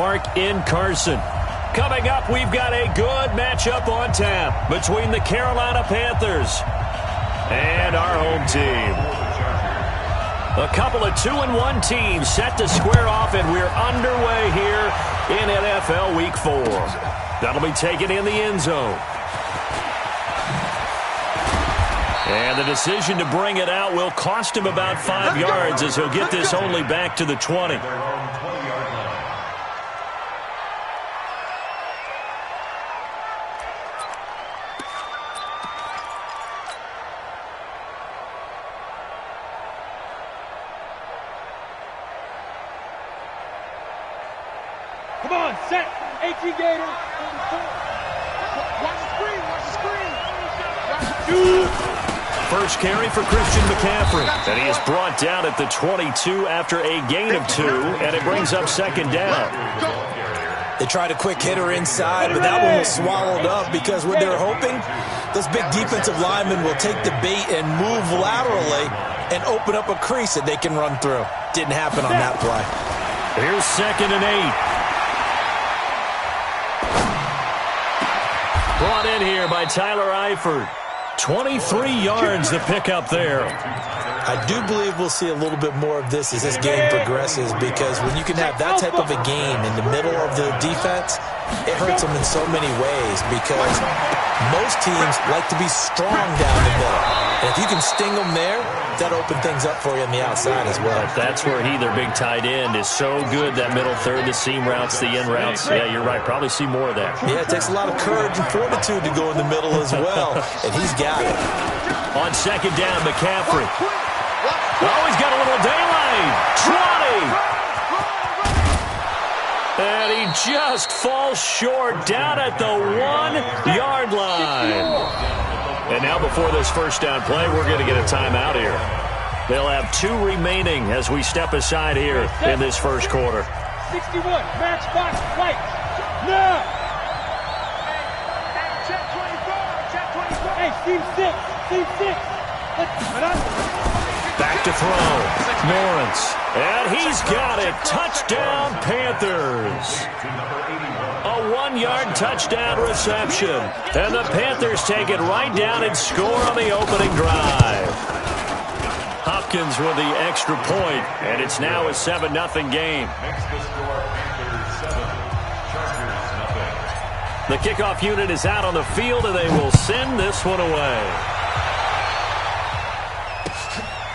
Park in Carson. Coming up, we've got a good matchup on tap between the Carolina Panthers and our home team. A couple of 2-1 teams set to square off, and we're underway here in NFL Week 4. That'll be taken in the end zone. And the decision to bring it out will cost him about 5 yards as he'll get this only back to the 20. Come on, set. 18 Gator. Watch the screen. Watch the screen. First carry for Christian McCaffrey. And he is brought down at the 22 after a gain of 2, and it brings up second down. They tried a quick hitter inside, but that one was swallowed up because what they're hoping, those big defensive linemen will take the bait and move laterally and open up a crease that they can run through. Didn't happen on that play. Here's 2nd and 8. Brought in here by Tyler Eifert. 23 yards to pick up there. I do believe we'll see a little bit more of this as this game progresses, because when you can have that type of a game in the middle of the defense, it hurts them in so many ways, because most teams like to be strong down the middle. And if you can sting them there, that opens things up for you on the outside as well. That's where their big tight end, is so good, that middle third, the seam routes, the in routes. Yeah, you're right. Probably see more of that. Yeah, it takes a lot of courage and fortitude to go in the middle as well, and he's got it. On second down, McCaffrey. Oh, he's got a little daylight. 20. And he just falls short down at the 1-yard line. And now before this first down play, we're going to get a timeout here. They'll have 2 remaining as we step aside here in this first quarter. 61, match box, right. Now. Check 24, check 24. Hey, team 6, team 6. Back to throw. Lawrence. And he's got it. Touchdown, Panthers. A 1-yard touchdown reception. And the Panthers take it right down and score on the opening drive. Hopkins with the extra point, and it's now a 7-0 game. The kickoff unit is out on the field, and they will send this one away.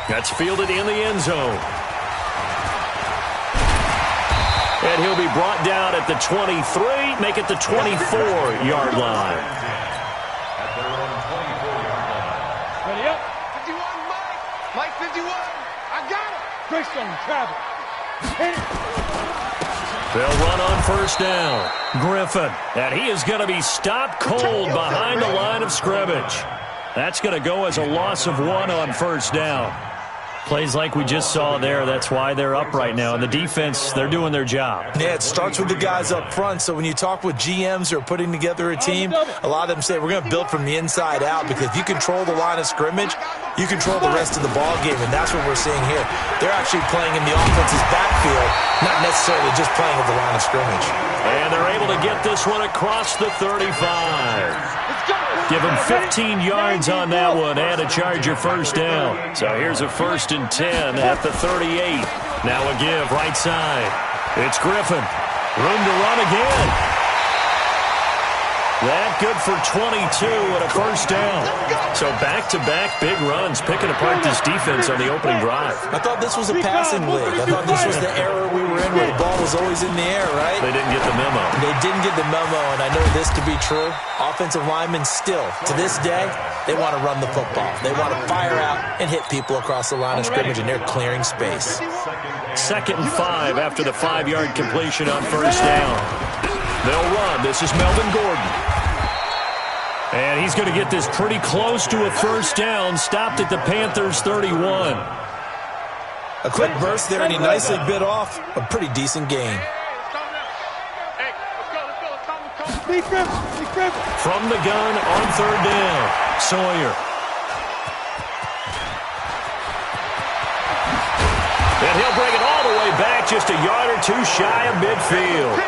That's fielded in the end zone. And he'll be brought down at the 23, make it the 24-yard line. Ready up. 51, Mike. Mike 51. I got it. Greystone, travel. Hit it. They'll run on first down. Griffin. And he is going to be stopped cold behind the line of scrimmage. That's going to go as a loss of 1 on first down. Plays like we just saw there, that's why they're up right now. And the defense, they're doing their job. Yeah, it starts with the guys up front. So when you talk with GMs who are putting together a team, a lot of them say we're going to build from the inside out, because if you control the line of scrimmage, you control the rest of the ball game, and that's what we're seeing here. They're actually playing in the offense's backfield, not necessarily just playing at the line of scrimmage. And they're able to get this one across the 35. Give him 15 yards on that one and a Charger first down. So here's a 1st and 10 at the 38. Now a give right side. It's Griffin. Room to run again. That good for 22 and a first down. So back-to-back big runs, picking apart this defense on the opening drive. I thought this was a passing league. I thought this was the era we were in where the ball was always in the air, right? They didn't get the memo. They didn't get the memo, and I know this to be true. Offensive linemen still, to this day, they want to run the football. They want to fire out and hit people across the line of scrimmage, and they're clearing space. 2nd and 5 after the 5-yard completion on first down. They'll run. This is Melvin Gordon. And he's going to get this pretty close to a first down, stopped at the Panthers' 31. A quick burst there, and he nicely bit off a pretty decent gain. From the gun on third down, Sawyer. And he'll bring it all the way back, just a yard or two shy of midfield.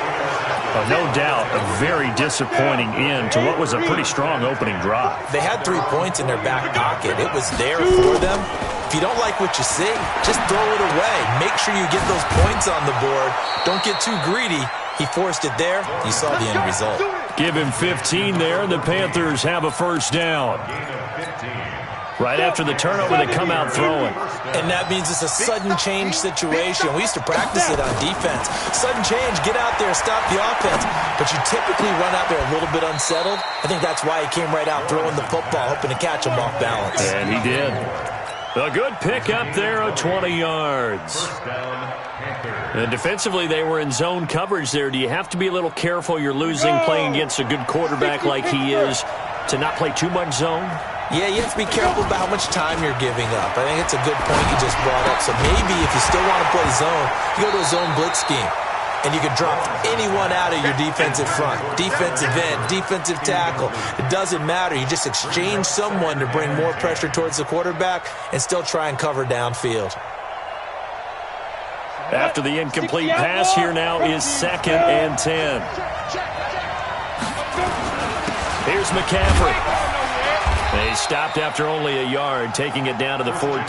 No doubt, a very disappointing end to what was a pretty strong opening drive. They had 3 points in their back pocket. It was there for them. If you don't like what you see, just throw it away. Make sure you get those points on the board. Don't get too greedy. He forced it there. You saw the end result. Give him 15 there, and the Panthers have a first down. Right after the turnover, they come out throwing. And that means it's a sudden change situation. We used to practice it on defense. Sudden change, get out there, stop the offense. But you typically run out there a little bit unsettled. I think that's why he came right out throwing the football, hoping to catch him off balance. And he did. A good pick up there of 20 yards. And defensively, they were in zone coverage there. Do you have to be a little careful? You're losing playing against a good quarterback like he is to not play too much zone? Yeah, you have to be careful about how much time you're giving up. I think it's a good point you just brought up. So maybe if you still want to play zone, you go to a zone blitz scheme. And you can drop anyone out of your defensive front. Defensive end, defensive tackle. It doesn't matter. You just exchange someone to bring more pressure towards the quarterback and still try and cover downfield. After the incomplete pass, here now is 2nd and 10. Here's McCaffrey. They stopped after only a yard, taking it down to the 14.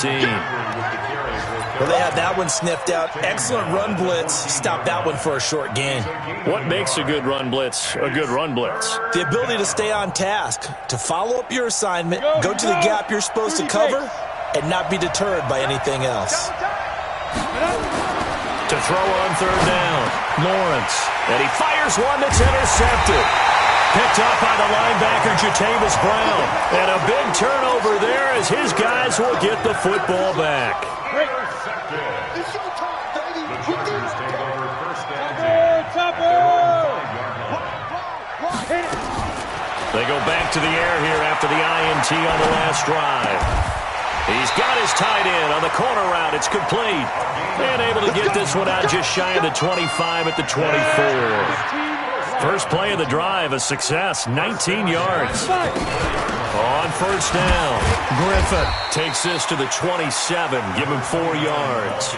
Well, they had that one sniffed out. Excellent run blitz. Stopped that one for a short gain. What makes a good run blitz a good run blitz? The ability to stay on task, to follow up your assignment, go to the gap you're supposed to cover, and not be deterred by anything else. To throw on 3rd down, Lawrence. And he fires one that's intercepted. Picked up by the linebacker, Jatavis Brown. And a big turnover there as his guys will get the football back. They go back to the air here after the INT on the last drive. He's got his tight end on the corner route. It's complete. And able to get this one out just shy of the 25 at the 24. First play of the drive, a success, 19 yards. On 1st down, Griffin takes this to the 27, give him 4 yards.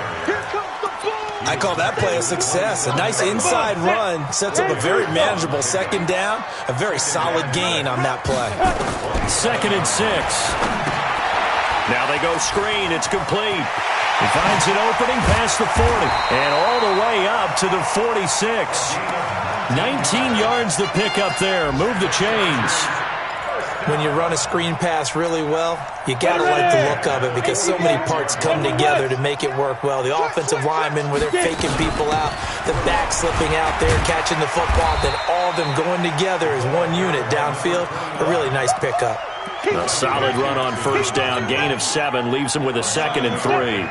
I call that play a success. A nice inside run sets up a very manageable 2nd down, a very solid gain on that play. 2nd and 6. Now they go screen, it's complete. He finds an opening past the 40 and all the way up to the 46. 19 yards to pick up there. Move the chains. When you run a screen pass really well, you got to like the look of it because so many parts come together to make it work well. The offensive linemen where they're faking people out, the back slipping out there, catching the football, then all of them going together as one unit downfield. A really nice pickup. A solid run on 1st down. Gain of 7 leaves him with a 2nd and 3.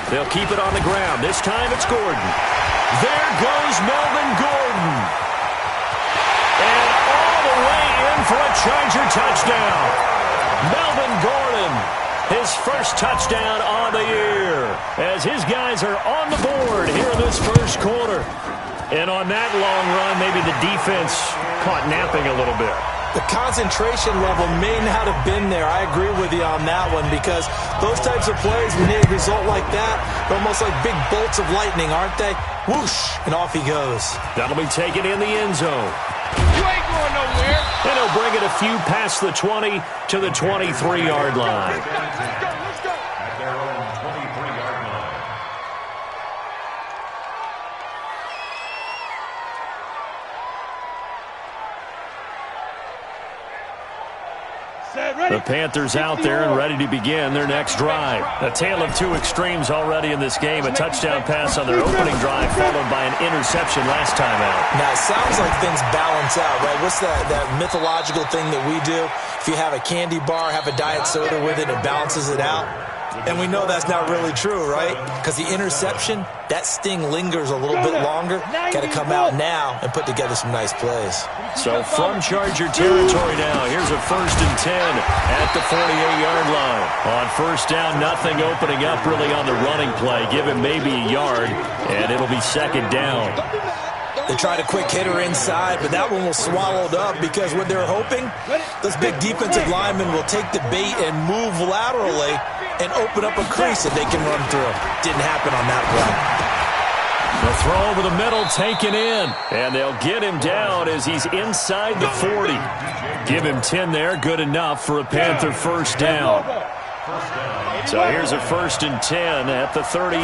They'll keep it on the ground. This time it's Gordon. There goes Melvin Gordon. And all the way in for a Charger touchdown. Melvin Gordon, his first touchdown on the year, as his guys are on the board here in this first quarter. And on that long run, maybe the defense caught napping a little bit. The concentration level may not have been there. I agree with you on that one because those types of plays, when they result like that, they're almost like big bolts of lightning, aren't they? Whoosh, and off he goes. That'll be taken in the end zone. You ain't going nowhere. And he'll bring it a few past the 20 to the 23-yard line. Let's go. The Panthers out there and ready to begin their next drive. A tale of 2 extremes already in this game. A touchdown pass on their opening drive followed by an interception last time out. Now, it sounds like things balance out, right? What's that mythological thing that we do? If you have a candy bar, have a diet soda with it, it balances it out. And we know that's not really true, right? Because the interception, that sting lingers a little bit longer. Got to come out now and put together some nice plays. So from Charger territory now, here's a 1st and 10 at the 48-yard line. On 1st down, nothing opening up really on the running play. Give him maybe a yard, and it'll be 2nd down. They tried a quick hitter inside, but that one was swallowed up because what they're hoping, those big defensive linemen will take the bait and move laterally and open up a crease that they can run through. Didn't happen on that play. The throw over the middle taken in, and they'll get him down as he's inside the 40. Give him 10 there, good enough for a Panther first down. So here's a 1st and 10 at the 38.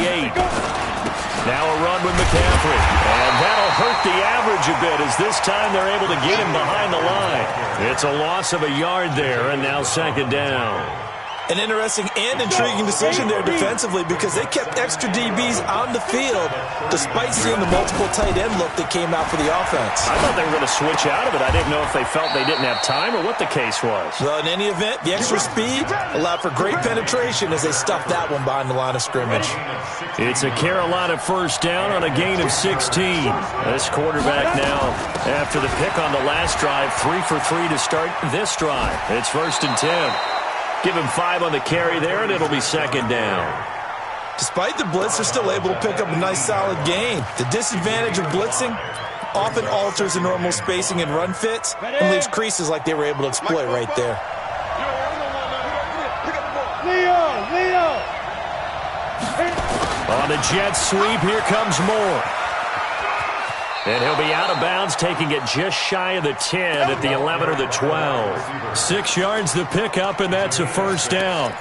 Now a run with McCaffrey, and that'll hurt the average a bit as this time they're able to get him behind the line. It's a loss of a yard there, and now 2nd down. An interesting and intriguing decision there defensively because they kept extra DBs on the field despite seeing the multiple tight end look that came out for the offense. I thought they were going to switch out of it. I didn't know if they felt they didn't have time or what the case was. Well, in any event, the extra speed allowed for great penetration as they stuffed that one behind the line of scrimmage. It's a Carolina first down on a gain of 16. This quarterback now, after the pick on the last drive, 3 for 3 to start this drive. It's 1st and 10. Give him 5 on the carry there, and it'll be 2nd down. Despite the blitz, they're still able to pick up a nice, solid gain. The disadvantage of blitzing often alters the normal spacing and run fits and leaves creases like they were able to exploit right there. Leo! On the jet sweep, here comes Moore. And he'll be out of bounds, taking it just shy of the 10 at the 11 or the 12. 6 yards the pickup, and that's a first down.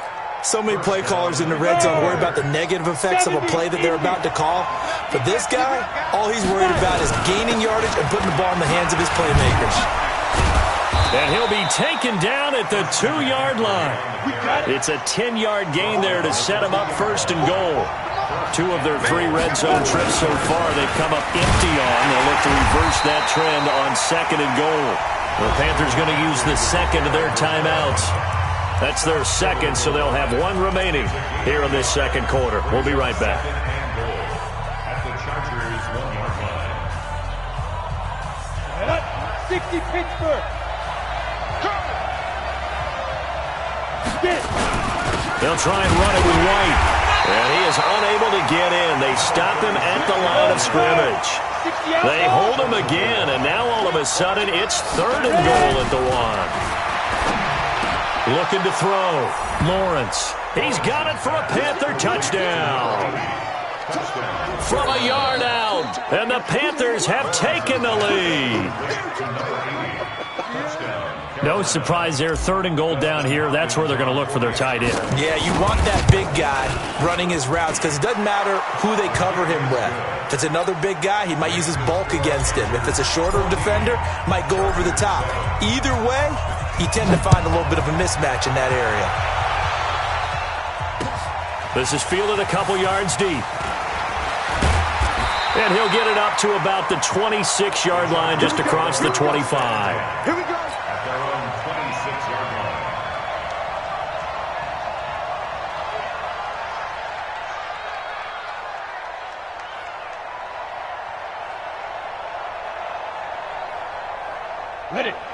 So many play callers in the red zone worry about the negative effects of a play that they're about to call. But this guy, all he's worried about is gaining yardage and putting the ball in the hands of his playmakers. And he'll be taken down at the 2-yard line. It's a 10-yard gain there to set him up 1st and goal. 2 of their 3 red zone trips so far they've come up empty on. They'll look to reverse that trend on 2nd and goal. The Panthers going to use the 2nd of their timeouts. That's their 2nd, so they'll have 1 remaining here in this 2nd quarter. We'll be right back. 60 Pittsburgh. They'll try and run it with White. And he is unable to get in. They stop him at the line of scrimmage. They hold him again, and now all of a sudden it's 3rd and goal at the 1. Looking to throw. Lawrence. He's got it for a Panther touchdown. From a yard out, and the Panthers have taken the lead. No surprise there, 3rd and goal down here. That's where they're going to look for their tight end. Yeah, you want that big guy running his routes because it doesn't matter who they cover him with. If it's another big guy, he might use his bulk against him. If it's a shorter defender, might go over the top. Either way, you tend to find a little bit of a mismatch in that area. This is fielded a couple yards deep. And he'll get it up to about the 26-yard line just across the 25. Here we go.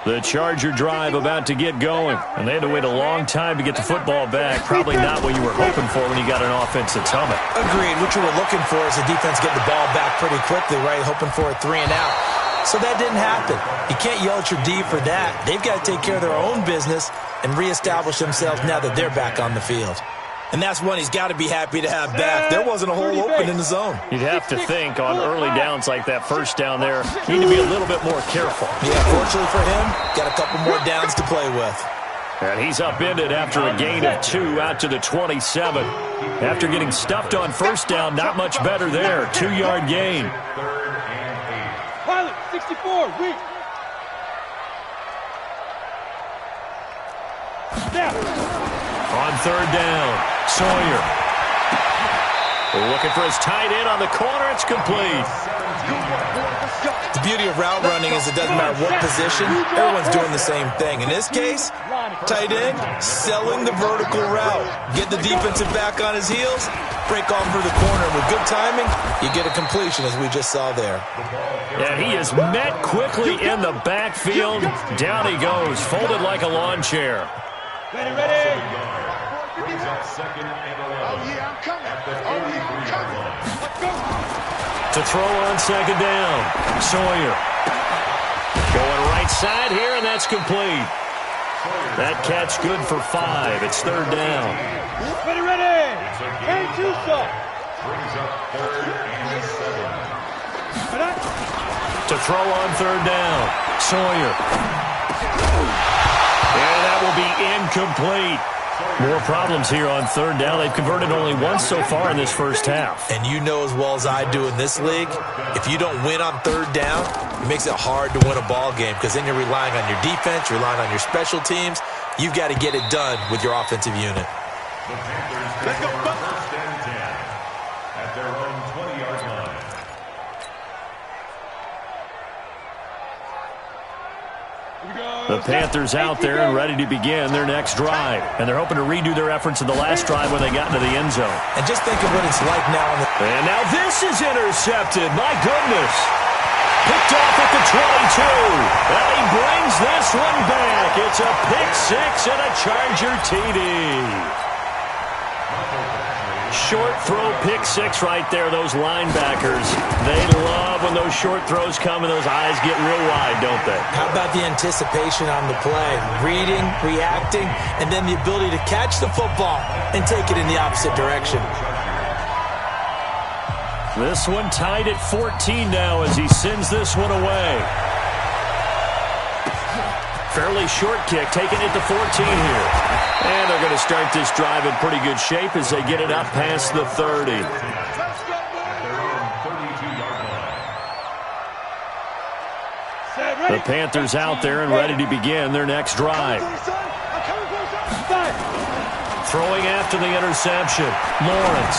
The Charger drive about to get going, and they had to wait a long time to get the football back. Probably not what you were hoping for when you got an offense that's humming. Agreed. What you were looking for is the defense getting the ball back pretty quickly, right? Hoping for a 3 and out. So that didn't happen. You can't yell at your D for that. They've got to take care of their own business and reestablish themselves now that they're back on the field. And that's one he's got to be happy to have back. There wasn't a hole open in the zone. You'd have to think on early downs like that first down there, you need to be a little bit more careful. Yeah, fortunately for him, got a couple more downs to play with. And he's upended after a gain of 2 out to the 27. After getting stuffed on first down, not much better there. 2-yard gain. Pilot, 64, weak. Snap. On 3rd down, Sawyer. Looking for his tight end on the corner. It's complete. The beauty of route running is it doesn't matter what position, everyone's doing the same thing. In this case, tight end, selling the vertical route. Get the defensive back on his heels, break off through the corner. And with good timing, you get a completion as we just saw there. And he is met quickly in the backfield. Down he goes, folded like a lawn chair. Ready, ready. To throw on 2nd down, Sawyer. Going right side here, and that's complete. That catch good for 5. It's third down. Ready, ready. Hey, Tusa. Brings up third and 7. To throw on third down. Sawyer. And that will be incomplete. More problems here on third down. They've converted only once so far in this first half. And you know as well as I do in this league, if you don't win on third down, it makes it hard to win a ball game because then you're relying on your defense, you're relying on your special teams. You've got to get it done with your offensive unit. The Panthers take first and 10 at their own 20-yard line. The Panthers out there and ready to begin their next drive. And they're hoping to redo their efforts in the last drive when they got into the end zone. And just think of what it's like now. And now this is intercepted. My goodness. Picked off at the 22. And he brings this one back. It's a pick six and a Charger TD. Short throw pick six right there. Those linebackers, they love when those short throws come and those eyes get real wide, don't they? How about the anticipation on the play? Reading, reacting, and then the ability to catch the football and take it in the opposite direction. This one tied at 14 now as he sends this one away. Fairly short kick, taking it to 14 here. And they're going to start this drive in pretty good shape as they get it up past the 30. The Panthers out there and ready to begin their next drive. Throwing after the interception, Lawrence.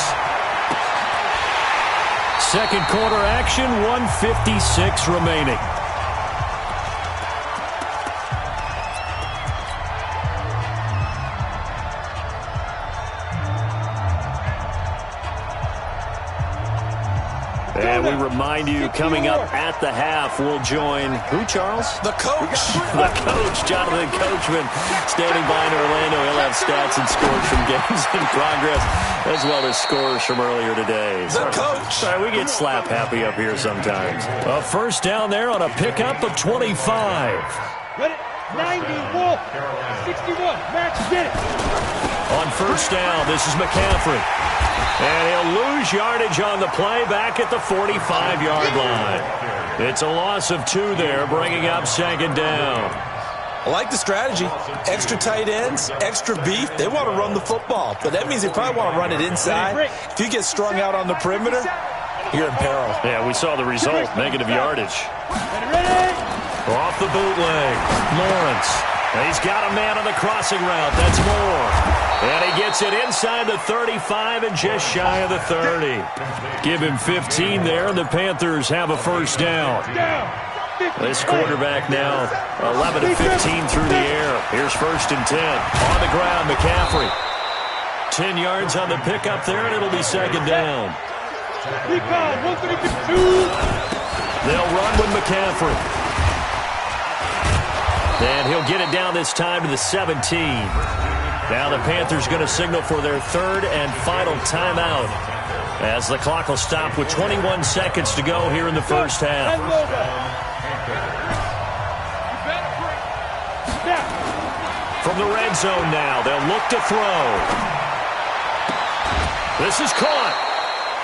Second quarter action, 1:56 remaining. And we remind you, coming up at the half, we'll join, who, Charles? The coach. The coach, Jonathan Coachman, standing by in Orlando. He'll have stats and scores from games in progress, as well as scores from earlier today. The coach. Sorry, we get slap happy up here sometimes. A first down there on a pickup of 25. Ready, 90, Wolf, 61, Max, get it. On first down, this is McCaffrey. And he'll lose yardage on the play back at the 45-yard line. It's a loss of 2 there, bringing up second down. I like the strategy. Extra tight ends, extra beef. They want to run the football, but that means they probably want to run it inside. If you get strung out on the perimeter, you're in peril. Yeah, we saw the result, negative yardage. Ready? Off the bootleg, Lawrence. And he's got a man on the crossing route. That's Moore. And he gets it inside the 35 and just shy of the 30. Give him 15 there, and the Panthers have a first down. This quarterback now 11 of 15 through the air. Here's first and 10. On the ground, McCaffrey. 10 yards on the pickup there, and it'll be second down. They'll run with McCaffrey. And he'll get it down this time to the 17. Now the Panthers going to signal for their third and final timeout as the clock will stop with 21 seconds to go here in the first half. From the red zone now, they'll look to throw. This is caught.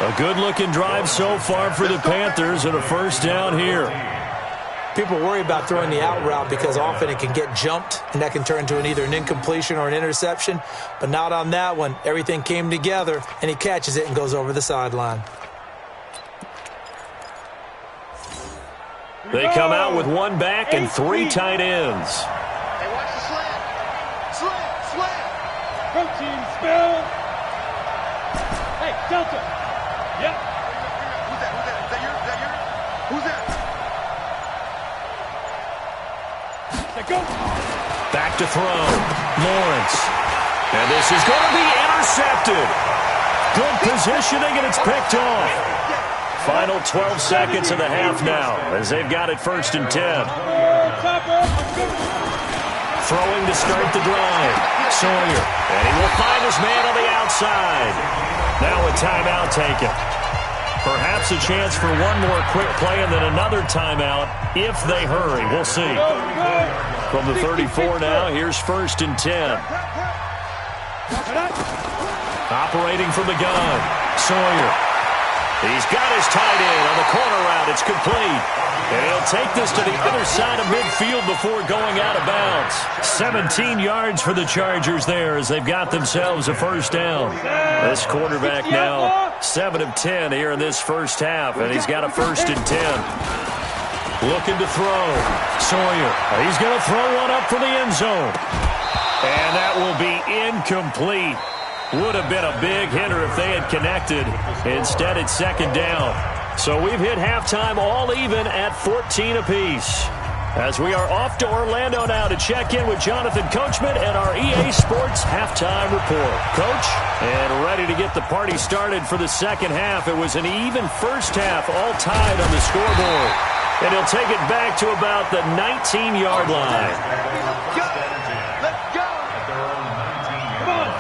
A good-looking drive so far for the Panthers and a first down here. People worry about throwing the out route because often it can get jumped, and that can turn into either an incompletion or an interception. But not on that one. Everything came together, and he catches it and goes over the sideline. They come out with one back and 3 tight ends. Hey, watch the slant. Slant. Protein spill. Hey, Delta. Yep. Who's that? Is that yours? Who's that? Go. Back to throw. Lawrence. And this is going to be intercepted. Good positioning, and it's picked off. Final 12 seconds of the half now as they've got it first and 10. Throwing to start the drive. Sawyer. And he will find his man on the outside. Now a timeout taken. Perhaps a chance for one more quick play and then another timeout if they hurry. We'll see. From the 34 now, here's 1st and 10. Operating from the gun, Sawyer. He's got his tight end on the corner route. It's complete. And he'll take this to the other side of midfield before going out of bounds. 17 yards for the Chargers there as they've got themselves a first down. This quarterback now 7 of 10 here in this first half, and he's got a 1st and 10. Looking to throw. Sawyer. He's going to throw one up for the end zone. And that will be incomplete. Would have been a big hitter if they had connected. Instead, it's 2nd down. So we've hit halftime all even at 14 apiece. As we are off to Orlando now to check in with Jonathan Coachman and our EA Sports Halftime Report. Coach, and ready to get the party started for the second half. It was an even first half, all tied on the scoreboard. And he'll take it back to about the 19-yard line.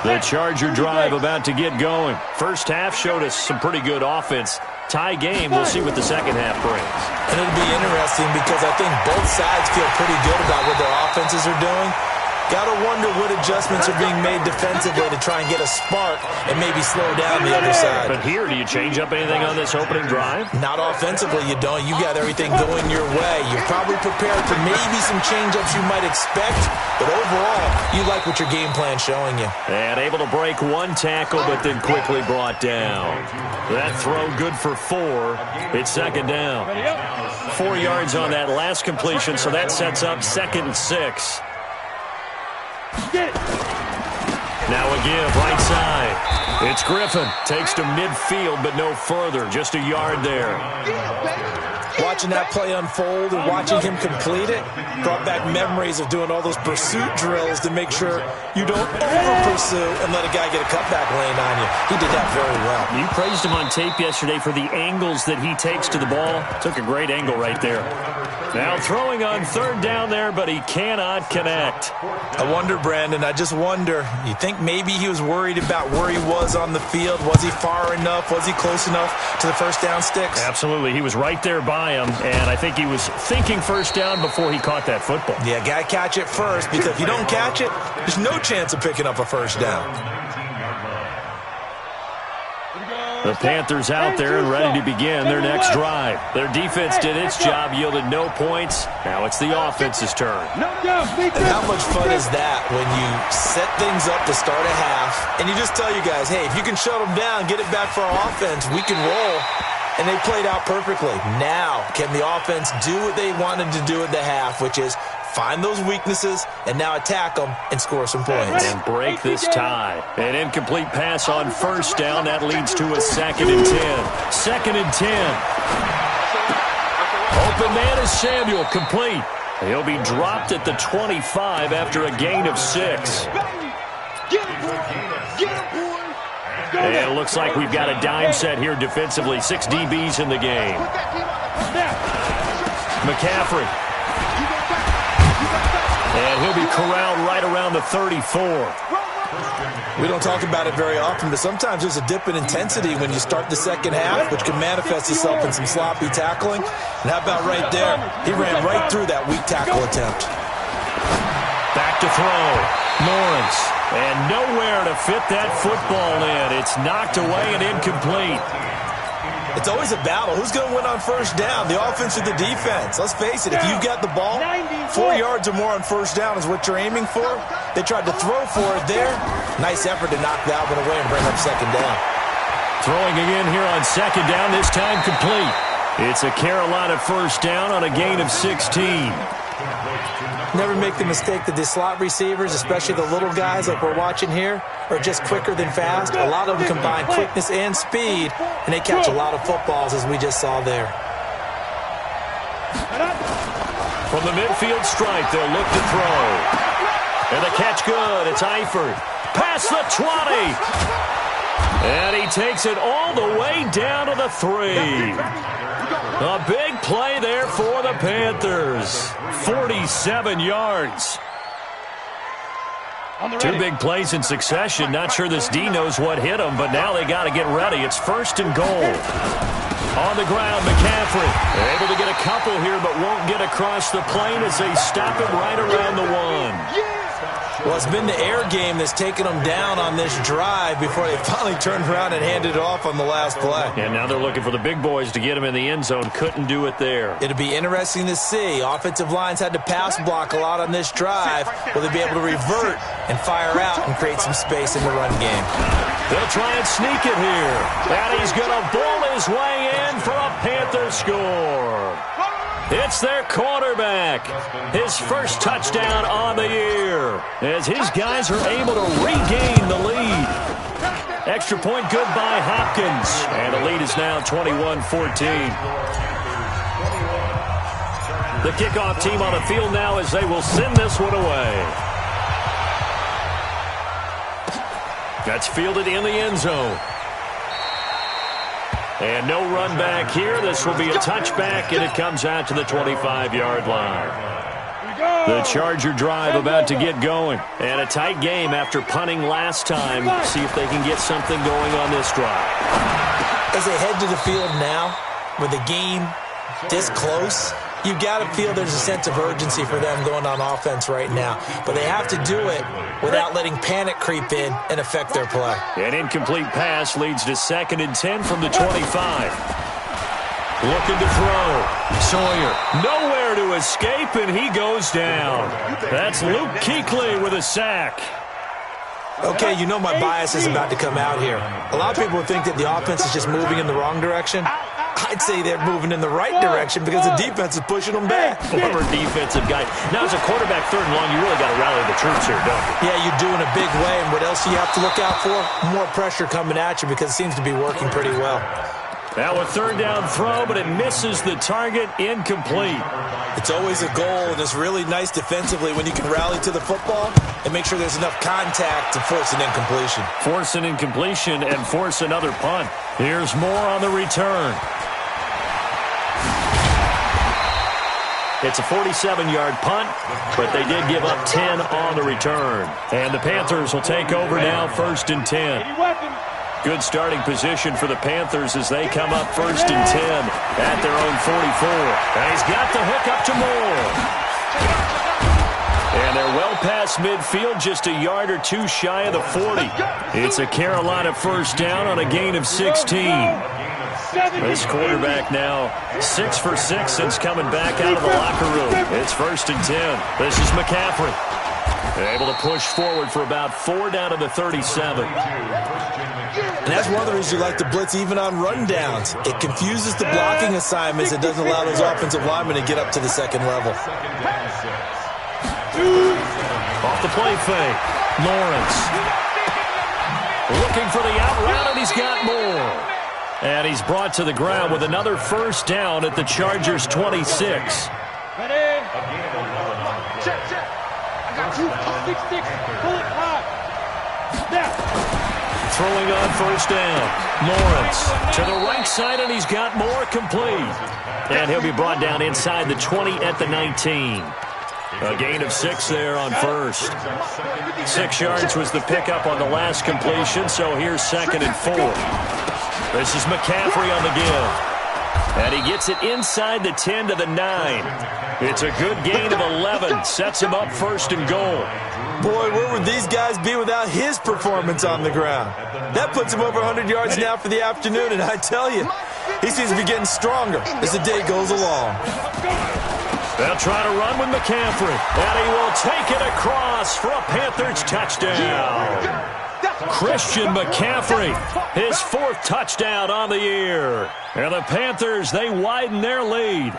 The Charger drive about to get going. First half showed us some pretty good offense. Tie game, we'll see what the second half brings. And it'll be interesting because I think both sides feel pretty good about what their offenses are doing. Got to wonder what adjustments are being made defensively to try and get a spark and maybe slow down the other side. But here, do you change up anything on this opening drive? Not offensively, you don't. You got everything going your way. You're probably prepared for maybe some change-ups you might expect, but overall, you like what your game plan's showing you. And able to break one tackle, but then quickly brought down. That throw good for 4. It's 2nd down. 4 yards on that last completion, so that sets up 2nd and 6. Now again, right side. It's Griffin. Takes to midfield, but no further. Just a yard there. Watching that play unfold and watching him complete it brought back memories of doing all those pursuit drills to make sure you don't over-pursue and let a guy get a cutback lane on you. He did that very well. You praised him on tape yesterday for the angles that he takes to the ball. Took a great angle right there. Now throwing on 3rd down there, but he cannot connect. I wonder, Brandon, I just wonder. You think maybe he was worried about where he was on the field? Was he far enough? Was he close enough to the first down sticks? Absolutely. He was right there by him, and I think he was thinking first down before he caught that football. Yeah, got to catch it first, because if you don't catch it, there's no chance of picking up a first down. The Panthers out there and ready to begin their next drive. Their defense did its job, yielded no points. Now it's the offense's turn. And how much fun is that when you set things up to start a half, and you just tell you guys, hey, if you can shut them down, get it back for our offense, we can roll. And they played out perfectly. Now, can the offense do what they wanted to do at the half, which is find those weaknesses and now attack them and score some points? And break this tie. An incomplete pass on first down. That leads to a 2nd and 10. 2nd and 10. Open man is Samuel. Complete. He'll be dropped at the 25 after a gain of 6. And it looks like we've got a dime set here defensively. 6 DBs in the game. McCaffrey. And he'll be corralled right around the 34. We don't talk about it very often, but sometimes there's a dip in intensity when you start the second half, which can manifest itself in some sloppy tackling. And how about right there? He ran right through that weak tackle attempt. Back to throw. Lawrence. And nowhere to fit that football in. It's knocked away and incomplete. It's always a battle. Who's going to win on first down? The offense or the defense? Let's face it, if you've got the ball, 4 yards or more on first down is what you're aiming for. They tried to throw for it there. Nice effort to knock that one away and bring up 2nd down. Throwing again here on 2nd down, this time complete. It's a Carolina first down on a gain of 16. Never make the mistake that the slot receivers, especially the little guys like we're watching here, are just quicker than fast. A lot of them combine quickness and speed, and they catch a lot of footballs, as we just saw there. From the midfield stripe, they'll look to throw. And the catch good. It's Eifert. Past the 20. And he takes it all the way down to the 3. A big play there for the Panthers. 47 yards. Two big plays in succession. Not sure this D knows what hit him, but now they got to get ready. It's 1st and goal. On the ground, McCaffrey. They're able to get a couple here, but won't get across the plane as they stop him right around the 1. Well, it's been the air game that's taken them down on this drive before they finally turned around and handed it off on the last play. And now they're looking for the big boys to get him in the end zone. Couldn't do it there. It'll be interesting to see. Offensive lines had to pass block a lot on this drive. Will they be able to revert and fire out and create some space in the run game? They'll try and sneak it here. And he's going to bowl his way in for a Panther score. It's their quarterback. His first touchdown on the year as his guys are able to regain the lead. Extra point good by Hopkins. And the lead is now 21-14. The kickoff team on the field now as they will send this one away. That's fielded in the end zone. And no run back here. This will be a touchback, and it comes out to the 25-yard line. The Charger drive about to get going. And a tight game after punting last time. See if they can get something going on this drive. As they head to the field now, with the game this close, you've got to feel there's a sense of urgency for them going on offense right now. But they have to do it without letting panic creep in and affect their play. An incomplete pass leads to 2nd and 10 from the 25. Looking to throw. Sawyer nowhere to escape, and he goes down. That's Luke Kuechly with a sack. Okay, you know my bias is about to come out here. A lot of people think that the offense is just moving in the wrong direction. I'd say they're moving in the right direction because the defense is pushing them back. Former defensive guy. Now, as a quarterback, 3rd and long, you really got to rally the troops here, don't you? Yeah, you do in a big way. And what else do you have to look out for? More pressure coming at you because it seems to be working pretty well. Now a 3rd down throw, but it misses the target. Incomplete. It's always a goal, and it's really nice defensively when you can rally to the football and make sure there's enough contact to force an incompletion. Force an incompletion and force another punt. Here's more on the return. It's a 47-yard punt, but they did give up 10 on the return. And the Panthers will take over now, 1st and 10. Good starting position for the Panthers as they come up 1st and 10 at their own 44. And he's got the hook up to Moore. And they're well past midfield, just a yard or two shy of the 40. It's a Carolina 1st down on a gain of 16. This quarterback now 6 for 6 since coming back out of the locker room. It's 1st and 10. This is McCaffrey. Able to push forward for about 4 down to the 37. And that's one of the reasons you like to blitz even on rundowns. It confuses the blocking assignments. It doesn't allow those offensive linemen to get up to the 2nd level. Off the play fake. Lawrence. Looking for the out route, and he's got more. And he's brought to the ground with another 1st down at the Chargers' 26. Ready? Check. I got you. 6-6. Pull it high. Snap. Throwing on 1st down. Lawrence to the right side, and he's got more complete. And he'll be brought down inside the 20 at the 19. A gain of 6 there on 1st. 6 yards was the pickup on the last completion, so here's 2nd and 4. This is McCaffrey on the give. And he gets it inside the 10 to the 9. It's a good gain of 11. Sets him up 1st and goal. Boy, where would these guys be without his performance on the ground? That puts him over 100 yards now for the afternoon, and I tell you, he seems to be getting stronger as the day goes along. They'll try to run with McCaffrey, and he will take it across for a Panthers touchdown. Christian McCaffrey, his 4th touchdown on the year. And the Panthers, they widen their lead.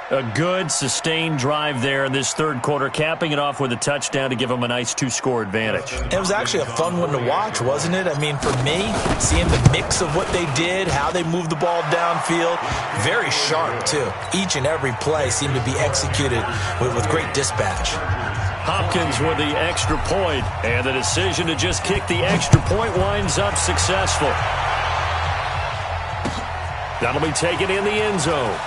A good, sustained drive there in this 3rd quarter, capping it off with a touchdown to give them a nice 2-score advantage. It was actually a fun one to watch, wasn't it? I mean, for me, seeing the mix of what they did, how they moved the ball downfield, very sharp, too. Each and every play seemed to be executed with great dispatch. Hopkins with the extra point, and the decision to just kick the extra point winds up successful. That'll be taken in the end zone.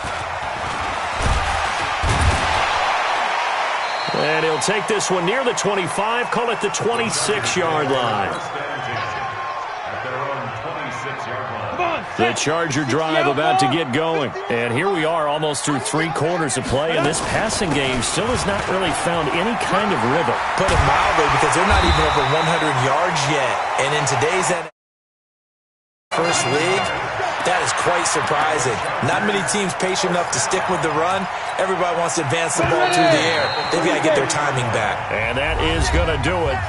And he'll take this one near the 25, call it the 26-yard line. The Charger drive about to get going. And here we are almost through 3 quarters of play, and this passing game still has not really found any kind of rhythm. Put it mildly, because they're not even over 100 yards yet. And in today's first league, that is quite surprising. Not many teams patient enough to stick with the run. Everybody wants to advance the ball through the air. They've got to get their timing back. And that is going to do it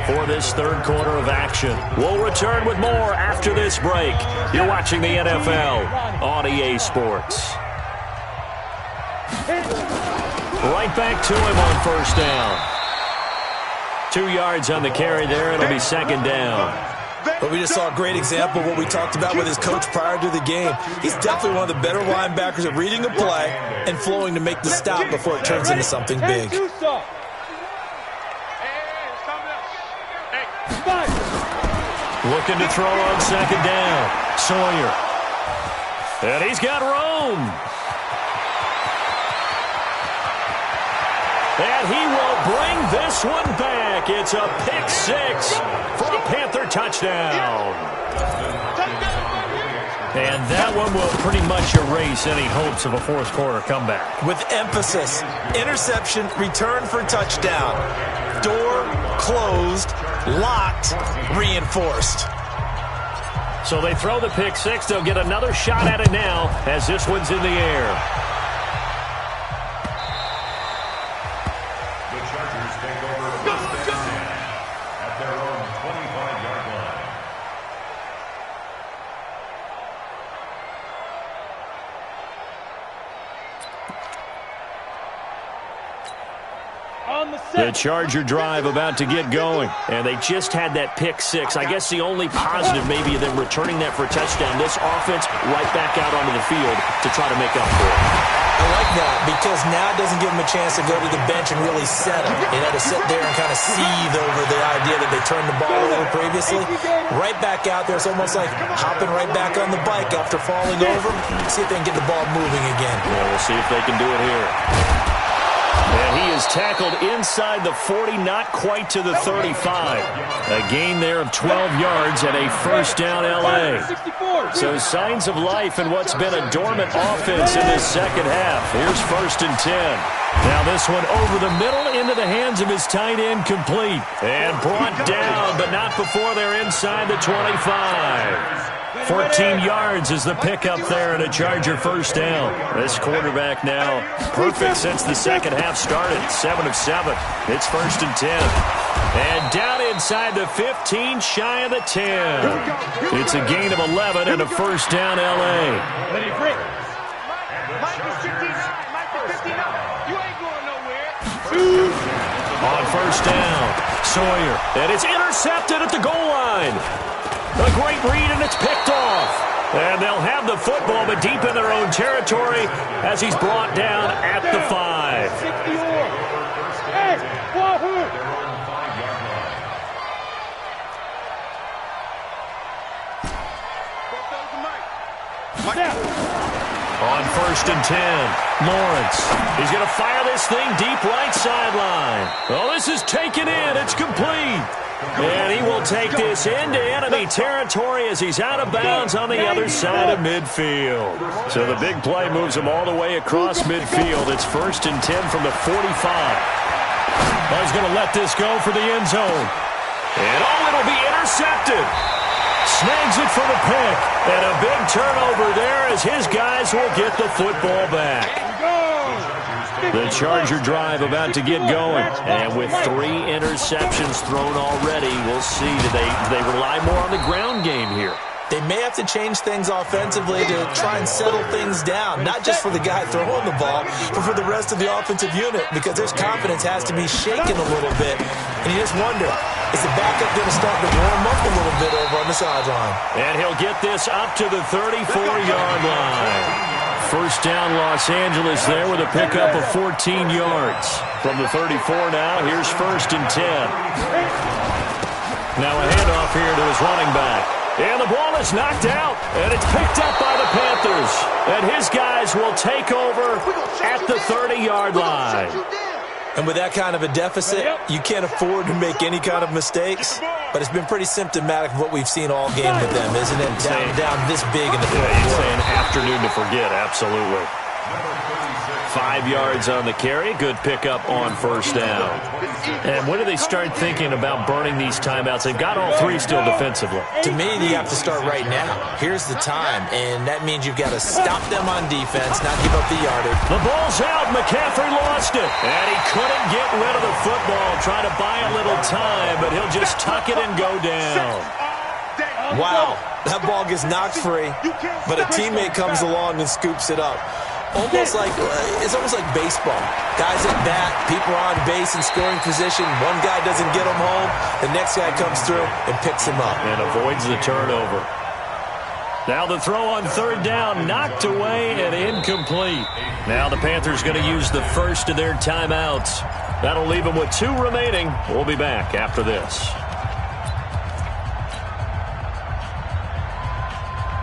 for this third quarter of action. We'll return with more after this break. You're watching the NFL on EA Sports. Right back to him on first down. 2 yards on the carry there. It'll be second down. But we just saw a great example of what we talked about with his coach prior to the game. He's definitely one of the better linebackers at reading a play and flowing to make the stop before it turns into something big. Looking to throw on second down. Sawyer. And he's got room. And he will bring this one back. It's a pick 6 for a Panther touchdown. And that one will pretty much erase any hopes of a fourth quarter comeback. With emphasis, interception, return for touchdown. Door closed, locked, reinforced. So they throw the pick 6. They'll get another shot at it now as this one's in the air. The Charger drive about to get going. And they just had that pick 6. I guess the only positive maybe of them returning that for a touchdown. This offense right back out onto the field to try to make up for it. I like that because now it doesn't give them a chance to go to the bench and really settle. They had to sit there and kind of seethe over the idea that they turned the ball over previously. Right back out there. It's almost like hopping right back on the bike after falling over. See if they can get the ball moving again. Yeah, we'll see if they can do it here. And he is tackled inside the 40, not quite to the 35. A gain there of 12 yards and a first down L.A. So signs of life in what's been a dormant offense in this second half. Here's first and 10. Now this one over the middle into the hands of his tight end, complete. And brought down, but not before they're inside the 25. 14 yards is the pickup there and a Charger first down. This quarterback now perfect since the second half started. 7 of 7. It's first and 10. And down inside the 15, shy of the 10. It's a gain of 11 and a first down L.A. On first down, Sawyer. And it's intercepted at the goal line. A great read, and it's picked off. And they'll have the football, but deep in their own territory as he's brought down at the 5. On first and 10, Lawrence. He's going to fire this thing deep right sideline. Oh, this is taken in. It's complete. And he will take this into enemy territory as he's out of bounds on the other side of midfield. So the big play moves him all the way across midfield. It's first and 10 from the 45. He's going to let this go for the end zone. And it'll be intercepted. Snags it for the pick. And a big turnover there as his guys will get the football back. The Charger drive about to get going. And with 3 interceptions thrown already, we'll see. Do they rely more on the ground game here? They may have to change things offensively to try and settle things down, not just for the guy throwing the ball, but for the rest of the offensive unit, because their confidence has to be shaken a little bit. And you just wonder, is the backup going to start to warm up a little bit over on the sideline? And he'll get this up to the 34-yard line. First down Los Angeles there with a pickup of 14 yards. From the 34 now, here's first and 10. Now a handoff here to his running back. And the ball is knocked out, and it's picked up by the Panthers. And his guys will take over at the 30-yard line. And with that kind of a deficit, you can't afford to make any kind of mistakes. But it's been pretty symptomatic of what we've seen all game with them, isn't it? Down this big in the fourth quarter. You're saying afternoon to forget, absolutely. 5 yards on the carry. Good pickup on first down. And when do they start thinking about burning these timeouts? They've got all three still defensively. To me, you have to start right now. Here's the time, and that means you've got to stop them on defense, not give up the yardage. The ball's out. McCaffrey lost it. And he couldn't get rid of the football. Trying to buy a little time, but he'll just tuck it and go down. Wow, that ball gets knocked free, but a teammate comes along and scoops it up. It's almost like baseball. Guys at bat, people are on base in scoring position. One guy doesn't get him home. The next guy comes through and picks him up. And avoids the turnover. Now the throw on third down, knocked away and incomplete. Now the Panthers going to use the first of their timeouts. That'll leave them with 2 remaining. We'll be back after this.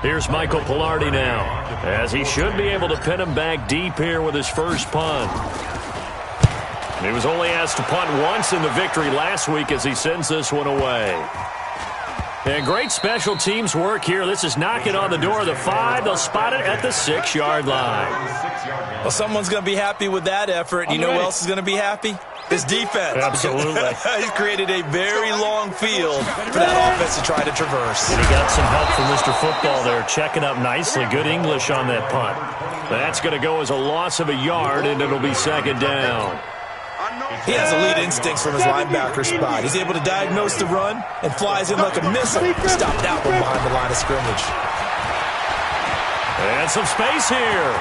Here's Michael Pilardi now, as he should be able to pin him back deep here with his first punt. He was only asked to punt once in the victory last week as he sends this one away. And great special teams work here. This is knocking on the door of the 5. They'll spot it at the 6-yard line. Well, someone's going to be happy with that effort. You know who else is going to be happy? His defense. Absolutely. He's created a very long field for that offense to try to traverse. And he got some help from Mr. Football there, checking up nicely. Good English on that punt. That's going to go as a loss of a yard, and it'll be second down. He has elite instincts from his linebacker spot. He's able to diagnose the run and flies in like a missile to stop that one behind the line of scrimmage. And some space here.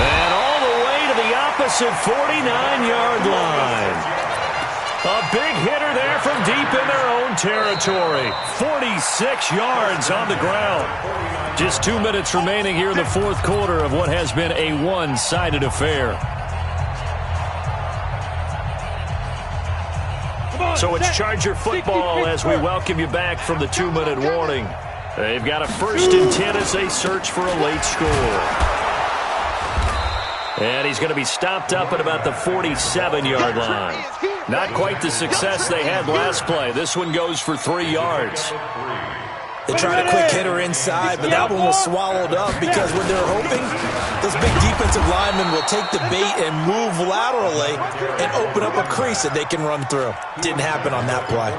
And all the way to the opposite 49-yard line. A big hitter there from deep in their own territory. 46 yards on the ground. Just 2 minutes remaining here in the fourth quarter of what has been a one-sided affair. So it's Charger football as we welcome you back from the 2-minute warning. They've got a 1st and 10 as they search for a late score. And he's going to be stopped up at about the 47-yard line. Not quite the success they had last play. This one goes for 3 yards. They tried a quick hitter inside, but that one was swallowed up because when they're hoping, those big defensive linemen will take the bait and move laterally and open up a crease that they can run through. Didn't happen on that play.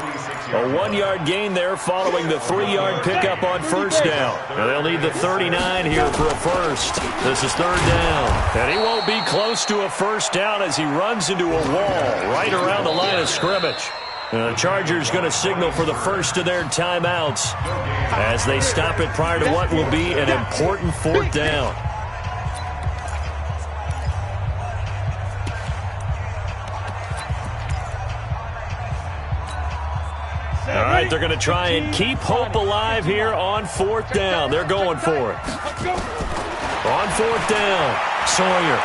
A 1-yard gain there following the 3-yard pickup on first down. And they'll need the 39 here for a first. This is third down. And he won't be close to a first down as he runs into a wall right around the line of scrimmage. The Chargers going to signal for the first of their timeouts as they stop it prior to what will be an important fourth down. All right, they're going to try and keep hope alive here on fourth down. They're going for it. On fourth down, Sawyer.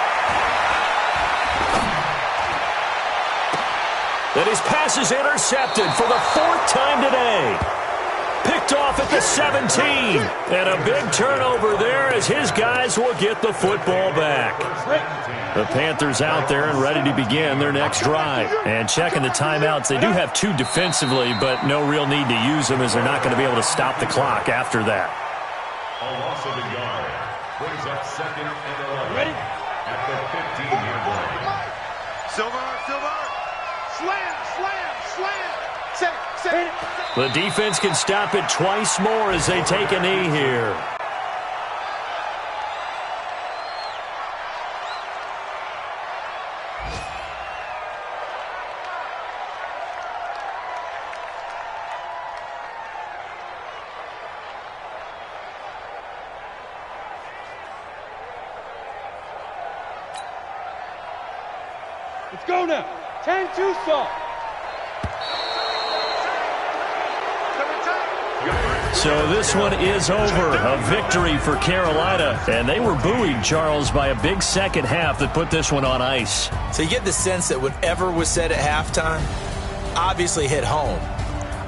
And his pass is intercepted for the 4th time today. Picked off at the 17. And a big turnover there as his guys will get the football back. The Panthers out there and ready to begin their next drive. And checking the timeouts, they do have 2 defensively, but no real need to use them as they're not going to be able to stop the clock after that. A loss of a yard brings up 2nd and 11. Ready? At the 15-yard line. Silver. Slam. The defense can stop it twice more as they take a knee here. Let's go now. 10 Tucson. So this one is over. A victory for Carolina. And they were buoyed, Charles, by a big second half that put this one on ice. So you get the sense that whatever was said at halftime obviously hit home.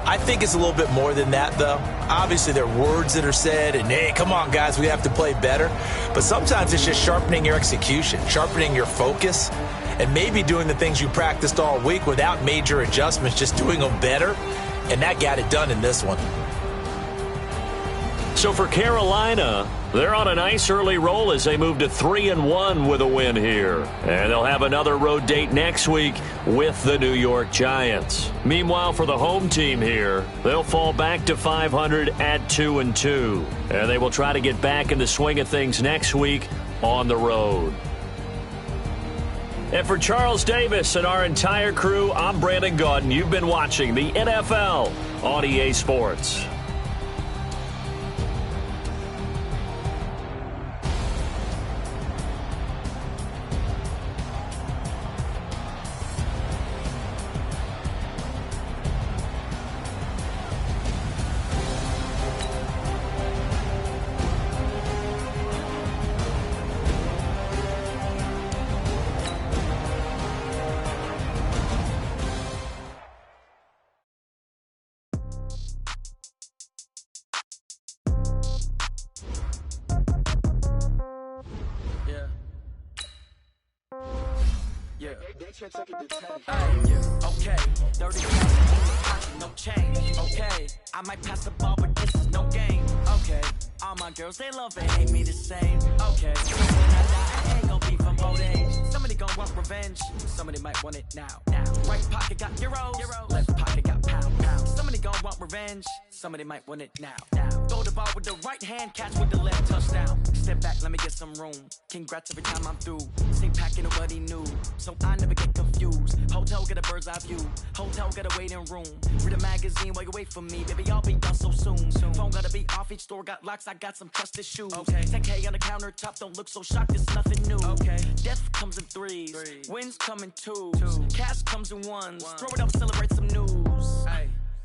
I think it's a little bit more than that, though. Obviously, there are words that are said, and, hey, come on, guys, we have to play better. But sometimes it's just sharpening your execution, sharpening your focus, and maybe doing the things you practiced all week without major adjustments, just doing them better. And that got it done in this one. So for Carolina, they're on a nice early roll as they move to 3-1 with a win here. And they'll have another road date next week with the New York Giants. Meanwhile, for the home team here, they'll fall back to 500 at 2-2. And they will try to get back in the swing of things next week on the road. And for Charles Davis and our entire crew, I'm Brandon Gaudin. You've been watching the NFL on EA Sports. Okay, 30 no change. Okay, I might pass the ball, but this is no game. Okay, all my girls, they love and hate me the same. Okay, so when I die, I ain't gon' be from old age. Somebody gon' want revenge, somebody might want it now. Right pocket got euros, left pocket got pound. Somebody gon' want revenge, somebody might want it now. Throw the ball with the right hand, catch with the left, touchdown. Step back, let me get some room. Congrats every time I'm through. Same packing nobody knew, so I never get confused. Hotel get a bird's eye view, hotel get a waiting room. Read a magazine while you wait for me, baby, I'll be done so soon. Phone gotta be off, each store got locks, I got some trusted shoes. Okay, 10K on the countertop, don't look so shocked, it's nothing new. Okay, death comes in threes, wins come in twos, cash comes in ones. Throw it up, celebrate some news.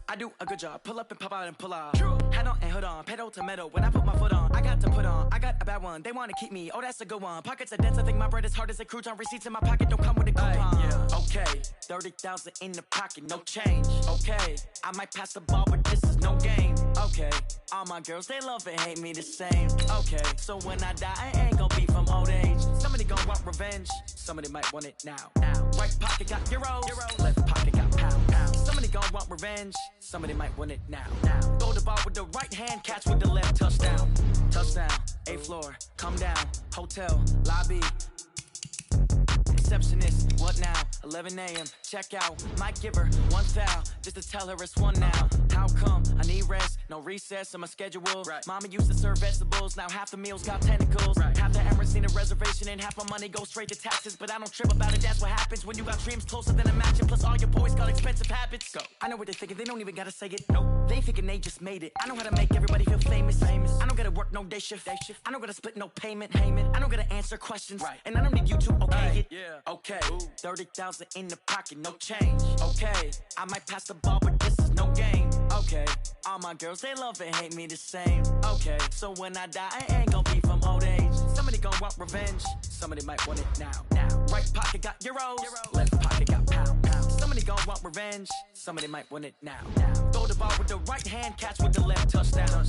I do a good job, pull up and pop out and pull out. Head on and hood on, pedal to metal. When I put my foot on, I got to put on. I got a bad one, they wanna keep me, oh that's a good one. Pockets are dense, I think my bread is hard as a crouton. Receipts in my pocket don't come with a coupon. Okay, 30,000 in the pocket, no change. Okay, I might pass the ball, but this is no game. Okay, all my girls, they love and hate me the same. Okay, so when I die, I ain't gon' be from old age. Somebody gon' want revenge, somebody might want it now. Right pocket got euros, left pocket got pound. Somebody gon' want revenge, somebody might want it now. Throw the ball with the right hand, catch with the left, touchdown. Touchdown, 8th floor, come down, hotel, lobby. Receptionist, what now? 11 a.m., check out. Might give her one foul, just to tell her it's one now. How come? I need rest, no recess in my schedule. Mama used to serve vegetables, now half the meals got tentacles. Half the Emirates need a reservation and half my money goes straight to taxes. But I don't trip about it, that's what happens when you got dreams closer than a match. Plus all your boys got expensive habits. Go. I know what they're thinking, they don't even gotta say it. Nope. They thinking they just made it. I know how to make everybody feel famous. I don't gotta work no day shift. I don't gotta split no payment. I don't gotta answer questions. And I don't need you to okay it. Okay, 30,000 in the pocket, no change. Okay, I might pass the ball, but this is no game. Okay, all my girls, they love and hate me the same. Okay, so when I die, I ain't gon' be from old age. Somebody gon' want revenge, somebody might want it now. Right pocket got euros, left pocket got pound. Somebody gon' want revenge, somebody might want it now. Throw the ball with the right hand, catch with the left, touchdown.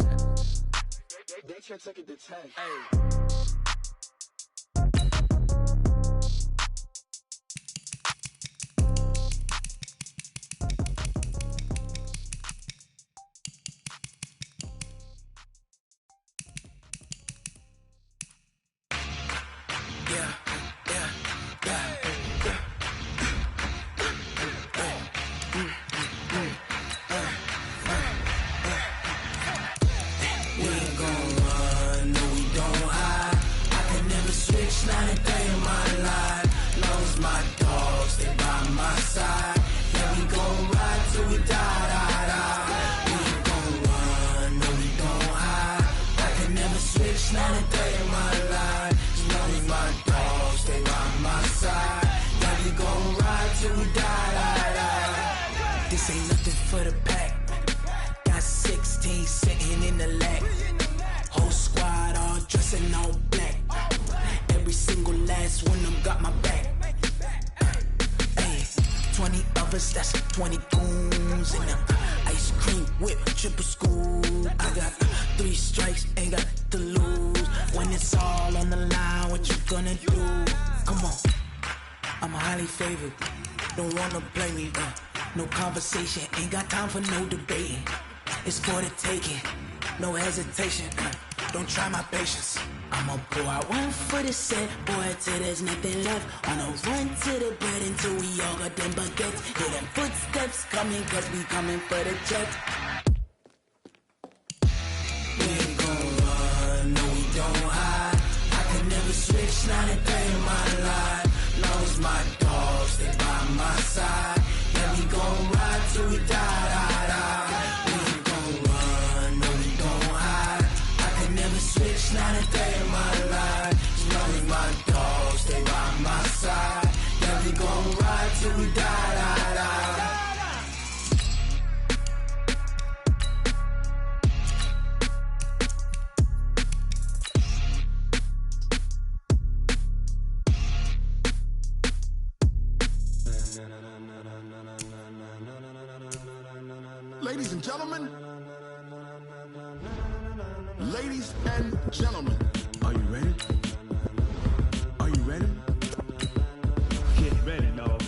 They can't take it to 10. Hey. This ain't nothing for the pack. Got 16 sitting in the lag. Whole squad all dressing all black. Every single last one of them got my back. Hey, 20 of us, that's 20 goons in them. Ice cream. strikes, ain't got to lose. When it's all on the line, what you gonna do? Come on, I'm highly favored. Don't wanna play me, no conversation, ain't got time for no debating. It's for the taking, no hesitation. Don't try my patience. I'ma pour out one for the set, boy, till there's nothing left. On a run to the bread until we all got them baguettes. Hear them footsteps coming, cause we coming for the jet. We ain't gon' run, no we don't hide. I can never switch, not a day in my life. Long as my dogs stay by my side. Yeah, we gon' ride till we die, die, die. We ain't gon' run, no we don't hide. I can never switch, not a day in my life. As long as my dogs stay by my side. Yeah, we gon' ride till we die, die, die. Ladies and gentlemen, ladies and gentlemen, are you ready? Are you ready? Get ready, dog.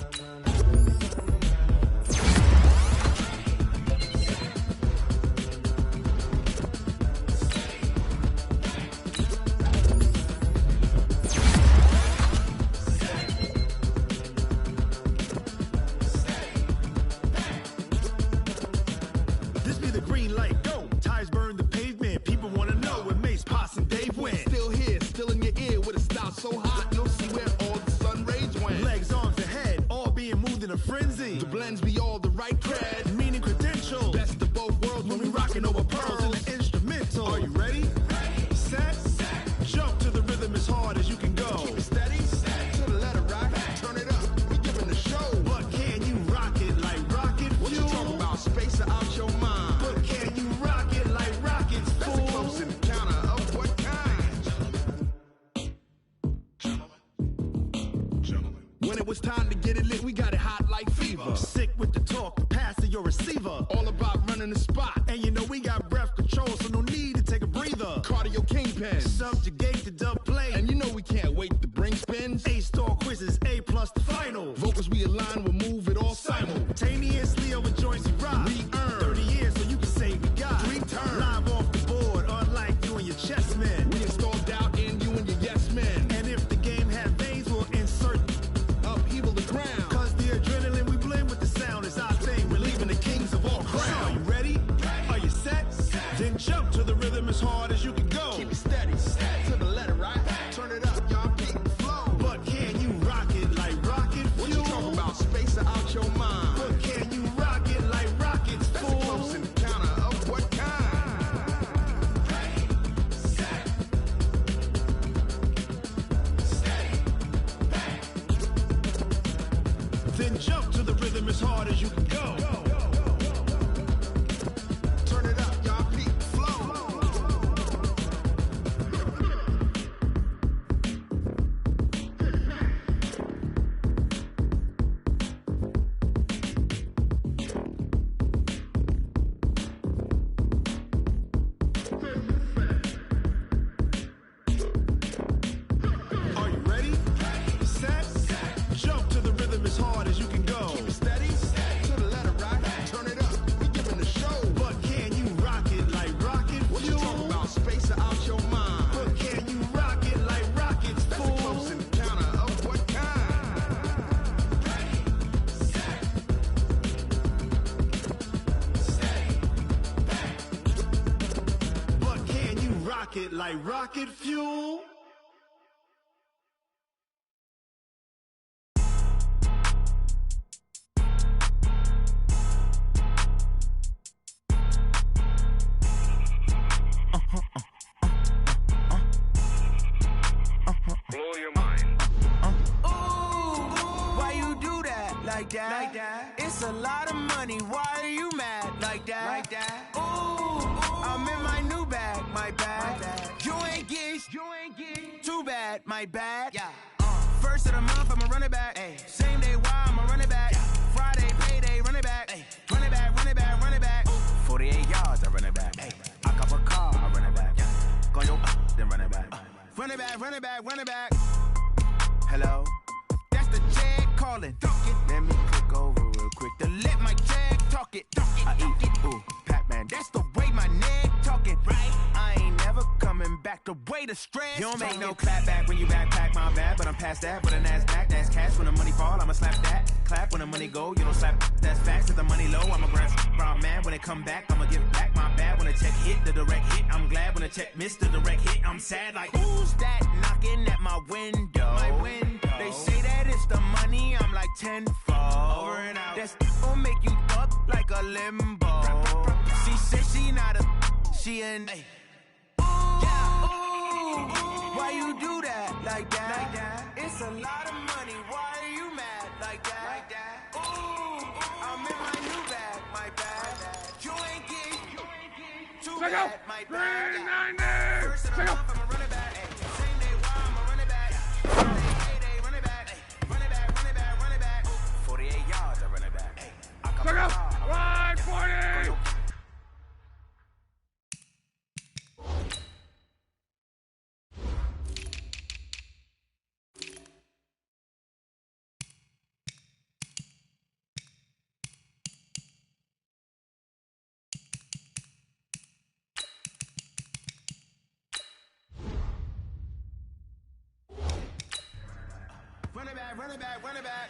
This be the green light, go. Tires burn the pavement. People wanna know where Mace, Potts, and Dave went. Still here, still in your ear with a style so hot, you'll see where all the sun rays went. Legs, arms, and head, all being moved in a frenzy. The blends be all the right cred, meaning credentials. Best of both worlds when we rockin' over pearls in the instrumental. Are you ready? Set, jump to the rhythm as hard as you can go. Keep it steady, to the letter rock, turn it up, we giving the show. But can you rock it like rocket fuel? What you talking about, space or out your mind? But can you rock it like rockets, fool? That's a close encounter of what kind? Gentlemen. When it was time to get it lit, we got it hot like fever. Sick with the talk, pass to your receiver. All about running the spot, and you know we got breath control, so no need to take a breather. Cardio kingpin, subjugate the dub play, and you know we can't wait to bring spins. A-star quizzes, A+ the final. Vocals we align, we'll move it all simultaneously over joints we rock. We earn 30 years, so you can say we got 3 turns. Live off the board, unlike you and your chess men. We install doubt in you and your yes men. And if the game had veins, we'll insert upheaval the ground. Cause the adrenaline we blend with the sound is our thing. We're leaving the kings of all crown. Are you ready? Are you set? Then jump to the rhythm as hard as you can go. Keep it steady, to the letter, right? Turn it up, y'all keep the flow. But can you rock it like rocket fuel? What you talking about, space or out your mind? But can you rock it like rockets, fool? That's a close encounter of what kind? Then jump to the rhythm as hard as you can go. Turn it up, y'all keep the flow. Are you ready? Set, jump to the rhythm as hard as you can go. Keep it steady, to the letter rock, turn it up, we giving the show. But can you rock it like rocket fuel? What you talking about, space or out your mind? But can you rock it like rockets, fool? That's a close encounter of what kind? But can you rock it like rocket fuel? Blow your mind. Why you do that like that? Like that? It's a lot of money. Why are you mad like that? Like that? Ooh, I'm in my new bag, my bad. You ain't get too bad, my bad. Yeah. First of the month, I'ma run it back. Ay. Same day, why I'ma run it back. Friday, payday, run it back. Ay. Run it back, run it back, run it back. 48 yards, I run it back. Ay. I cop a car, I run it back. Yeah. Run it back, run it back, run it back. Hello? That's the Jag calling. Let me click over real quick to let my Jag talk it. I eat, ooh, Pac-Man. That's the way my neck talking. Right? I ain't never coming back the way the stress. You don't make no clap back when you backpack my bad, but I'm past that. But a NASDAQ, that's cash. When the money fall, I'ma slap that. Clap when the money go, you don't slap. That's facts. If the money low, I'ma grab brown man. When it come back, I'ma give back my bad. When the check hit, the direct hit. I'm glad when the check missed the direct hit. I'm sad like, who's that knocking at my window? My window. They say that it's the money, I'm like tenfold. Over and out. That's gon' make you up like a limbo. She said she not a, she an. Hey. Yeah, ooh, why you do that like that? It's a lot of money, why are you mad like that? Ooh, I'm in my new bag, my bag. You ain't getting too bad, my bag. First of the month, I'ma run it back. Same day, why I'ma run it back. Day, run it back. Run it back, run it back, run it back. 48 yards, I run it back. I come out. Ride 40! Run it back, run it back, run it back.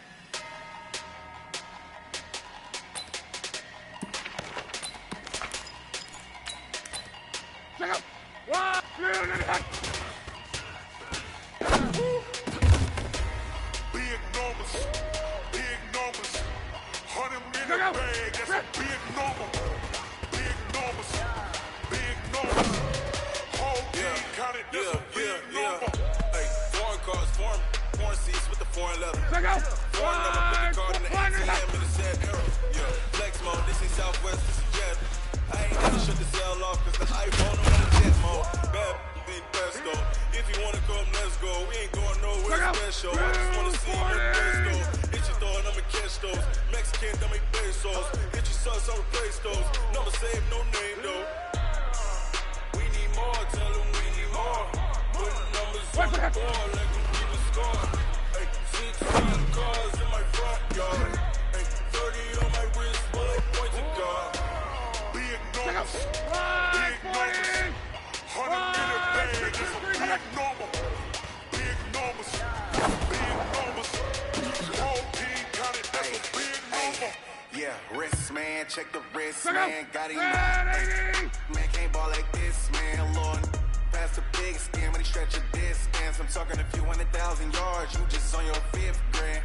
Check out! 1, 2, and back! Big numbers, 100-minute bag, that's a big number. Big numbers, whole team counted, that's a big number. Hey, foreign cars, foreign seats with the foreign leather. Check out! Foreign number, put the card in the ATM in the sad era. Yeah, flex mode, this ain't Southwest, this is Jet. I ain't never shut the cell off, cause the iPhone on the jet mode. Bad beat best though. If you wanna come, let's go. We ain't going nowhere special. I just wanna see you in the best though. Hit your door and I'ma catch those. Mexican, dummy pesos. Hit your sons, I'll replace those. Number save, no name though. We need more, tell them we need more. Put numbers on the board, let them keep a score. Hey, 16 cars in my front yard. Hey, 30 on my wrist, bullet point to God. Big numbers, 100-minute bag, that's a big number. Big numbers, whole team counted, that's a big number. Yeah, wrist, man, check the wrist, man. Got him, man, can't ball like this, man. Lord, pass the big skin when he stretch a distance. I'm talking a few 100,000 yards, you just on your 5th grand.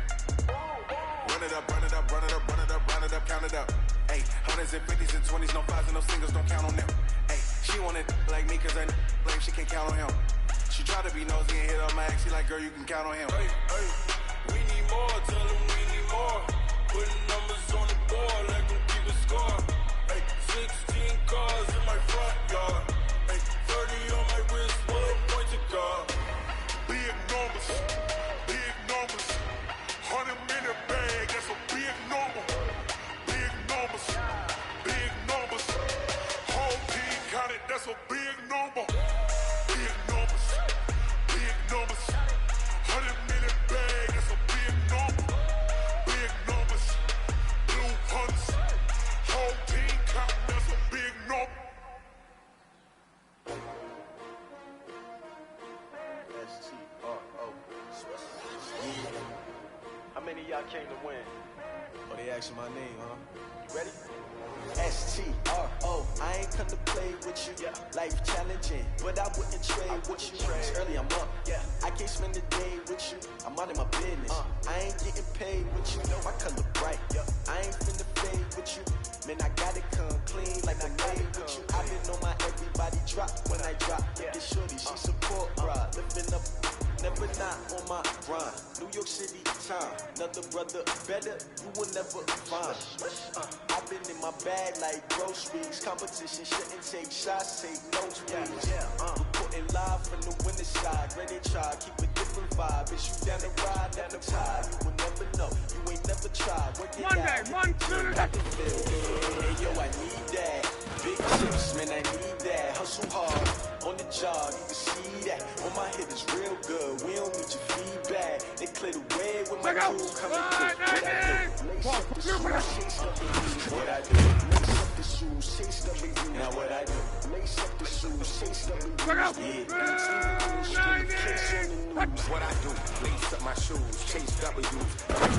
Run it up, run it up, run it up, run it up, run it up, count it up. Hey, 100s and 50s and 20s, no 5s and no singles, don't count on them. Hey, she wanted like me cause I like she can't count on him. She tried to be nosy and hit up my ex, she like, girl, you can count on him. Hey, we need more, tell them we need more. Putting numbers on the board, let them keep a score. Hey, 16 cars in my front yard. Hey, 30 on my wrist, bullet point to God. Big numbers, 100-minute bag, that's a big number. Big numbers, whole team counted, that's a big number. Big numbers, 100-minute bag, that's a big number. Big numbers, blue hunts, whole team counted, that's a big number. How many of y'all came to win? Oh, they asking my name, huh? You ready? S-T-R-O, I ain't come to play with you. Life challenging, but I wouldn't trade with you. It's early, I'm up. I can't spend the day with you. I'm out of my business. I ain't getting paid with you. My color bright. I ain't finna fade with you. Man, I gotta come clean like I made with you. I been on my everybody drop when I drop. This shorty, she support, bruh. Lifting up, never not on my grind. New York City time, another brother better, you will never find. I've been in my bag like groceries. Competition shouldn't take shots, take notes, please. Reporting live from the winter side, ready to try, keep a different vibe. Is you down the ride, never tired. You will never know, you ain't never tried. Monday, 1, 2, Hey yo, I need that. Big chips, man, I need that. Hustle hard on the job, you can see that. that. On my hit is real good. We don't need your feedback. They clear the way with my crew coming through. What I do? Lace up the shoes, chase up the shoes. What I do? Lace up the shoes, chase up the shoes. Now what I do? Lace up the shoes, chase up the shoes. Yeah, beats leaving in the street, case on the news. What I do? Lace up my shoes, chase W's.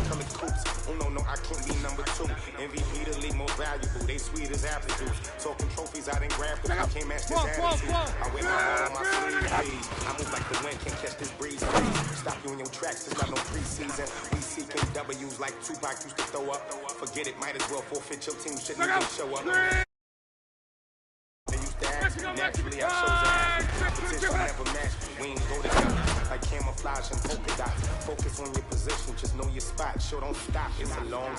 Colored coops. Oh no, I can't be number 2. MVP the league most valuable. They sweet as apple juice. Talking trophies, I didn't grab because I can't match this attitude. I wear my heart on my sleeve, please. I move like the wind, can't catch this breeze, please. Stop you in your tracks, there's not no preseason. We seeking W's like Tupac used to throw up. Forget it, might as well forfeit your team, shouldn't even show up. They used to ask me, naturally I shows up. Competition never matched, we ain't go together. Like camouflage and polka dots. Focus on your position, just know your spot. Show don't stop, it's a long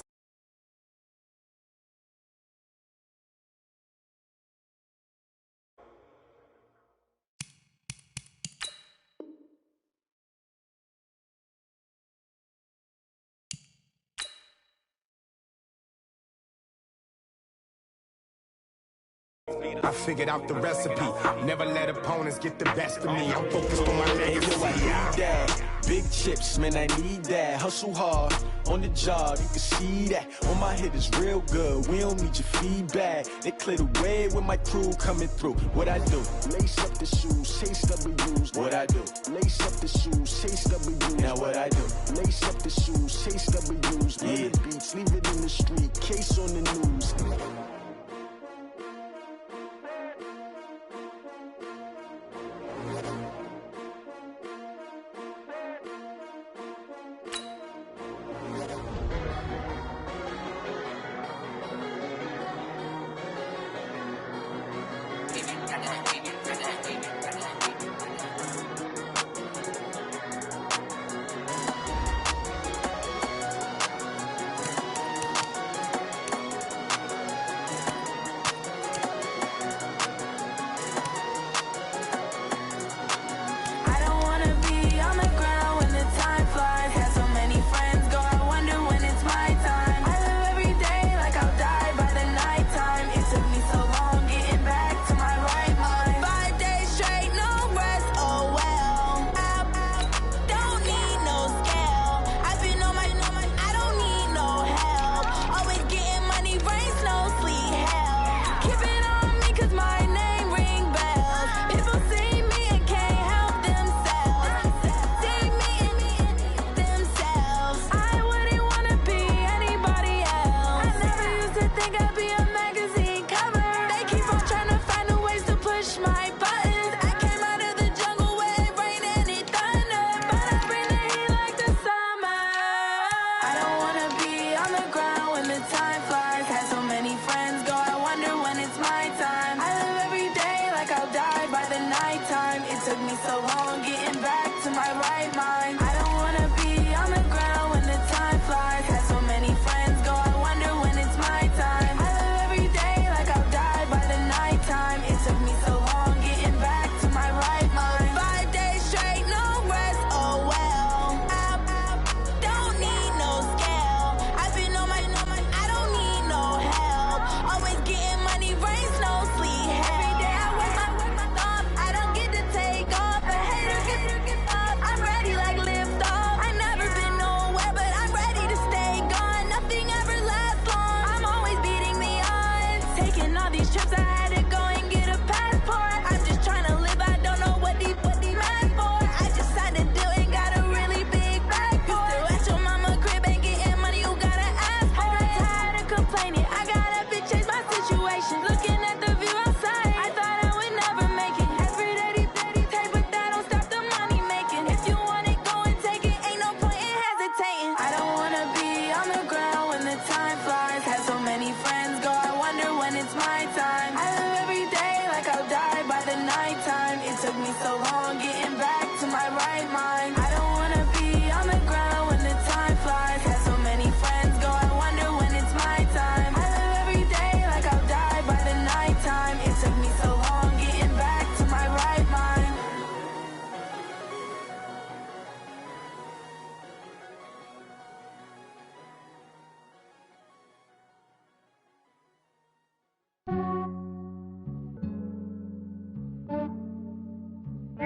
I figured out the recipe. Never let opponents get the best of me. I'm focused on my legacy. I need that. Big chips, man, I need that. Hustle hard on the job, you can see that. On my hit is real good. We don't need your feedback. They clear the way with my crew coming through. What I do? Lace up the shoes, chase W's. What I do? Lace up the shoes, chase W's. Now what I do? Lace up the shoes, chase W's. Yeah, beats, leave it in the street, case on the news.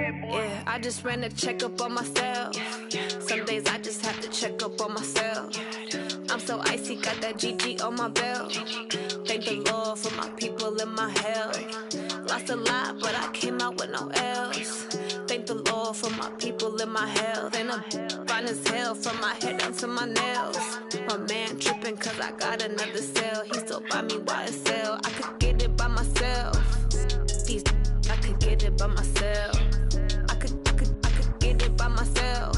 Yeah, I just ran a checkup on myself. Some days I just have to check up on myself. I'm so icy, got that GG on my belt. Thank the Lord for my people in my health. Lost a lot, but I came out with no L's. Thank the Lord for my people in my health. And I'm fine as hell from my head down to my nails. My man tripping cause I got another cell. He still buy me YSL. I could get it by myself. These I could get it by myself. I could get it by myself.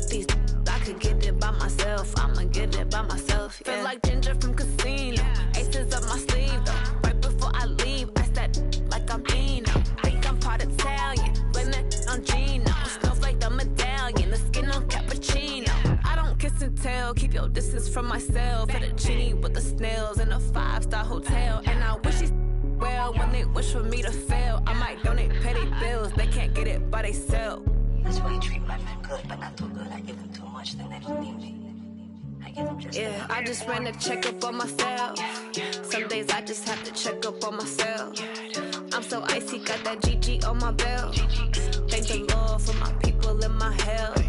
These I could get it by myself. I'ma get it by myself. Yeah. Feel like Ginger from Casino. Aces up my sleeve though. Right before I leave, I start like I'm Dino. Think I'm part Italian. Blame it on Gino. Smells like the medallion. The skin on cappuccino. I don't kiss and tell. Keep your distance from myself. Fettuccine with the snails in a 5-star hotel. And I wish he's well when they wish for me to fail. I might donate petty bills. They can't get it by themselves. That's why you treat my men good, but not too good. I give them too much, then they don't need me. I give them just yeah, I just ran a checkup on myself. Some days I just have to check up on myself. I'm so icy, got that GG on my belt. Thank the Lord for my people in my health.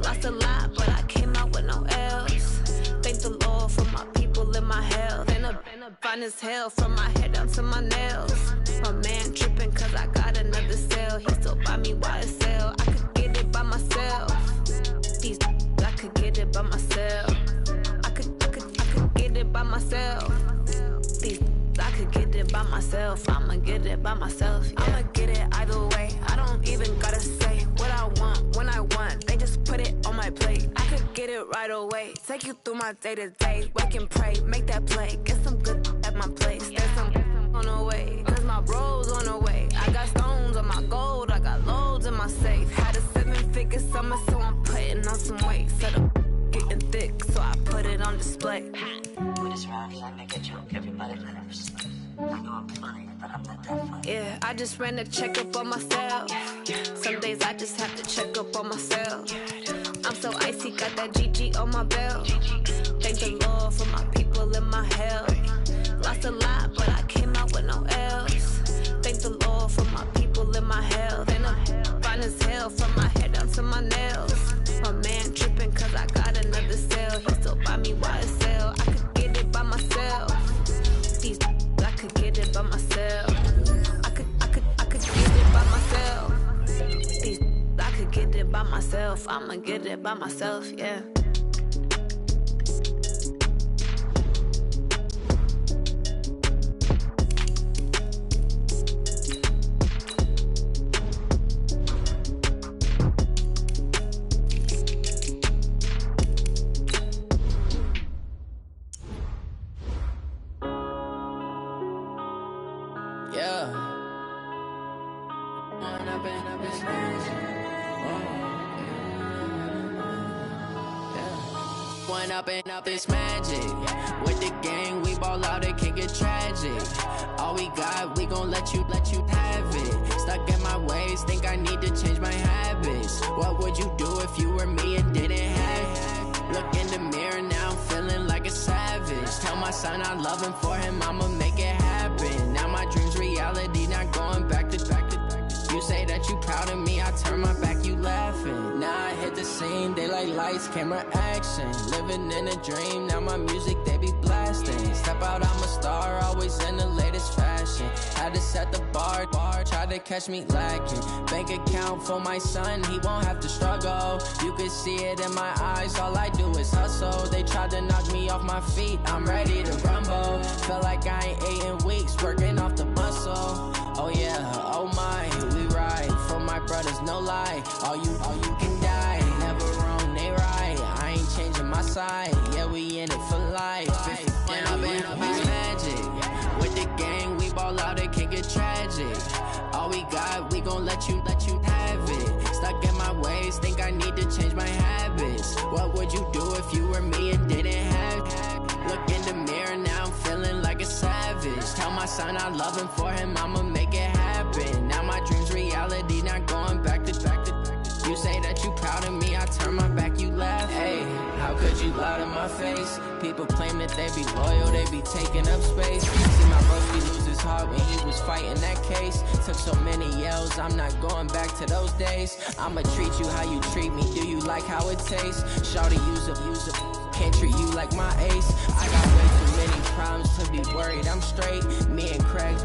Lost a lot, but I came out with no L's. Thank the Lord for my people in my health. And I'm fine as hell from my head down to my nails. My man tripping cause I got another cell. He still buy me YSL. I could get it by myself. These I could get it by myself. I could get it by myself. These I could get it by myself. I'ma get it by myself. Yeah. I'ma get it either way. I don't even gotta say what I want when I want. They just put it on my plate. I could get it right away. Take you through my day to day. Wake and pray, make that play. Get some good at my place. There's some on the way. Cause my bro's on the way. I got stones on my gold. I got loads in my safe. Had a 7-figure summer, so I'm putting on some weight. Set up getting thick, so I put it on display. With this round, I make a joke. Everybody laughs. I know I'm funny, but I'm not that funny. Yeah, I just ran a checkup on myself. Some days I just have to check up on myself. I'm so icy, got that GG on my belt. Thank the Lord for my people in my health. Lost a lot, but I came out with no L's. Thank the Lord for my people in my health. And I'm fine as hell from my head down to my nails. My man tripping cause I got another cell. He still buy me YSL. I could get it by myself. These I could get it by myself. I could get it by myself. These I could get it by myself. I'ma get it by myself, yeah. Up this magic with the gang, we ball out, it can get tragic. All we got, we gon' let you have it. Stuck in my ways, think I need to change my habits. What would you do if you were me and didn't have it? Look in the mirror now, I'm feeling like a savage. Tell my son I love him, for him I'ma make it happen. Now my dream's reality, not going back to. You say that you proud of me, I turn my back, you laughing. Now I hit the scene, daylight lights, camera action. Living in a dream, now my music, they be blasting. Step out, I'm a star, always in the latest fashion. Had to set the bar, try to catch me lacking. Bank account for my son, he won't have to struggle. You can see it in my eyes, all I do is hustle. They tried to knock me off my feet, I'm ready to rumble. Felt like I ain't ate in weeks, working off the muscle. Oh yeah, oh my, we ride for my brothers, no lie. All you can die, never wrong, they right. I ain't changing my side, yeah, we in it for life. When up is magic, with the gang, we ball out, it can get tragic. All we got, we gon' let you have it. Stuck in my ways, think I need to change my habits. What would you do if you were me and didn't have it? Look in the mirror now, I'm feeling like a savage. Tell my son I love him, for him I'ma make it happen. Now my dream's reality, not going back to. You say that you proud of me, I turn my back, you laugh. Hey, how could you lie to my face? People claim that they be loyal, they be taking up space. See my bros be losers talk when he was fighting that case. Took so many yells, I'm not going back to those days. I'ma treat you how you treat me, do you like how it tastes? Shawty, use up, can't treat you like my ace. I got way too many problems to be worried, I'm straight. Me and Craig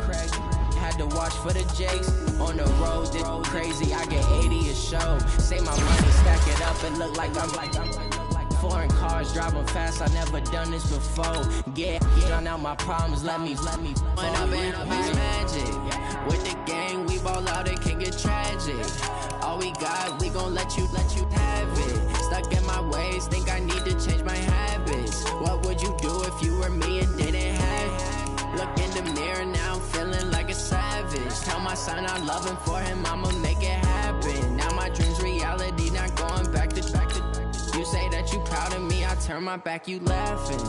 had to watch for the Jakes. On the road, this crazy, I get 80 a show. Say my money, stack it up and look like I'm foreign cars, driving fast, I never done this before. Get done out my problems, let me When I've been magic. With the gang, we ball out, it can get tragic. All we got, we gon' let you have it. Stuck in my ways, think I need to change my habits. What would you do if you were me and didn't have it? Look in the mirror, now I'm feeling like a savage. Tell my son I'm loving for him, I'ma make it happen. Now my dream's reality, not going back to. You say that you proud of me, I turn my back, you laughing.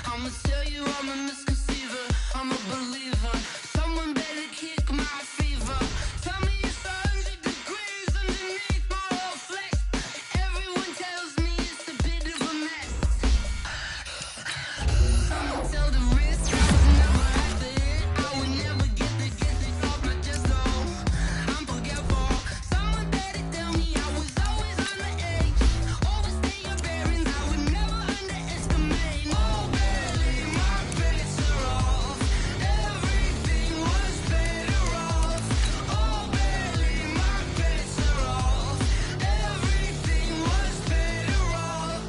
I'ma tell you I'm a misconceiver, I'm a believer. Someone better kick my fever. Tell me it's 100 degrees underneath my whole flesh. Everyone tells me it's a bit of a mess. Someone tell the risk I was never at the hit. I would never get this off my chest though. I'm forgetful. Someone better tell me I was always on the edge. Overstay your bearings, I would never underestimate. Oh, barely, my bets are off. Everything was better off. Oh, barely, my bets are off. Everything was better off.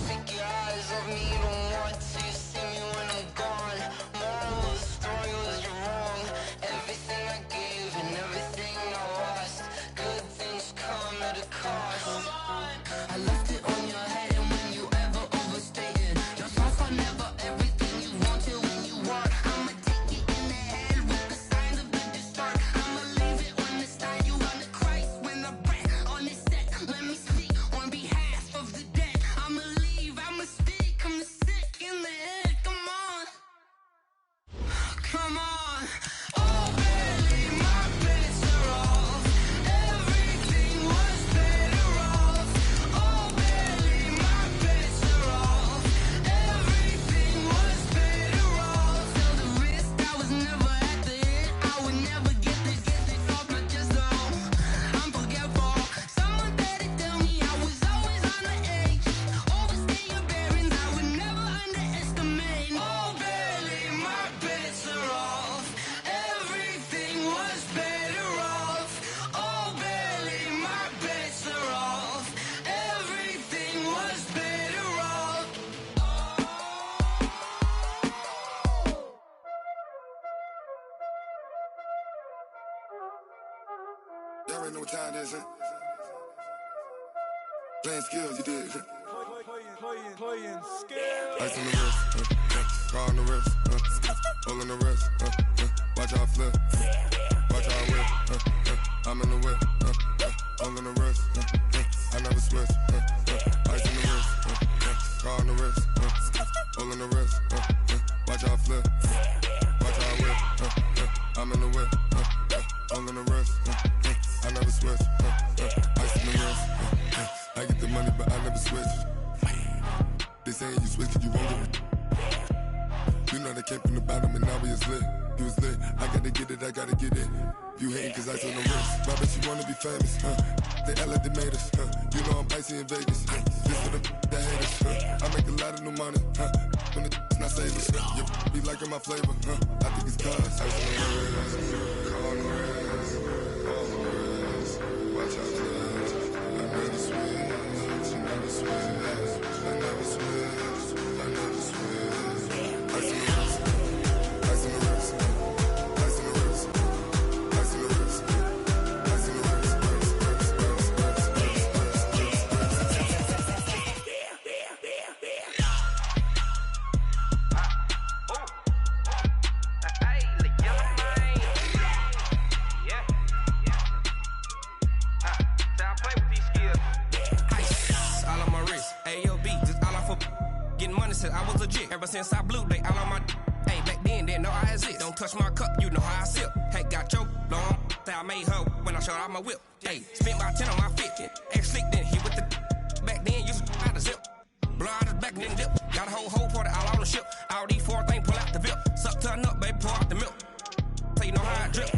Take your eyes off me, don't want to see me when I'm gone. Moral of the story was you're wrong. Everything I gave and everything I lost. Good things come at a cost. I left it on your head, and when you ever overstay it, your thoughts are never everything you want till when you want. I'ma take it in the head with the signs of the distort. I'ma leave it on the side, you on the Christ when I breath on this set. Let me speak on behalf of the dead. I'ma leave, I'ma speak, I'm sick in the head, come on. Come on. Oh, barely, my bets are off. Everything was better off. Oh, barely, my bets are off. Everything was better off. Tell the risk I was never at the hit. I would never get this off my chest though. I'm forgetful. Someone better tell me I was always on the edge. Overstay your bearings, I would never underestimate. Oh, barely, my bets are off. Everything was better off. Oh, barely, my bets are off. Everything was better off. Y'all already know what time it is, huh? Playing skills, you did. Playing skills. Ice on the wrist, car on the wrist, hole in the wrist, watch how I flip, watch how I whip, I'm in the whip, hole in the wrist, I never switch, ice in the wrist, car on the wrist, hole in the wrist, watch how I flip, watch how I whip, I'm in the whip, hole in the wrist, I never switch, ice in the wrist, I get the money but I never switch. They saying you switch it, you won't get it. You know they came from the bottom and now we is lit. You was lit, I gotta get it, I gotta get it. You hating cause ice on the wrist. I bet you wanna be famous, They act like they made us, You know I'm icy in Vegas, This for the that hate us, I make a lot of new money, When it's not savers, You be liking my flavor, I think it's cause ice on the wrist, car on the wrist, all on the wrist, watch out for this. I never switch, I never switch, I never switch, I never switch. Ice in the wrist, ice in the wrist, ice in the wrist, ice in the wrist, ice in the wrist, since I was a jit. Ever since I blew, they all on my hey, back then, didn't know I exist. Don't touch my cup, you know how I sip. Hey, got your long, that I made her when I showed out my whip. Hey, spent my 10 on my fit. Ex-slick, then he with the back then, used to out the zip. Blow out his back and then dip. Got a whole party all on the ship. All these 4 things, pull out the VIP. Suck to a nut, baby, pour out the milk. So you know how I drip.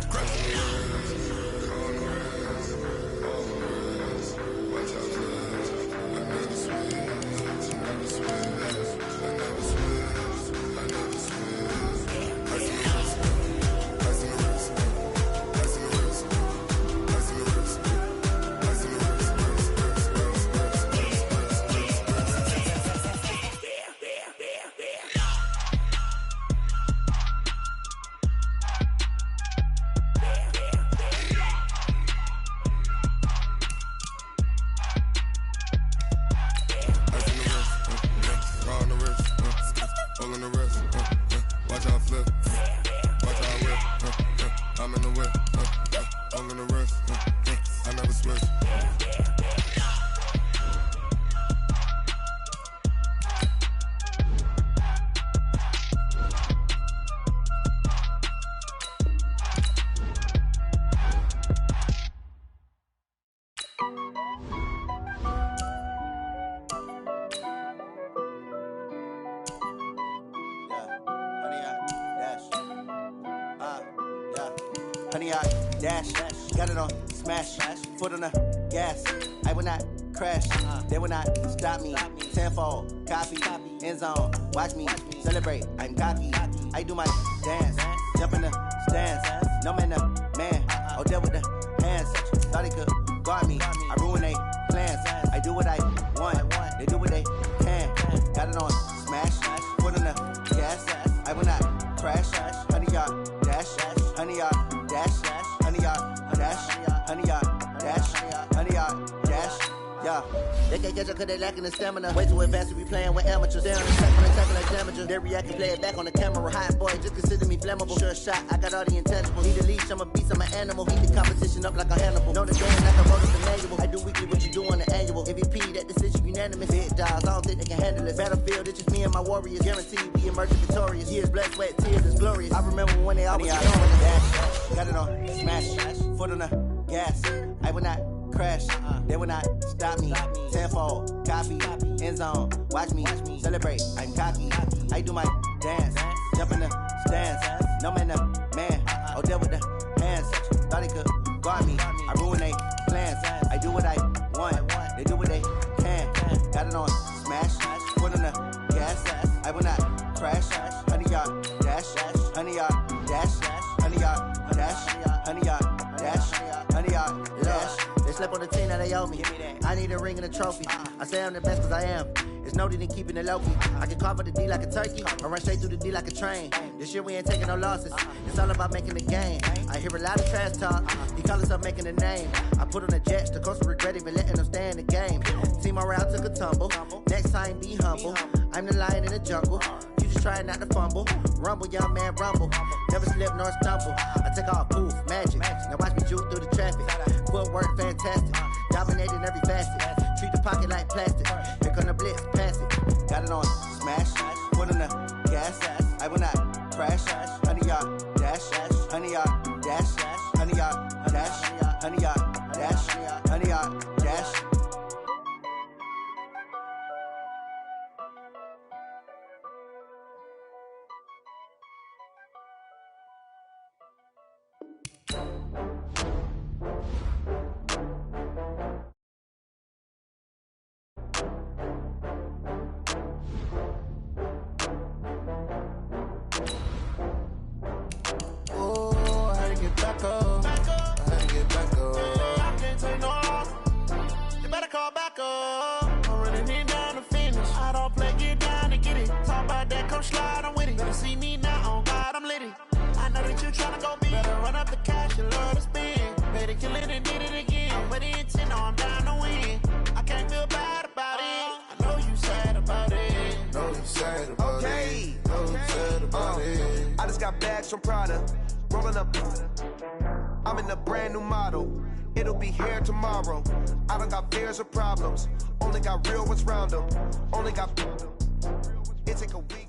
Honey, I dash, got it on smash, foot on the gas. I will not crash, they will not stop me. Tenfold, copy, end zone, watch me celebrate. I'm cocky, I do my dance, jump in the stands. No man, man, oh there with the hands. Thought he could guard me, I ruin they plans. I do what I want, they do what they can. Got it on smash, foot on the gas. I will not crash, honey, y'all dash, honey, y'all dash, honey, y'all dash, honey, y'all dash, honey, y'all dash. Yeah, they can't catch up cause they lacking the stamina. Way too advanced to be playing with amateurs. They on the track when they tackle like damages. They react and play it back on the camera. Hot boy, just consider me flammable. Sure shot, I got all the intangibles. Need a leash, I'm a beast, I'm an animal. Heat the competition up like a Hannibal. Know the game like I wrote up the manual. I do weekly what you do on the annual. MVP, that decision unanimous. Big dogs, I don't think they can handle it. Battlefield, it's just me and my warriors. Guaranteed we emerge victorious. Years, blood, sweat, tears, it's glorious. I remember when they always on the dash. Got it on smash, foot on the gas. I will not crash, they will not stop me. Tenfold, copy, end zone, watch me celebrate. I'm cocky, I do my dance, jump in the stands. No man, man, oh there with the hands. Thought he could guard me, I ruin they plans. I do what I want, they do what they can. Got it on smash, foot on the gas. I will not crash, honey y'all dash, honey y'all dash, honey y'all dash, honey y'all dash, honey y'all dash. They slept on the team that they owe me. I need a ring and a trophy. I say I'm the best cause I am. It's no need in keeping it low key. I can carve up the D like a turkey, or run straight through the D like a train. This year we ain't taking no losses. It's all about making the game. I hear a lot of trash talk. He call himself making a name. I put on the Jets, the coach will regret even letting them stay in the game. Team around took a tumble. Next time be humble. I'm the lion in the jungle. You just try not to fumble. Rumble, young man, rumble. Never slip nor stumble. I take off, poof, magic. Now watch me juke through the traffic. Footwork fantastic. Dominating every facet. Treat the pocket like plastic. Here come the blitz, pass it. Got it on smash. Foot on the gas. I will not crash. Honey, y'all dash. Honey, y'all dash. Honey, y'all dash. Honey, y'all dash. Honey, y'all dash. Slide, I'm with it. Better see me now, on God, I'm litty. I know that you tryna go big. Better run up the cash, you love to spend. Better kill it and did it again. I'm with the intent, no, I'm down to win. I can't feel bad about it. I know you sad about it. Know you sad about it. Know you sad about it. I just got bags from Prada. Rolling up. I'm in a brand new model. It'll be here tomorrow. I don't got fears or problems. Only got real ones round them. Only got... It take a week.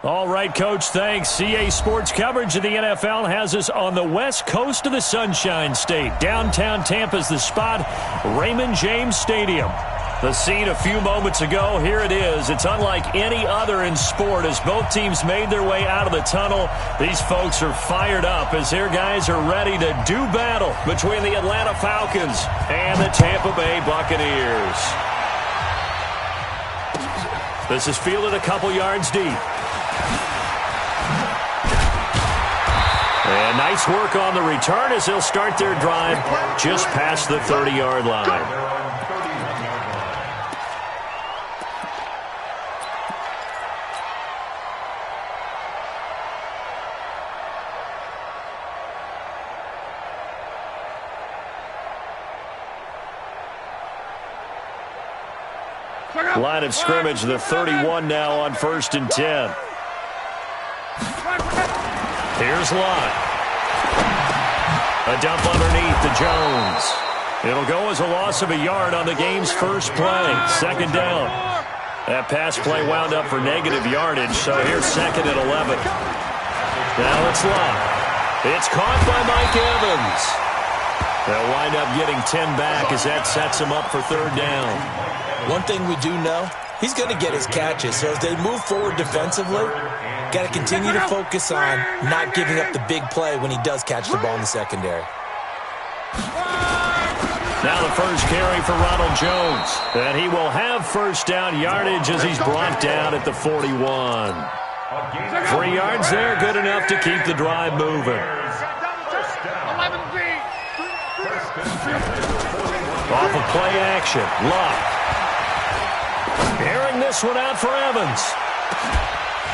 All right, Coach, thanks. CA Sports coverage of the NFL has us on the west coast of the Sunshine State. Downtown Tampa's the spot, Raymond James Stadium. The scene a few moments ago, here it is. It's unlike any other in sport as both teams made their way out of the tunnel. These folks are fired up as their guys are ready to do battle between the Atlanta Falcons and the Tampa Bay Buccaneers. This is fielded a couple yards deep. And nice work on the return as they'll start their drive just past the 30-yard line. Line of scrimmage, the 31 now on 1st and 10. Here's Lott. A dump underneath to Jones. It'll go as a loss of a yard on the game's first play. 2nd down. That pass play wound up for negative yardage, so here's 2nd and 11. Now it's Lott. It's caught by Mike Evans. They'll wind up getting 10 back as that sets him up for 3rd down. One thing we do know, he's going to get his catches. So as they move forward defensively, got to continue to focus on not giving up the big play when he does catch the ball in the secondary. Now the first carry for Ronald Jones. And he will have 1st down yardage as he's brought down at the 41. 3 yards there, good enough to keep the drive moving. Off of play action, Lott. Airing this one out for Evans.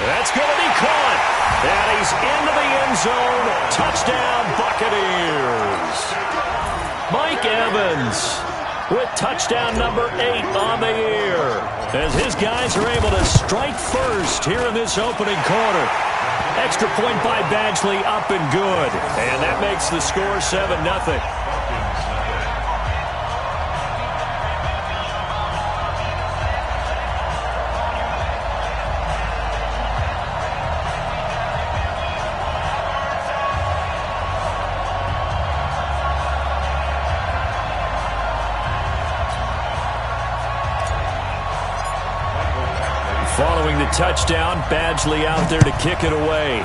That's going to be caught. And he's into the end zone. Touchdown, Buccaneers. Mike Evans with touchdown number 8 on the year. As his guys are able to strike first here in this opening quarter. Extra point by Badgley up and good. And that makes the score 7-0. Following the touchdown, Badgley out there to kick it away.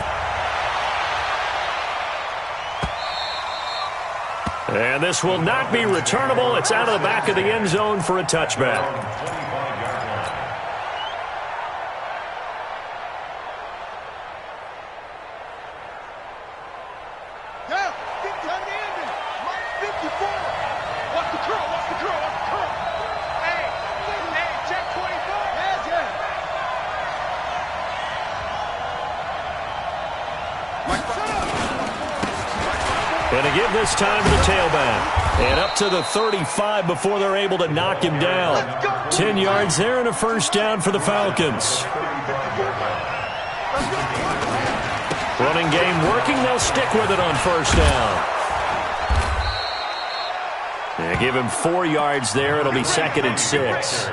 And this will not be returnable. It's out of the back of the end zone for a touchback. And to give this time to the tailback. And up to the 35 before they're able to knock him down. 10 yards there and a 1st down for the Falcons. Running game working. They'll stick with it on 1st down. And give him 4 yards there. It'll be 2nd and 6.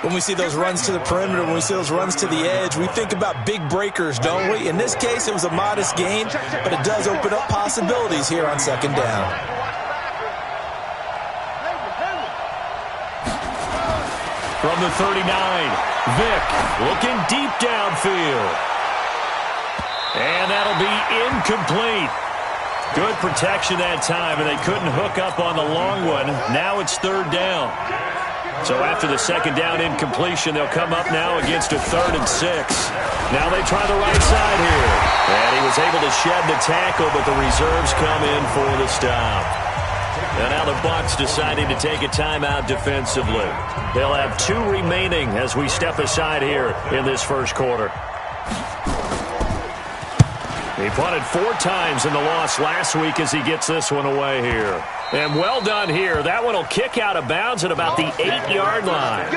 When we see those runs to the perimeter, when we see those runs to the edge, we think about big breakers, don't we? In this case, it was a modest gain, but it does open up possibilities here on 2nd down. From the 39, Vick looking deep downfield. And that'll be incomplete. Good protection that time, and they couldn't hook up on the long one. Now it's 3rd down. So after the 2nd down incompletion, they'll come up now against a 3rd and 6. Now they try the right side here. And he was able to shed the tackle, but the reserves come in for the stop. And now the Bucs deciding to take a timeout defensively. They'll have 2 remaining as we step aside here in this 1st quarter. He punted 4 times in the loss last week as he gets this one away here. And well done here. That one will kick out of bounds at about the 8-yard line.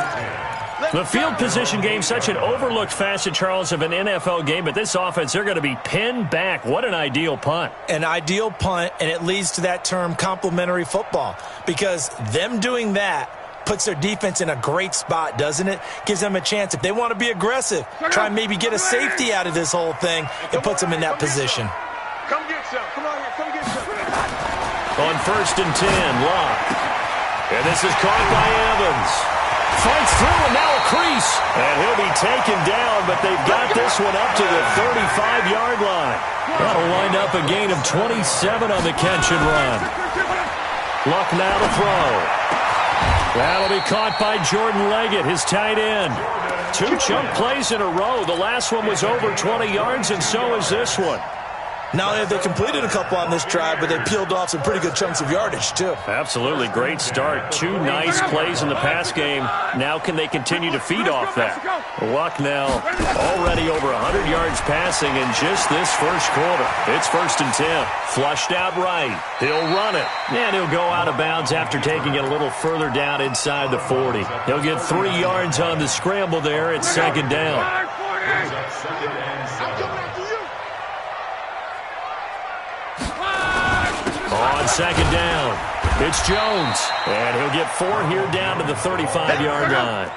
The field position game, such an overlooked facet, Charles, of an NFL game. But this offense, they're going to be pinned back. What an ideal punt. An ideal punt, and it leads to that term complementary football. Because them doing that puts their defense in a great spot, doesn't it? Gives them a chance. If they want to be aggressive, try and maybe get a safety out of this whole thing, it puts them in that position. Come get some. Come on here. Come get some. On 1st and 10, Locke. And this is caught by Evans. Fights through and now a crease. And he'll be taken down, but they've got this one up to the 35-yard line. That'll wind up a gain of 27 on the catch and run. Luck now to throw. That'll be caught by Jordan Leggett, his tight end. 2 chunk plays in a row. The last one was over 20 yards, and so is this one. Not only have they completed a couple on this drive, but they peeled off some pretty good chunks of yardage, too. Absolutely. Great start. 2 nice plays in the pass game. Now can they continue to feed off that? Luck now already over 100 yards passing in just this first quarter. It's 1st and 10. Flushed out right. He'll run it. And he'll go out of bounds after taking it a little further down inside the 40. He'll get 3 yards on the scramble there at 2nd down. On 2nd down, it's Jones. And he'll get 4 here down to the 35-yard line.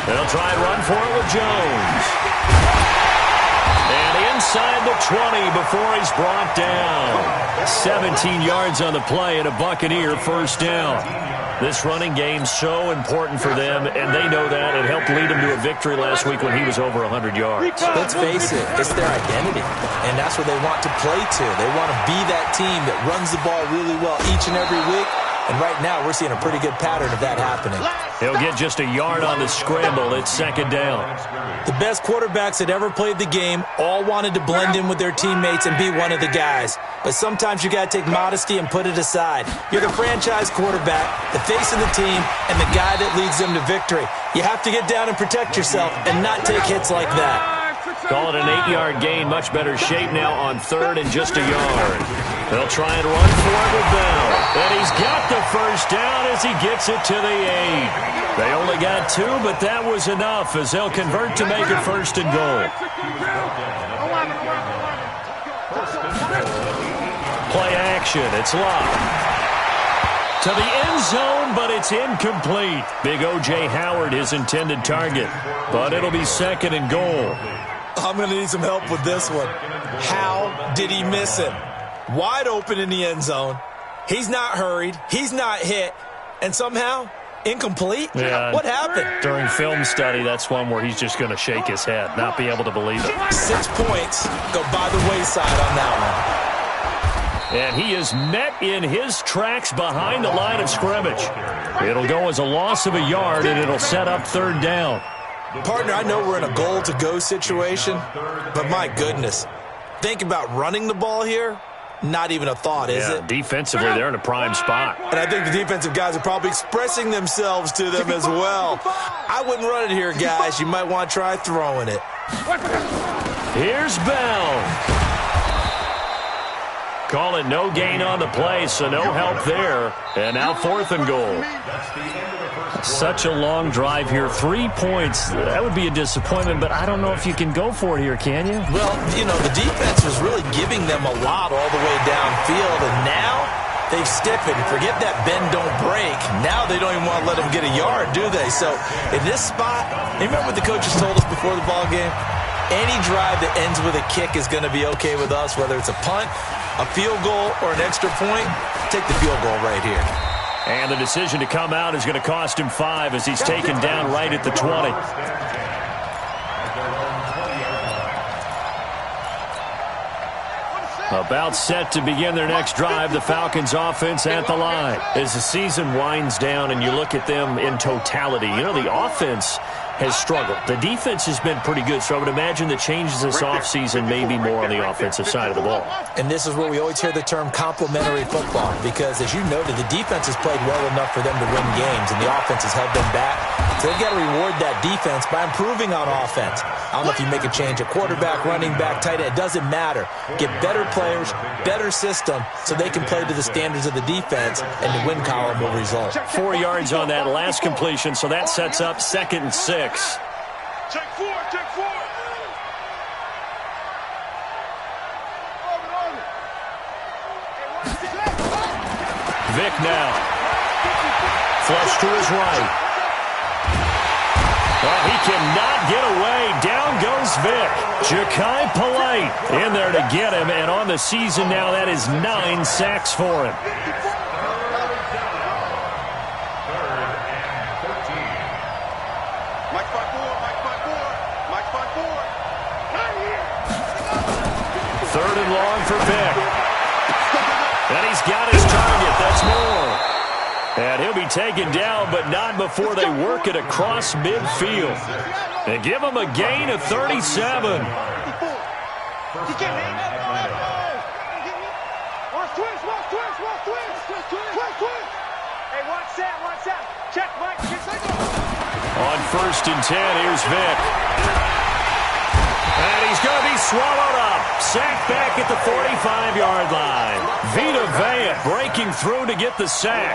They'll try and run for it with Jones. And inside the 20 before he's brought down. 17 yards on the play and a Buccaneer 1st down. This running game's so important for them, and they know that. It helped lead them to a victory last week when he was over 100 yards. Let's face it, it's their identity, and that's what they want to play to. They want to be that team that runs the ball really well each and every week, and right now we're seeing a pretty good pattern of that happening. He'll get just a yard on the scramble. It's 2nd down. The best quarterbacks that ever played the game all wanted to blend in with their teammates and be one of the guys. But sometimes you got to take modesty and put it aside. You're the franchise quarterback, the face of the team, and the guy that leads them to victory. You have to get down and protect yourself and not take hits like that. Call it an 8-yard gain. Much better shape now on 3rd and just a yard. They'll try and run for it with Bell. And he's got the 1st down as he gets it to the 8. They only got 2, but that was enough as they'll convert to make it 1st and goal. Play action. It's Locke. To the end zone, but it's incomplete. Big O.J. Howard, his intended target. But it'll be 2nd and goal. I'm going to need some help with this one. How did he miss it? Wide open in the end zone. He's not hurried. He's not hit. And somehow, incomplete? Yeah, what happened? During film study, that's one where he's just going to shake his head, not be able to believe it. 6 points go by the wayside on that one. And he is met in his tracks behind the line of scrimmage. It'll go as a loss of a yard, and it'll set up 3rd down. Partner, I know we're in a goal-to-go situation, but my goodness, think about running the ball here. Not even a thought, is it? Defensively, they're in a prime spot. And I think the defensive guys are probably expressing themselves to them as well. I wouldn't run it here, guys. You might want to try throwing it. Here's Bell. Call it no gain on the play, so no help there. And now 4th and goal. Such a long drive here. 3 points. That would be a disappointment, but I don't know if you can go for it here, can you? Well, you know, the defense was really giving them a lot all the way downfield, and now they've stiffened. Forget that bend, don't break. Now they don't even want to let them get a yard, do they? So in this spot, remember what the coaches told us before the ball game? Any drive that ends with a kick is going to be okay with us, whether it's a punt, a field goal, or an extra point. Take the field goal right here. And the decision to come out is going to cost him 5 as he's taken down right at the 20. About set to begin their next drive, the Falcons offense at the line. As the season winds down and you look at them in totality, you know, the offense has struggled. The defense has been pretty good, so I would imagine the changes this offseason may be more on the offensive side of the ball. And this is where we always hear the term complementary football, because as you noted, the defense has played well enough for them to win games, and the offense has held them back. So they've got to reward that defense by improving on offense. I don't know if you make a change at quarterback, running back, tight end, it doesn't matter. Get better players, better system, so they can play to the standards of the defense, and the win column will result. 4 yards on that last completion, so that sets up 2nd and 6. Check 4, check 4. Vic now. Flush to his right. Oh, he cannot get away. Down goes Vic. Ja'Kai Polite in there to get him, and on the season now, that is 9 sacks for him. Third and long for Vic. And he's got his target. That's more. And he'll be taken down, but not before they work it across midfield. And give him a gain of 37. Check, Mike. On 1st and 10, here's Vic. And he's going to be swallowed up. Sacked back at the 45-yard line. Vita Vea breaking through to get the sack.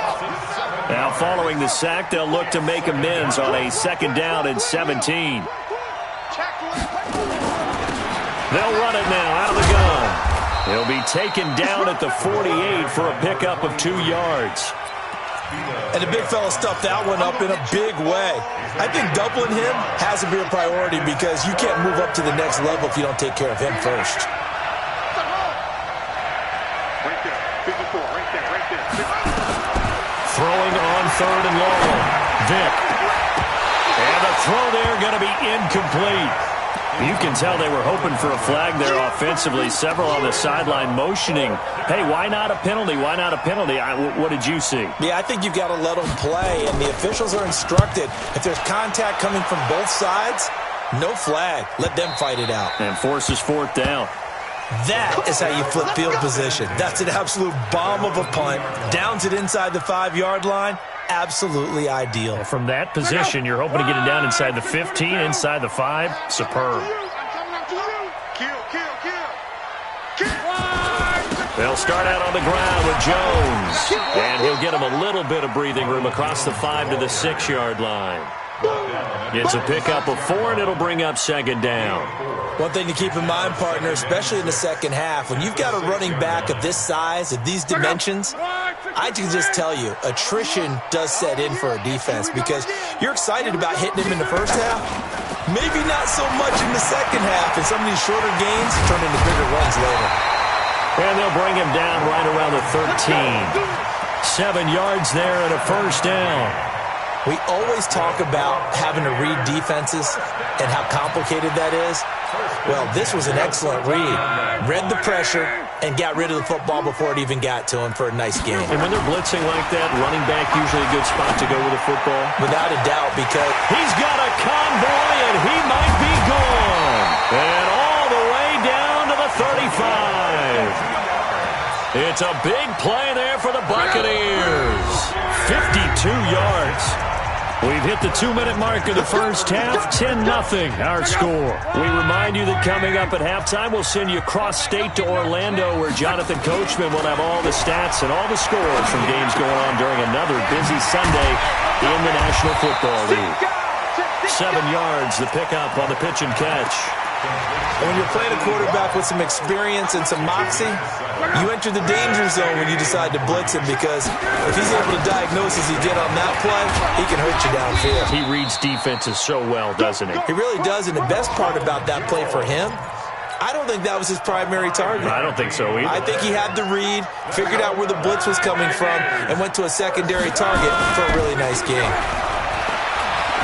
Now following the sack, they'll look to make amends on a 2nd down and 17. They'll run it now out of the gun. He'll be taken down at the 48 for a pickup of 2 yards. And the big fella stuffed that one up in a big way. I think doubling him has to be a priority because you can't move up to the next level if you don't take care of him first. Right there. 54. Right there. Throwing on 3rd and long. Vic. And the throw there going to be incomplete. You can tell they were hoping for a flag there offensively. Several on the sideline motioning. Hey, why not a penalty? Why not a penalty? What did you see? Yeah, I think you've got to let them play, and the officials are instructed. If there's contact coming from both sides, no flag. Let them fight it out. And forces 4th down. That is how you flip field position. That's an absolute bomb of a punt. Downs it inside the 5-yard line. Absolutely ideal. Well, from that position, you're hoping to get it down inside the 15, inside the 5. Superb. They'll start out on the ground with Jones. And he'll get him a little bit of breathing room across the 5 to the 6-yard line. It's a pickup of 4, and it'll bring up 2nd down. One thing to keep in mind, partner, especially in the second half, when you've got a running back of this size, of these dimensions, I can just tell you, attrition does set in for a defense because you're excited about hitting him in the first half. Maybe not so much in the second half, and some of these shorter gains turn into bigger runs later. And they'll bring him down right around the 13. 7 yards there and a 1st down. We always talk about having to read defenses and how complicated that is. Well, this was an excellent read. Read the pressure and got rid of the football before it even got to him for a nice game. And when they're blitzing like that, running back usually a good spot to go with the football? Without a doubt, because he's got a convoy and he might be gone. And all the way down to the 35. It's a big play there for the Buccaneers. 52 yards. We've hit the 2-minute mark of the first half. 10-0 our score. We remind you that coming up at halftime, we'll send you cross-state to Orlando, where Jonathan Coachman will have all the stats and all the scores from games going on during another busy Sunday in the National Football League. 7 yards, the pickup on the pitch and catch. And when you're playing a quarterback with some experience and some moxie, you enter the danger zone when you decide to blitz him, because if he's able to diagnose as he did on that play, he can hurt you downfield. He reads defenses so well, doesn't he? He really does, and the best part about that play for him, I don't think that was his primary target. I don't think so either. I think he had the read, figured out where the blitz was coming from, and went to a secondary target for a really nice game.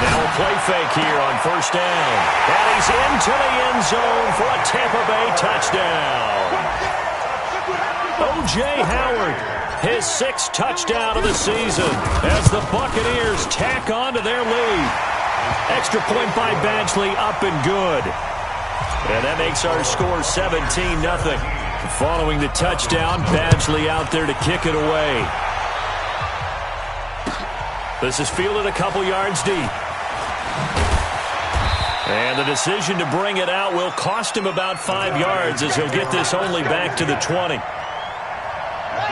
Now a play fake here on 1st down. And he's into the end zone for a Tampa Bay touchdown. O.J. Howard, his 6th touchdown of the season as the Buccaneers tack on to their lead. Extra point by Badgley, up and good. And that makes our score 17-0. Following the touchdown, Badgley out there to kick it away. This is fielded a couple yards deep. And the decision to bring it out will cost him about 5 yards, as he'll get this only back to the 20.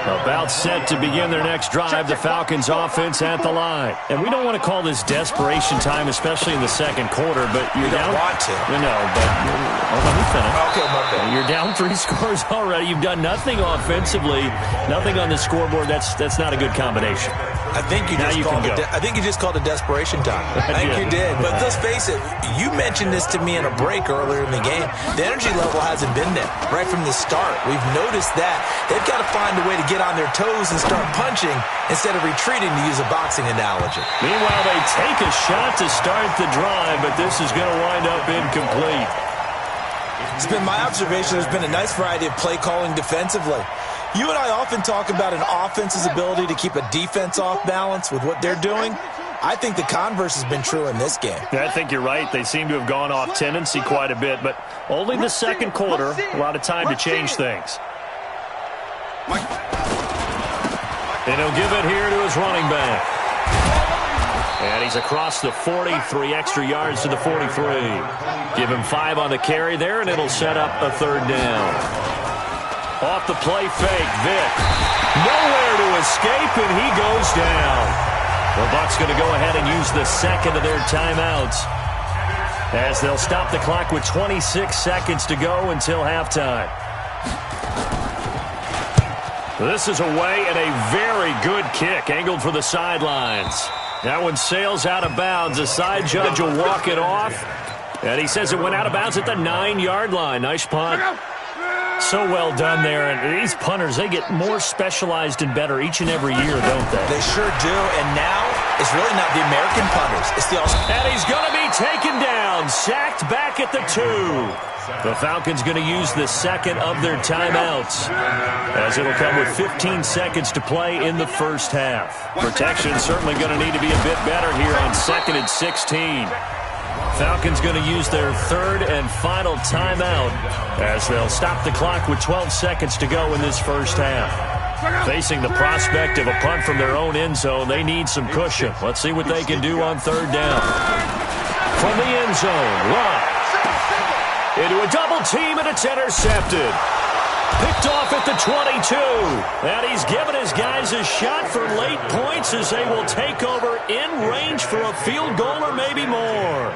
About set to begin their next drive, the Falcons offense at the line. And we don't want to call this desperation time, especially in the second quarter, but you're down. Don't want to. No, but let me finish. Okay, my bad. You're down 3 scores already. You've done nothing offensively, nothing on the scoreboard. That's not a good combination. I think you just called it desperation time. I think you did. But let's face it, you mentioned this to me in a break earlier in the game. The energy level hasn't been there right from the start. We've noticed that. They've got to find a way to get on their toes and start punching instead of retreating, to use a boxing analogy. Meanwhile, they take a shot to start the drive, but this is going to wind up incomplete. It's been my observation there's been a nice variety of play calling defensively. You and I often talk about an offense's ability to keep a defense off balance with what they're doing. I think the converse has been true in this game. I think you're right. They seem to have gone off tendency quite a bit, but only the second quarter, a lot of time to change things. And he'll give it here to his running back. And he's across the 40, 3 extra yards to the 43. Give him 5 on the carry there, and it'll set up a third down. Off the play fake, Vic. Nowhere to escape, and he goes down. The Bucs going to go ahead and use the second of their timeouts, as they'll stop the clock with 26 seconds to go until halftime. This is away, and a very good kick angled for the sidelines. That one sails out of bounds. The side judge will walk it off, and he says it went out of bounds at the 9-yard line. Nice punt. So well done there. And these punters, they get more specialized and better each and every year, don't they? They sure do. And now it's really not the American punters. It's the And he's going to be taken down. Sacked back at the 2. The Falcons going to use the second of their timeouts, as it'll come with 15 seconds to play in the first half. Protection certainly going to need to be a bit better here on 2nd and 16. Falcons going to use their third and final timeout, as they'll stop the clock with 12 seconds to go in this first half. Facing the prospect of a punt from their own end zone, they need some cushion. Let's see what they can do on third down. From the end zone, Love. Into a double team, and it's intercepted. Picked off at the 22. And he's given his guys a shot for late points, as they will take over in range for a field goal or maybe more.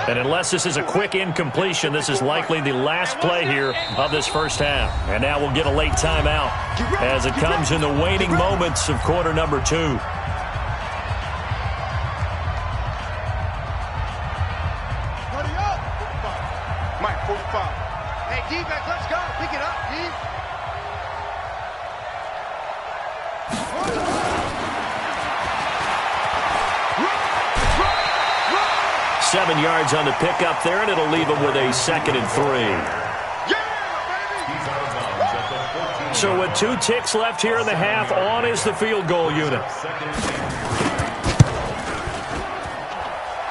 And unless this is a quick incompletion, this is likely the last play here of this first half. And now we'll get a late timeout as it comes in the waning moments of quarter number 2. Defense, let's go. Pick it up, D. 7 yards on the pickup there, and it'll leave him with a 2nd and 3. So with 2 ticks left here in the half, on is the field goal unit.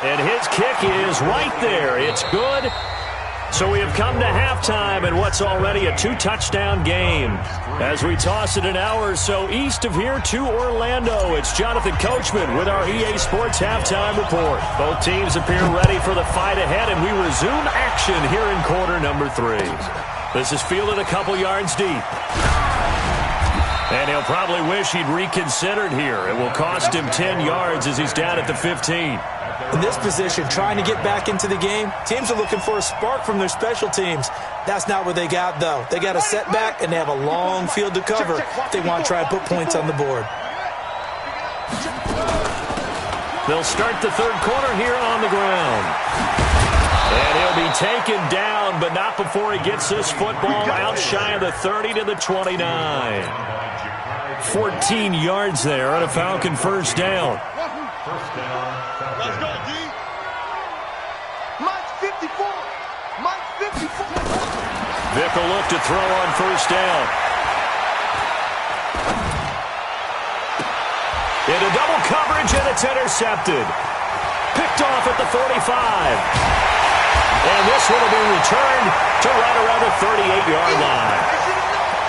And his kick is right there. It's good. So we have come to halftime in what's already a 2-touchdown game. As we toss it an hour or so east of here to Orlando, it's Jonathan Coachman with our EA Sports Halftime Report. Both teams appear ready for the fight ahead, and we resume action here in quarter number 3. This is fielded a couple yards deep. And he'll probably wish he'd reconsidered here. It will cost him 10 yards as he's down at the 15. In this position, trying to get back into the game, teams are looking for a spark from their special teams. That's not what they got, though. They got a setback, and they have a long field to cover if they want to try and put points on the board. They'll start the third quarter here on the ground. And he'll be taken down, but not before he gets this football out shy of the 30 to the 29. 14 yards there on a Falcon first down. Let's go, D. Mike 54. Mike 54. Vic will look to throw on first down. Into double coverage, and it's intercepted. Picked off at the 45. And this one will be returned to right around the 38-yard line.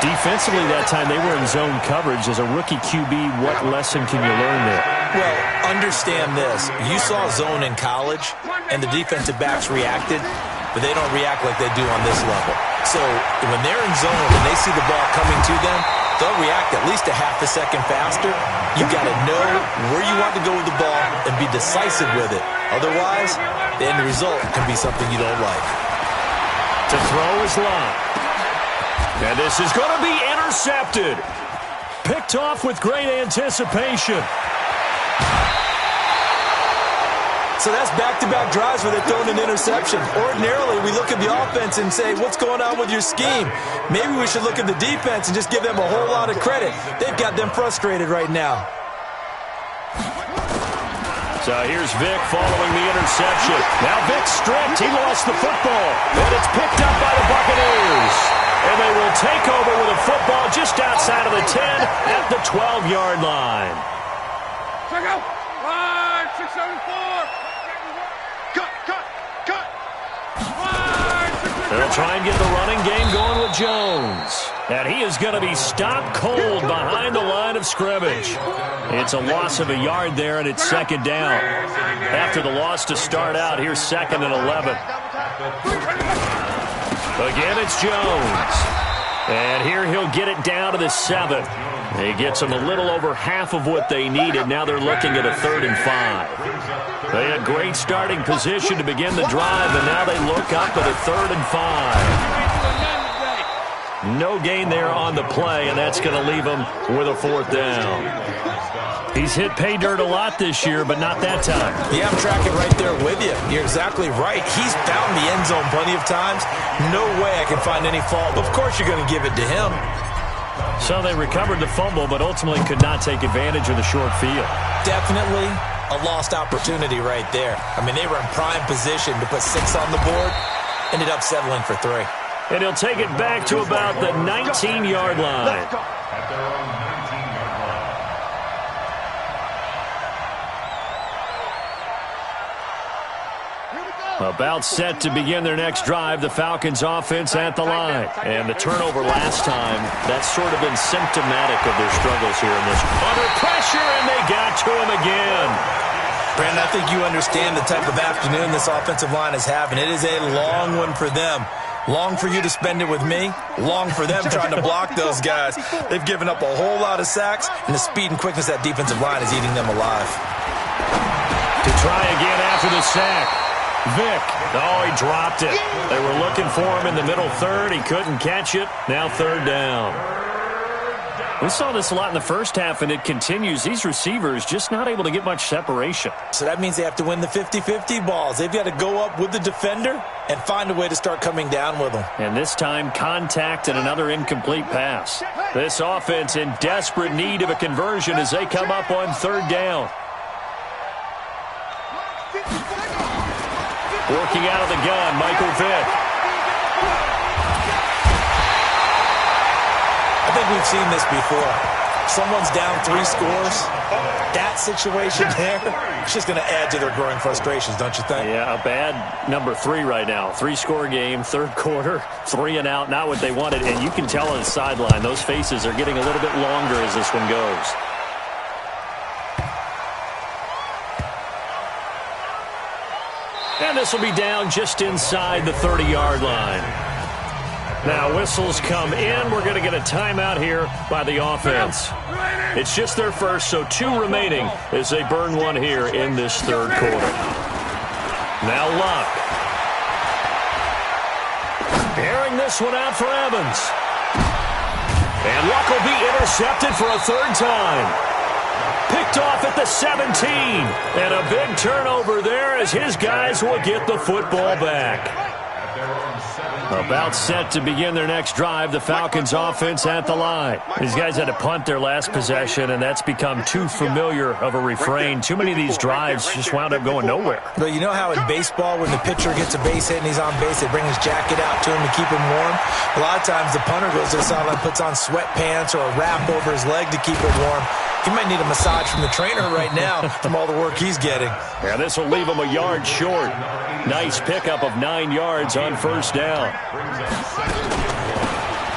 Defensively that time, they were in zone coverage. As a rookie QB, what lesson can you learn there? Well, understand this. You saw zone in college, and the defensive backs reacted. but they don't react like they do on this level. So when they're in zone and they see the ball coming to them, they'll react at least a half a second faster. You've got to know where you want to go with the ball and be decisive with it. Otherwise, the end result can be something you don't like. To throw is Love. And this is going to be intercepted. Picked off with great anticipation. So that's back-to-back drives where they're throwing an interception. Ordinarily, we look at the offense and say, what's going on with your scheme? Maybe we should look at the defense and just give them a whole lot of credit. They've got them frustrated right now. So here's Vic following the interception. Now Vic stripped. He lost the football. And it's picked up by the Buccaneers. And they will take over with a football just outside of the 10 at the 12-yard line. Check out. 674. They'll try and get the running game going with Jones. And he is going to be stopped cold behind the line of scrimmage. It's a loss of a yard there, and it's second down. After the loss to start out, here's 2nd and 11. Again, it's Jones. And here he'll get it down to the 7. He gets them a little over half of what they needed. Now they're looking at a 3rd and 5. They had great starting position to begin the drive, and now they look up at a 3rd and 5. No gain there on the play, and that's going to leave them with a 4th down. He's hit pay dirt a lot this year, but not that time. Yeah, I'm tracking right there with you. You're exactly right. He's found the end zone plenty of times. No way I can find any fault. Of course you're going to give it to him. So they recovered the fumble, but ultimately could not take advantage of the short field. Definitely a lost opportunity right there. I mean, they were in prime position to put 6 on the board. Ended up settling for 3. And he'll take it back to about the 19-yard line. At their own 19-yard line. About set to begin their next drive, the Falcons offense at the line. And the turnover last time, that's sort of been symptomatic of their struggles here in this. Under pressure, and they got to him again. Brandon, I think you understand the type of afternoon this offensive line is having. It is a long one for them. Long for you to spend it with me. Long for them trying to block those guys. They've given up a whole lot of sacks, and the speed and quickness of that defensive line is eating them alive. To try again after the sack. Vic. Oh, he dropped it. They were looking for him in the middle 3rd. He couldn't catch it. Now 3rd down. We saw this a lot in the first half, and it continues. These receivers just not able to get much separation. So that means they have to win the 50-50 balls. They've got to go up with the defender and find a way to start coming down with them. And this time, contact and another incomplete pass. This offense in desperate need of a conversion as they come up on 3rd down. Working out of the gun, Michael Vick. I think we've seen this before. Someone's down 3 scores. That situation there, it's just going to add to their growing frustrations, don't you think? Yeah, a bad number 3 right now. 3-score game, 3rd quarter, 3 and out, not what they wanted. And you can tell on the sideline, those faces are getting a little bit longer as this one goes. And this will be down just inside the 30-yard line. Now whistles come in. We're going to get a timeout here by the offense. It's just their first, so 2 remaining as they burn one here in this 3rd quarter. Now Luck. Airing this one out for Evans. And Luck will be intercepted for a 3rd time. Picked off at the 17. And a big turnover there as his guys will get the football back. About set to begin their next drive, the Falcons offense at the line. These guys had to punt their last possession, and that's become too familiar of a refrain. Too many of these drives just wound up going nowhere. But you know how in baseball, when the pitcher gets a base hit and he's on base, they bring his jacket out to him to keep him warm? A lot of times the punter goes to the sideline, puts on sweatpants or a wrap over his leg to keep it warm. He might need a massage from the trainer right now from all the work he's getting. Yeah, this will leave him a yard short. Nice pickup of 9 yards on 1st down.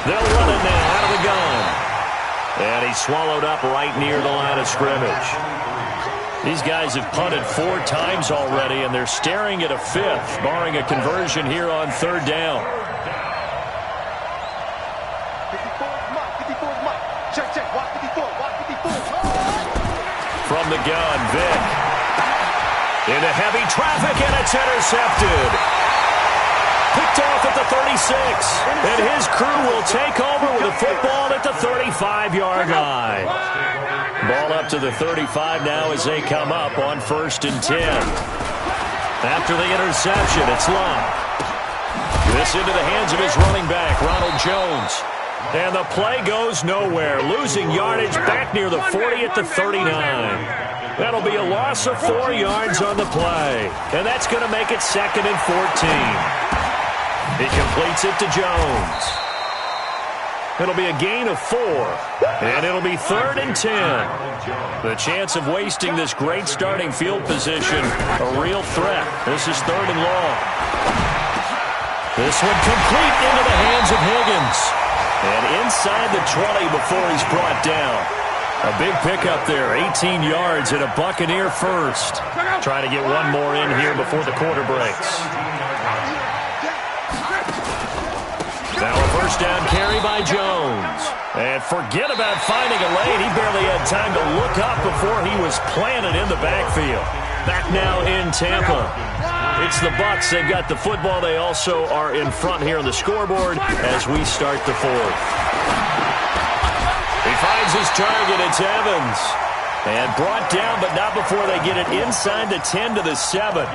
They'll run it now out of the gun. And he's swallowed up right near the line of scrimmage. These guys have punted 4 times already, and they're staring at a 5th, barring a conversion here on 3rd down. From the gun, Vic. Into heavy traffic, and it's intercepted. Picked off at the 36, and his crew will take over with a football at the 35-yard line. Ball up to the 35 now as they come up on 1st and 10. After the interception, it's Long. This into the hands of his running back, Ronald Jones. And the play goes nowhere, losing yardage back near the 40 at the 39. That'll be a loss of 4 yards on the play, and that's going to make it 2nd and 14. He completes it to Jones. It'll be a gain of 4, and it'll be 3rd and 10. The chance of wasting this great starting field position, a real threat. This is 3rd and long. This one complete into the hands of Higgins. And inside the 20 before he's brought down. A big pickup there, 18 yards and a Buccaneer first. Trying to get one more in here before the quarter breaks. Now a 1st down carry by Jones. And forget about finding a lane. He barely had time to look up before he was planted in the backfield. Back now in Tampa. It's the Bucs. They've got the football. They also are in front here on the scoreboard as we start the 4th. He finds his target. It's Evans. And brought down, but not before they get it inside the 10 to the 7.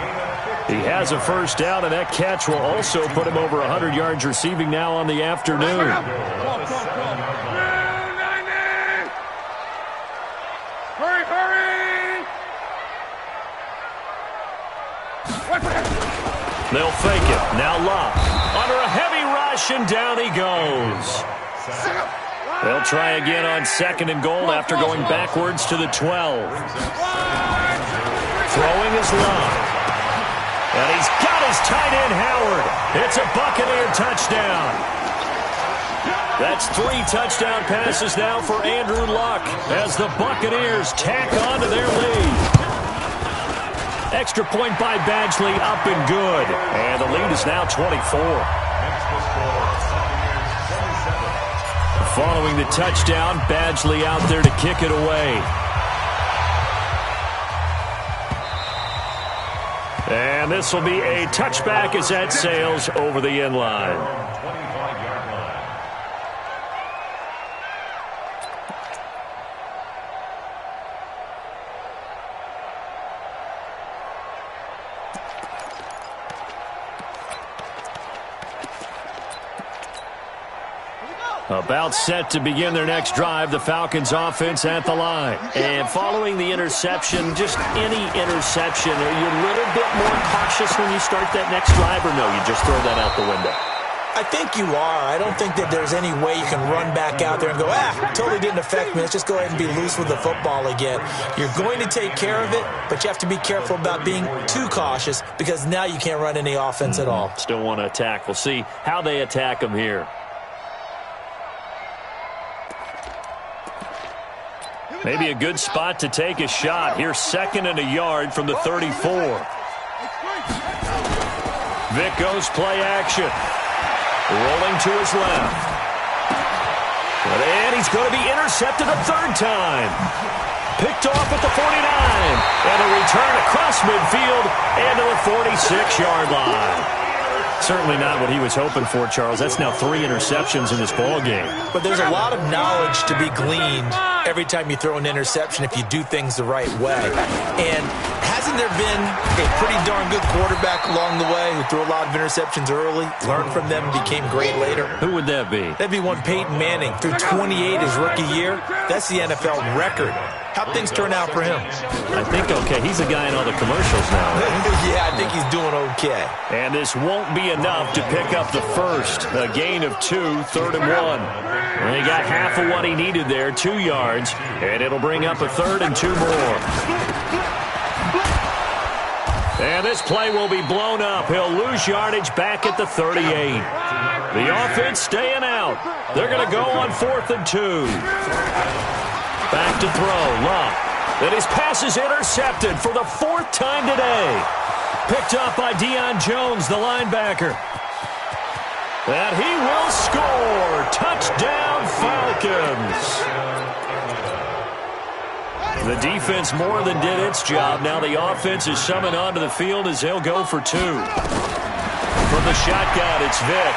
He has a 1st down, and that catch will also put him over 100 yards receiving now on the afternoon. Hurry, hurry! They'll fake it. Now Locke. Under a heavy rush, and down he goes. They'll try again on 2nd and goal after going backwards to the 12. Throwing is Locke. And he's got his tight end, Howard. It's a Buccaneer touchdown. That's 3 touchdown passes now for Andrew Luck as the Buccaneers tack on to their lead. Extra point by Badgley, up and good. And the lead is now 24. Following the touchdown, Badgley out there to kick it away. And this will be a touchback as that sails over the end line. About set to begin their next drive, the Falcons offense at the line. And following the interception, just any interception, are you a little bit more cautious when you start that next drive, or no, you just throw that out the window? I think you are. I don't think that there's any way you can run back out there and go, totally didn't affect me. Let's just go ahead and be loose with the football again. You're going to take care of it, but you have to be careful about being too cautious because now you can't run any offense at all. Still want to attack. We'll see how they attack them here. Maybe a good spot to take a shot. Here's 2nd and a yard from the 34. Vic goes play action. Rolling to his left. And he's going to be intercepted a 3rd time. Picked off at the 49. And a return across midfield and to the 46-yard line. Certainly not what he was hoping for, Charles. That's now 3 interceptions in this ball game. But there's a lot of knowledge to be gleaned every time you throw an interception if you do things the right way. And hasn't there been a pretty darn good quarterback along the way who threw a lot of interceptions early, learned from them, and became great later? Who would that be? That'd be one Peyton Manning. Threw 28 his rookie year. That's the NFL record. How'd things turn out for him? I think okay. He's a guy in all the commercials now. Right? Yeah, I think he's doing okay. And this won't be enough to pick up the first. A gain of 2, 3rd and 1. And he got half of what he needed there, 2 yards. And it'll bring up a 3rd and 2 more. And this play will be blown up. He'll lose yardage back at the 38. The offense staying out. They're going to go on 4th and 2. Back to throw. Love. And his pass is intercepted for the 4th time today. Picked up by Deion Jones, the linebacker. And he will score. Touchdown, Falcons. The defense more than did its job. Now the offense is summoned onto the field as they'll go for 2. From the shotgun, it's Vic.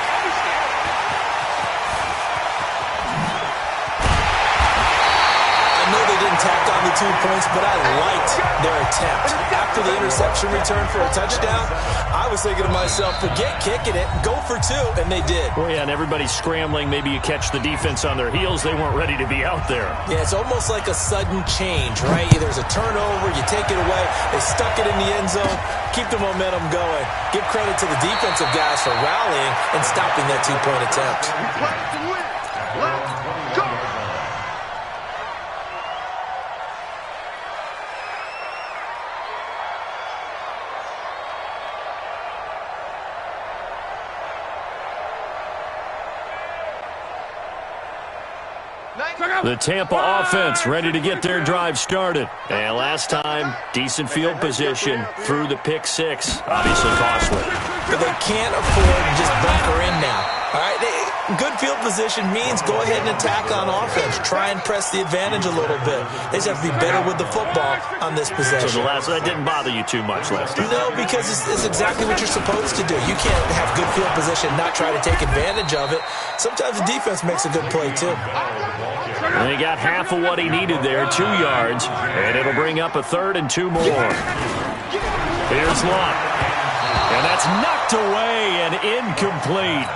I know they didn't tack on the 2 points, but I liked their attempt. After the interception return for a touchdown, I was thinking to myself, forget kicking it, go for 2, and they did. Well, yeah, and everybody's scrambling. Maybe you catch the defense on their heels. They weren't ready to be out there. Yeah, it's almost like a sudden change, right? There's a turnover, you take it away, they stuck it in the end zone, keep the momentum going. Give credit to the defensive guys for rallying and stopping that 2-point attempt. The Tampa offense ready to get their drive started. And last time, decent field position through the pick 6. Obviously costly. But they can't afford to just bunker in now. All right, good field position means go ahead and attack on offense. Try and press the advantage a little bit. They just have to be better with the football on this possession. So that didn't bother you too much last time? No, because it's exactly what you're supposed to do. You can't have good field position and not try to take advantage of it. Sometimes the defense makes a good play, too. And he got half of what he needed there, 2 yards, and it'll bring up a 3rd and 2 more. Here's Luck. And that's knocked away and incomplete.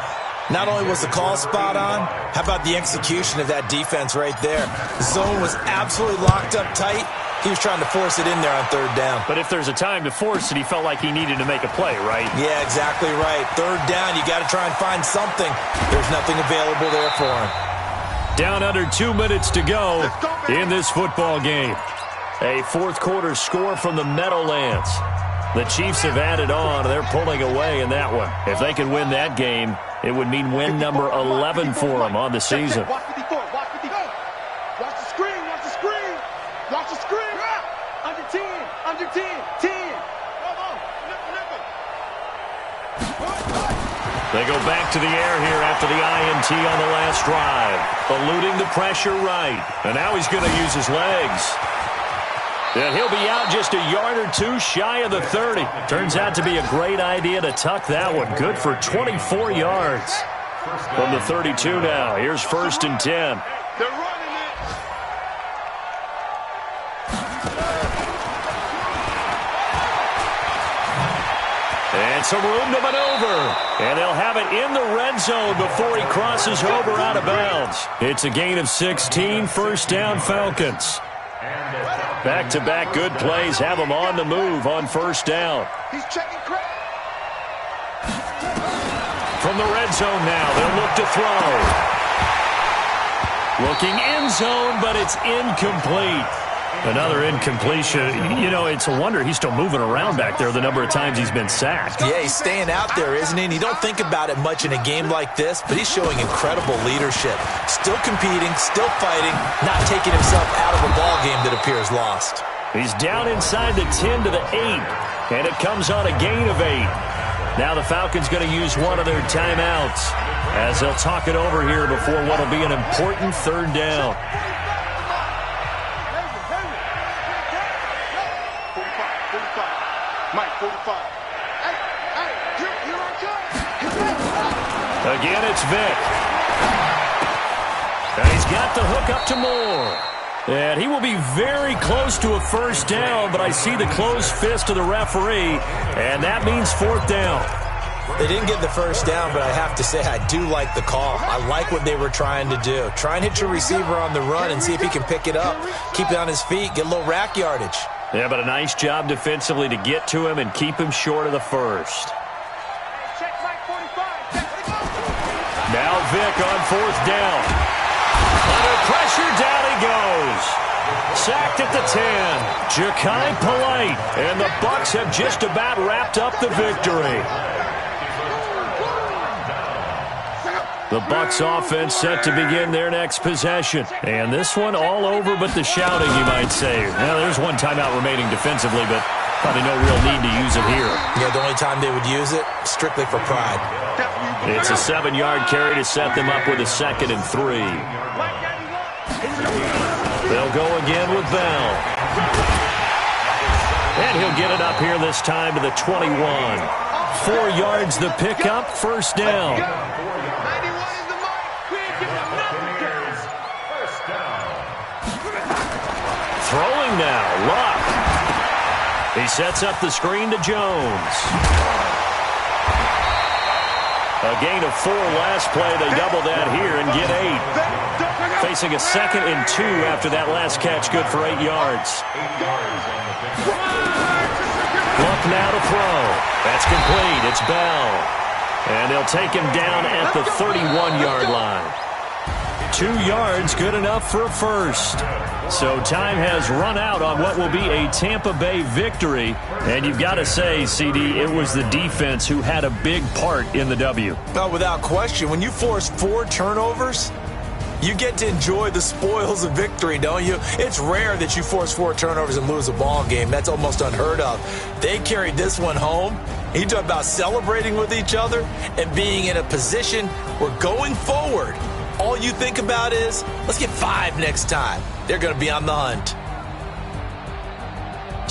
Not only was the call spot on, how about the execution of that defense right there? The zone was absolutely locked up tight. He was trying to force it in there on 3rd down. But if there's a time to force it, he felt like he needed to make a play, right? Yeah, exactly right. 3rd down, you got to try and find something. There's nothing available there for him. Down under 2 minutes to go in this football game. A 4th quarter score from the Meadowlands. The Chiefs have added on. They're pulling away in that one. If they can win that game, it would mean win number 11 for them on the season. Watch 54, watch 54. Watch the screen, watch the screen. Watch the screen. Under 10, under 10, 10. They go back to the air here after the INT on the last drive. Eluding the pressure right. And now he's going to use his legs. And he'll be out just a yard or 2 shy of the 30. Turns out to be a great idea to tuck that one. Good for 24 yards. From the 32 now. Here's 1st and 10. They're running it. And some room to maneuver. And they'll have it in the red zone before he crosses over out of bounds. It's a gain of 16. 1st down, Falcons. Back-to-back good plays have them on the move on 1st down. He's checking credit. From the red zone now, they'll look to throw. Looking end zone, but it's incomplete. Another incompletion. You know, it's a wonder he's still moving around back there the number of times he's been sacked. Yeah, he's staying out there, isn't he? And you don't think about it much in a game like this, but he's showing incredible leadership. Still competing, still fighting, not taking himself out of a ball game that appears lost. He's down inside the 10 to the 8, and it comes on a gain of 8. Now the Falcons going to use one of their timeouts as they'll talk it over here before what will be an important 3rd down. Mike, 45. Again, it's Vic. And he's got the hook up to Moore. And he will be very close to a 1st down, but I see the closed fist of the referee, and that means 4th down. They didn't get the 1st down, but I have to say I do like the call. I like what they were trying to do. Try and hit your receiver on the run and see if he can pick it up. Keep it on his feet, get a little rack yardage. Yeah, but a nice job defensively to get to him and keep him short of the 1st. Now Vic on 4th down. Under pressure, down he goes. Sacked at the 10. Ja'Kai Polite. And the Bucs have just about wrapped up the victory. The Bucs offense set to begin their next possession. And this one all over but the shouting, you might say. Now, there's one timeout remaining defensively, but probably no real need to use it here. Yeah, the only time they would use it, strictly for pride. It's a 7-yard carry to set them up with a 2nd and 3. They'll go again with Bell. And he'll get it up here this time to the 21. 4 yards the pickup, first down. Throwing now, Luck. He sets up the screen to Jones. A gain of 4 last play. They double that here and get 8. Facing a 2nd and 2 after that last catch, good for 8 yards. Luck now to throw. That's complete. It's Bell. And they'll take him down at the 31-yard line. 2 yards, good enough for a first. So time has run out on what will be a Tampa Bay victory. And you've got to say, CD, it was the defense who had a big part in the W. No, without question. When you force 4 turnovers, you get to enjoy the spoils of victory, don't you? It's rare that you force 4 turnovers and lose a ball game. That's almost unheard of. They carried this one home. You talk about celebrating with each other and being in a position where going forward, all you think about is, let's get 5 next time. They're going to be on the hunt.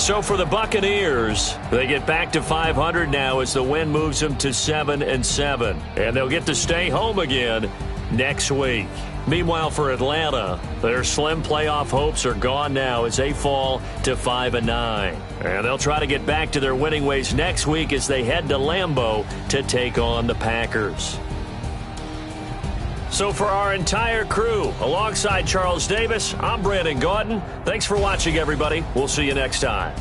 So for the Buccaneers, they get back to 500 now as the win moves them to 7-7. And they'll get to stay home again next week. Meanwhile, for Atlanta, their slim playoff hopes are gone now as they fall to 5-9. And they'll try to get back to their winning ways next week as they head to Lambeau to take on the Packers. So for our entire crew, alongside Charles Davis, I'm Brandon Gaudin. Thanks for watching, everybody. We'll see you next time.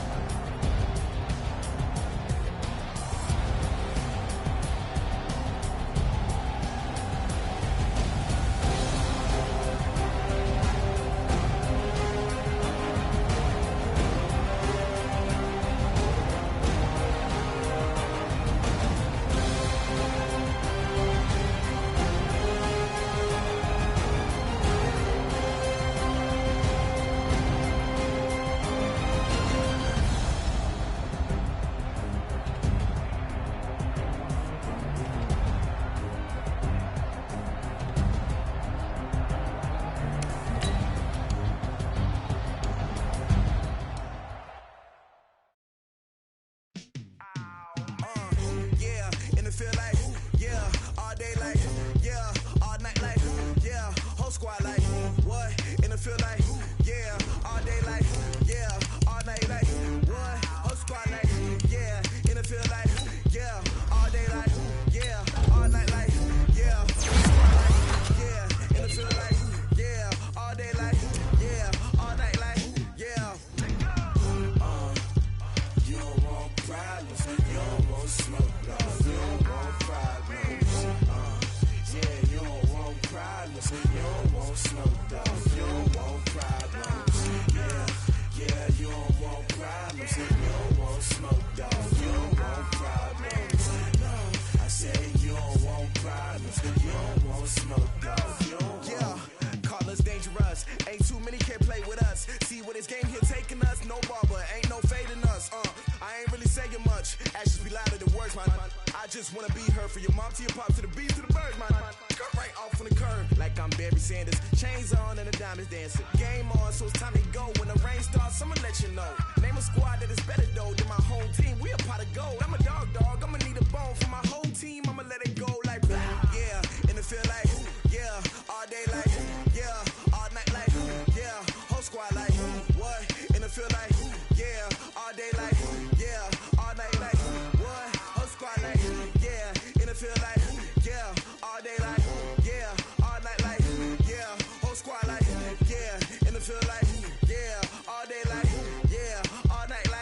just wanna be her. From your mom to your pop to the beat to the birds, man. Cut right off on the curb like I'm Barry Sanders. Chains on and the diamonds dancing. Game on, so it's time to go. When the rain starts, I'ma let you know. Name a squad that is better though than my home team. We a pot of gold. I'm a dog. I'ma need a bone for my whole team. I'ma let it go like yeah. And it feel like yeah. All day like yeah. All night like yeah. Whole squad like what? And it feel like yeah. All day like yeah. All night like what? Whole squad like yeah. And it feel like yeah. All day like yeah. All night like yeah. Whole squad like yeah. And it feel like yeah. All day like yeah. All night like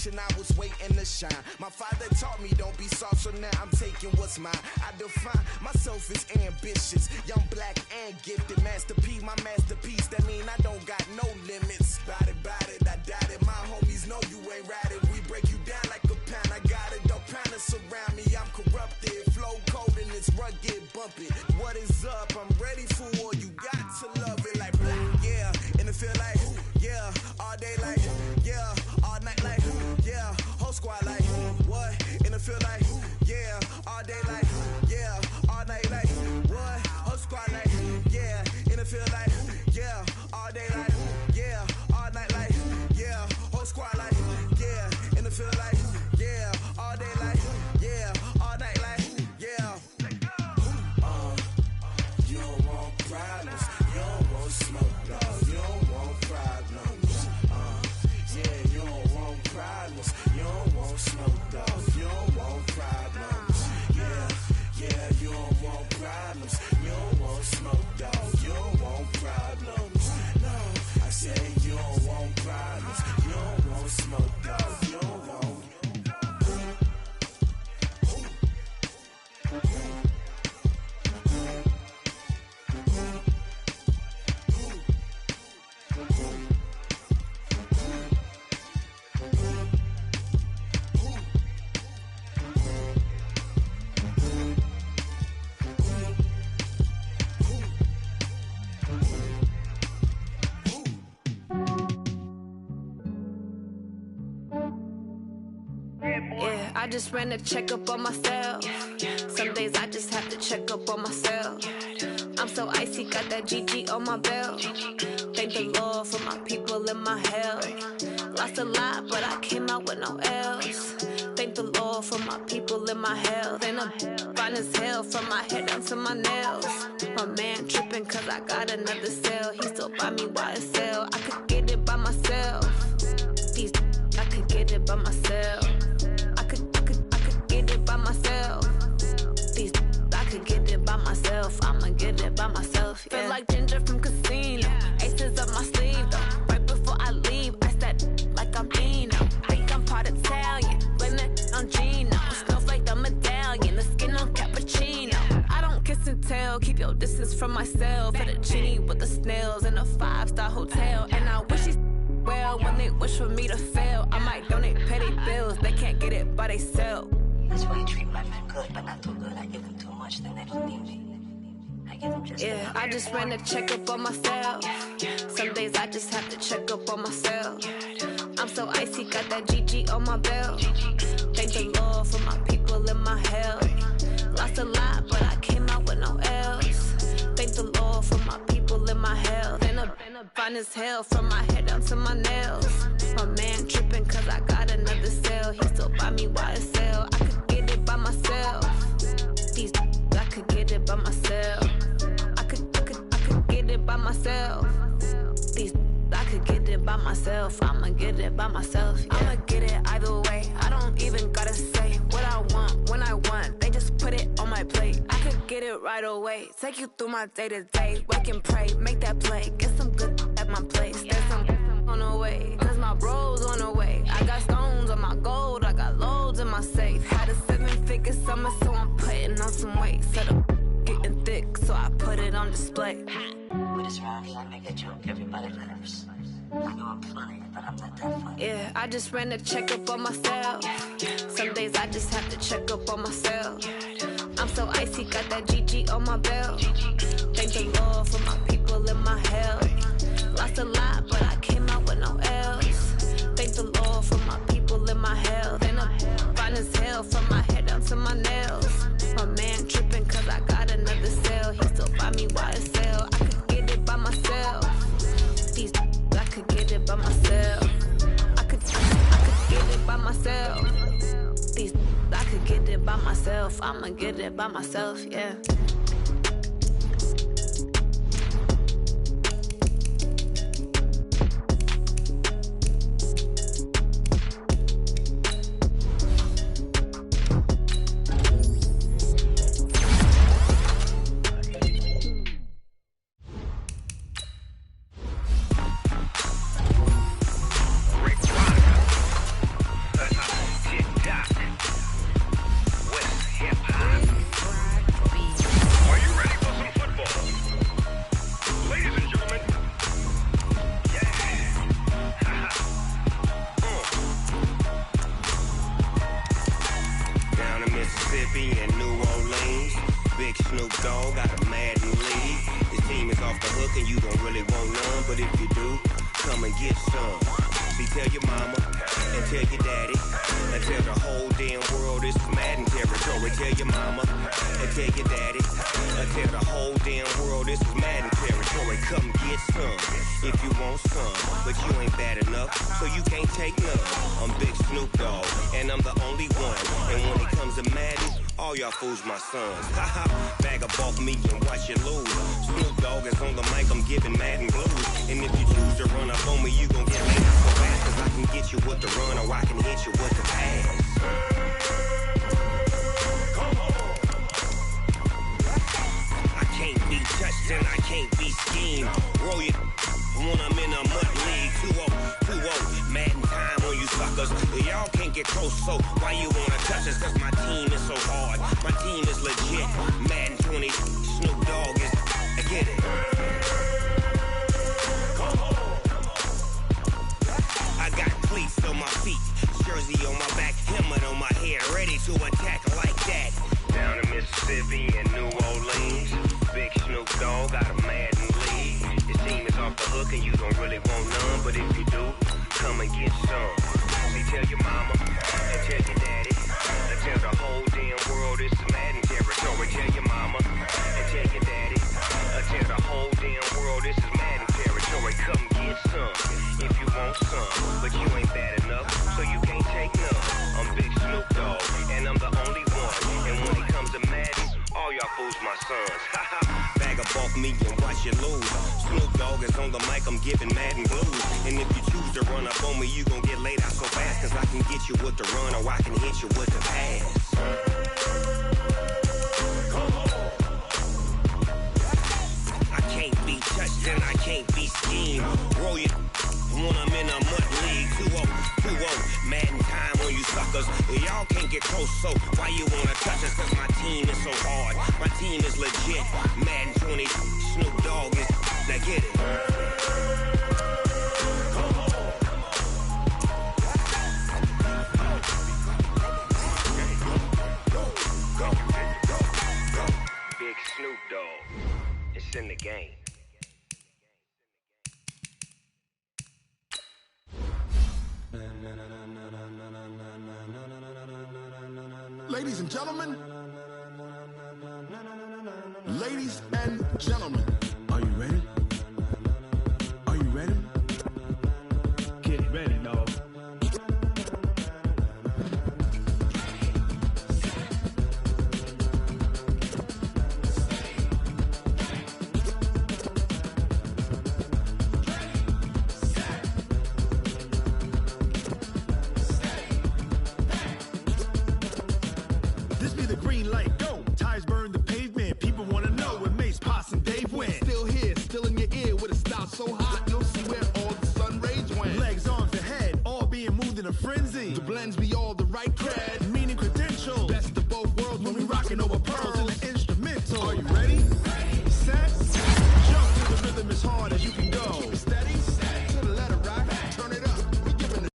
generation, I was waiting to shine. My father taught me don't be soft, so now I'm taking what's mine. I define myself as ambitious, young, black, and gifted. Master P, my masterpiece. That mean I don't got no limits. Bout it, I doubt it. My homies know you ain't ratted. We break you down like a pound. I got it, don't pound to surround me. I'm corrupted, flow cold and it's rugged, bumpy. What is up? I'm ready for war. You got to love it like black, yeah. And it feel like, yeah. All day like, yeah. All night like, yeah. Whole squad like, what? And it feel like, yeah. All day like, yeah. All night like, what? Whole squad like, yeah. And it feel like, yeah. All day like, yeah. All night like, yeah. Whole squad like, yeah. And it feel like, yeah. All day like, yeah. All night like, yeah. You don't want problems. You don't want smoke, dog. You don't want problems. Yeah, you don't want problems. You don't want smoke, dog. You don't want problems. Yeah, you don't want problems. You don't want smoke, dog. You don't want problems. No, I say you don't want problems. You don't want smoke, dog. You don't want. Yeah, I just ran a checkup on myself. Some days I just have to check up on myself. I'm so icy, got that GG on my belt. Thank the Lord for my people in my health. Lost a lot, but I came out with no L's. Thank the Lord for my people in my health. And I'm fine as hell from my head down to my nails. My man tripping cause I got another cell. He still buy me YSL. I could get it by myself. These I could get it by myself. I could get it by myself. These I could get it by myself. I'ma get it by myself. Yeah. Feel like Ginger from Casino. Aces up my sleeve though. Right before I leave, I said like I'm Dino. Think I'm part Italian. Blame that on Gino. Snowflake the medallion. The skin on cappuccino. I don't kiss and tell. Keep your distance from myself. Fettuccine with the snails in a 5-star hotel. And I wish he's well when they wish for me to fail. I might donate petty bills. They can't get it by themselves. That's why you treat my men good, but not too good. I give them too much, then they don't need me. I give them just yeah, I just ran a checkup on myself. Some days I just have to check up on myself. I'm so icy, got that GG on my belt. Thank the Lord for my people in my health. Lost a lot, but I came out with no L's. Thank the Lord for my people in my health. And I'm fine as hell from my head down to my nails. My man tripping cause I got another cell. He still buy me YSL. I could get it by myself. These I could get it by myself. I could get it by myself. These I could get it by myself. I'ma get it by myself. Yeah. I'ma get it either way. I don't even gotta say what I want when I want. They just put it on my plate. I could get it right away. Take you through my day to day. Wake and pray, make that play. Get some good at my place. There's some on the way. Cause my bro's on the way. I got stones on my gold. I got loads in my safe. Had a 7-figure summer, so I'm putting on some weight. Set up getting thick, so I put it on display. With this round here, I make a joke, everybody laughs. I know I'm funny, but I'm not that funny. Yeah, I just ran a checkup on myself. Some days I just have to check up on myself. I'm so icy, got that GG on my belt. Thank the Lord for my people in my health. Lost a lot, but I came out with no L's. Thank the Lord for my people in my health. And I'm fine as hell from my head down to my nails. My man tripping cause I got another cell. He still buy me YSL. I could get it by myself. These I could get it by myself. I could get it by myself. These I could get it by myself. I'ma get it by myself, yeah. Mississippi and New Orleans. Big Snoop Dogg got a Madden lead. His team is off the hook and you don't really want none, but if you do, come and get some. See, tell your mama and tell your daddy and tell the whole damn world this is Madden territory. Tell your mama and tell your daddy and tell the whole damn world this is Madden territory. Come get some if you want some, but you ain't bad enough, so you can't take none. I'm Big Snoop Dogg and I'm the only one, and when it comes to Madden, all y'all fools my sons. Haha, bag up off me and watch you lose. Snoop Dogg is on the mic, I'm giving Madden blues. And if you choose to run up on me, you gon' get laid out so fast, cause I can get you with the run or I can hit you with the pass. I can't be touched and I can't be schemed. Roll you when I'm in a mud league. 2-0, Madden time on you suckers. Y'all can't get close, so why you wanna touch us? Cause my team is so hard, my team is legit. Madden 20, Snoop Dogg is, I get it. I got cleats on my feet, jersey on my back, helmet on my head, ready to attack like that. Down in Mississippi and New Orleans, Big Snoop Dogg got a Madden lead. His team is off the hook and you don't really want none, but if you do, come and get some. See, tell your mama and tell your daddy and tell the whole damn world this is Madden territory. Tell your mama and tell your daddy and tell the whole damn world this is Madden territory. Come get some if you want some, but you ain't bad enough, so you can't take none. I'm Big Snoop Dogg and I'm the only one, and when it comes to Madden, all y'all fools my sons. Bag up off me and watch you lose. Snoop Dogg is on the mic, I'm giving Madden blues. And if you choose to run up on me, you gon' get laid out so fast, cause I can get you with the run or I can hit you with the pass. I can't be touched and I can't be schemed. Roll you when I'm in a mud league. 2-0, Madden time on you suckers. Y'all can't get close, so why you wanna touch us? Cause my team is so hard, my team is legit. Madden 20, Snoop Dogg is, now get it. Big Snoop Dogg, it's in the game. Ladies and gentlemen, ladies and gentlemen, are you ready? Are you ready? Get ready, dog. This be the green light, go. Tires burn the pavement. People wanna know where Mace, Potts, and Dave went. Still here, still in your ear with a style so hot, you'll see where all the sun rays went. Legs, arms, and head, all being moved in a frenzy. The blends be all the right cred, meaning credentials. Best of both worlds when we rockin' over pearls in the instrumental. Are you ready? Set, jump to the rhythm as hard as you can go. Keep it steady, to the letter right, turn it up. We giving it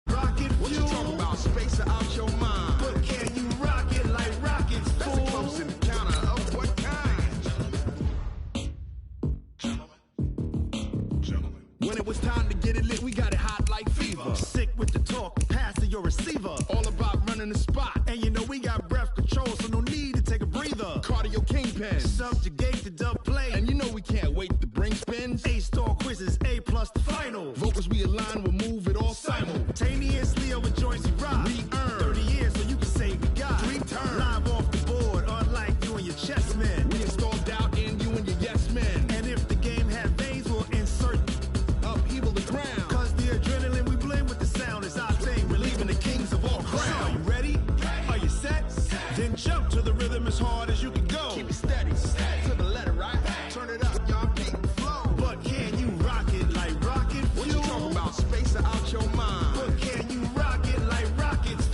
rocket fuel. What you talking about? Space out your mind. But can you rock it like rockets, fool? That's a close encounter of what kind? Gentlemen. When it was time to get it lit, we got it hot like fever. Sick with the talk, pass to your receiver. All about running the spot. And you know we got breath control, so no need to take a breather. Cardio kingpin, subjugate the dub play. And you know we can't wait to bring spins. A-star quizzes, A+ the final. Vocals we align, we'll move it all simultaneously over joints we rock. We earn 30 years, so you can say we got 3 turns. Live off the board, unlike you and your chess men. We install doubt in you and your yes men. And if the game had veins, we'll insert upheaval the ground. Cause the adrenaline we blend with the sound is our thing, relieving the kings of all crowns. So are you ready? Are you set? Then jump to the rhythm as hard as you can go. Keep it steady, to the letter right. Turn it up, y'all keep the flow. But can you rock it like rocket fuel? What you talking about? Space out your mind. But can you rock it like rockets?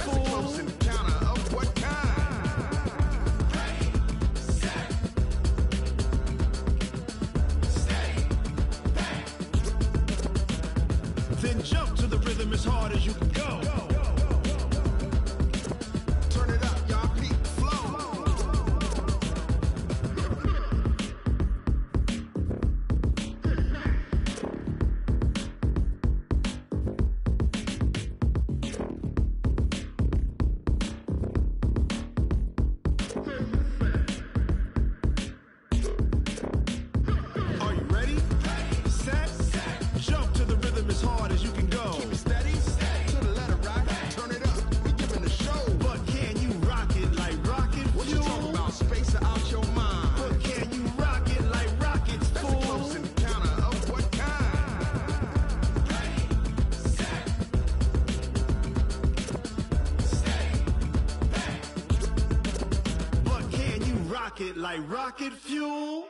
rocket like rocket fuel.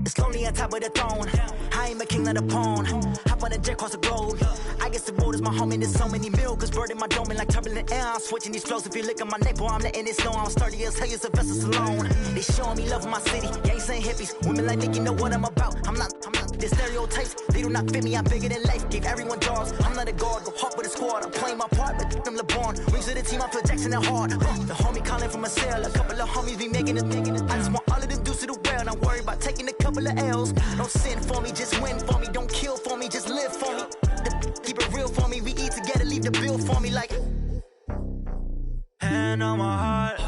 It's lonely on top of the throne. I ain't a king of the pawn. Hop on a jet across the globe. I guess the road is my home and there's so many milk. Cause bird in my dome and like turbulent air. I'm switching these flows. If you look at my neck, boy, I'm letting it snow. I'm sturdy as hell, it's a vessel alone. They showing me love in my city. Gangs and hippies. Women like Nick, you know what I'm about. I'm not. The stereotypes, they do not fit me. I'm bigger than life. Gave everyone jobs. I'm not a guard. Go hard with a squad. I'm playing my part, but I'm LeBron. Rings of the team, I feel Jackson and hard. The homie calling from a cell. A couple of homies be making it. I just want all of them dudes to the well. Not worry about taking a couple of L's. Don't sin for me, just win for me. Don't kill for me, just live for me. Keep it real for me. We eat together, leave the bill for me like. Hand on my heart,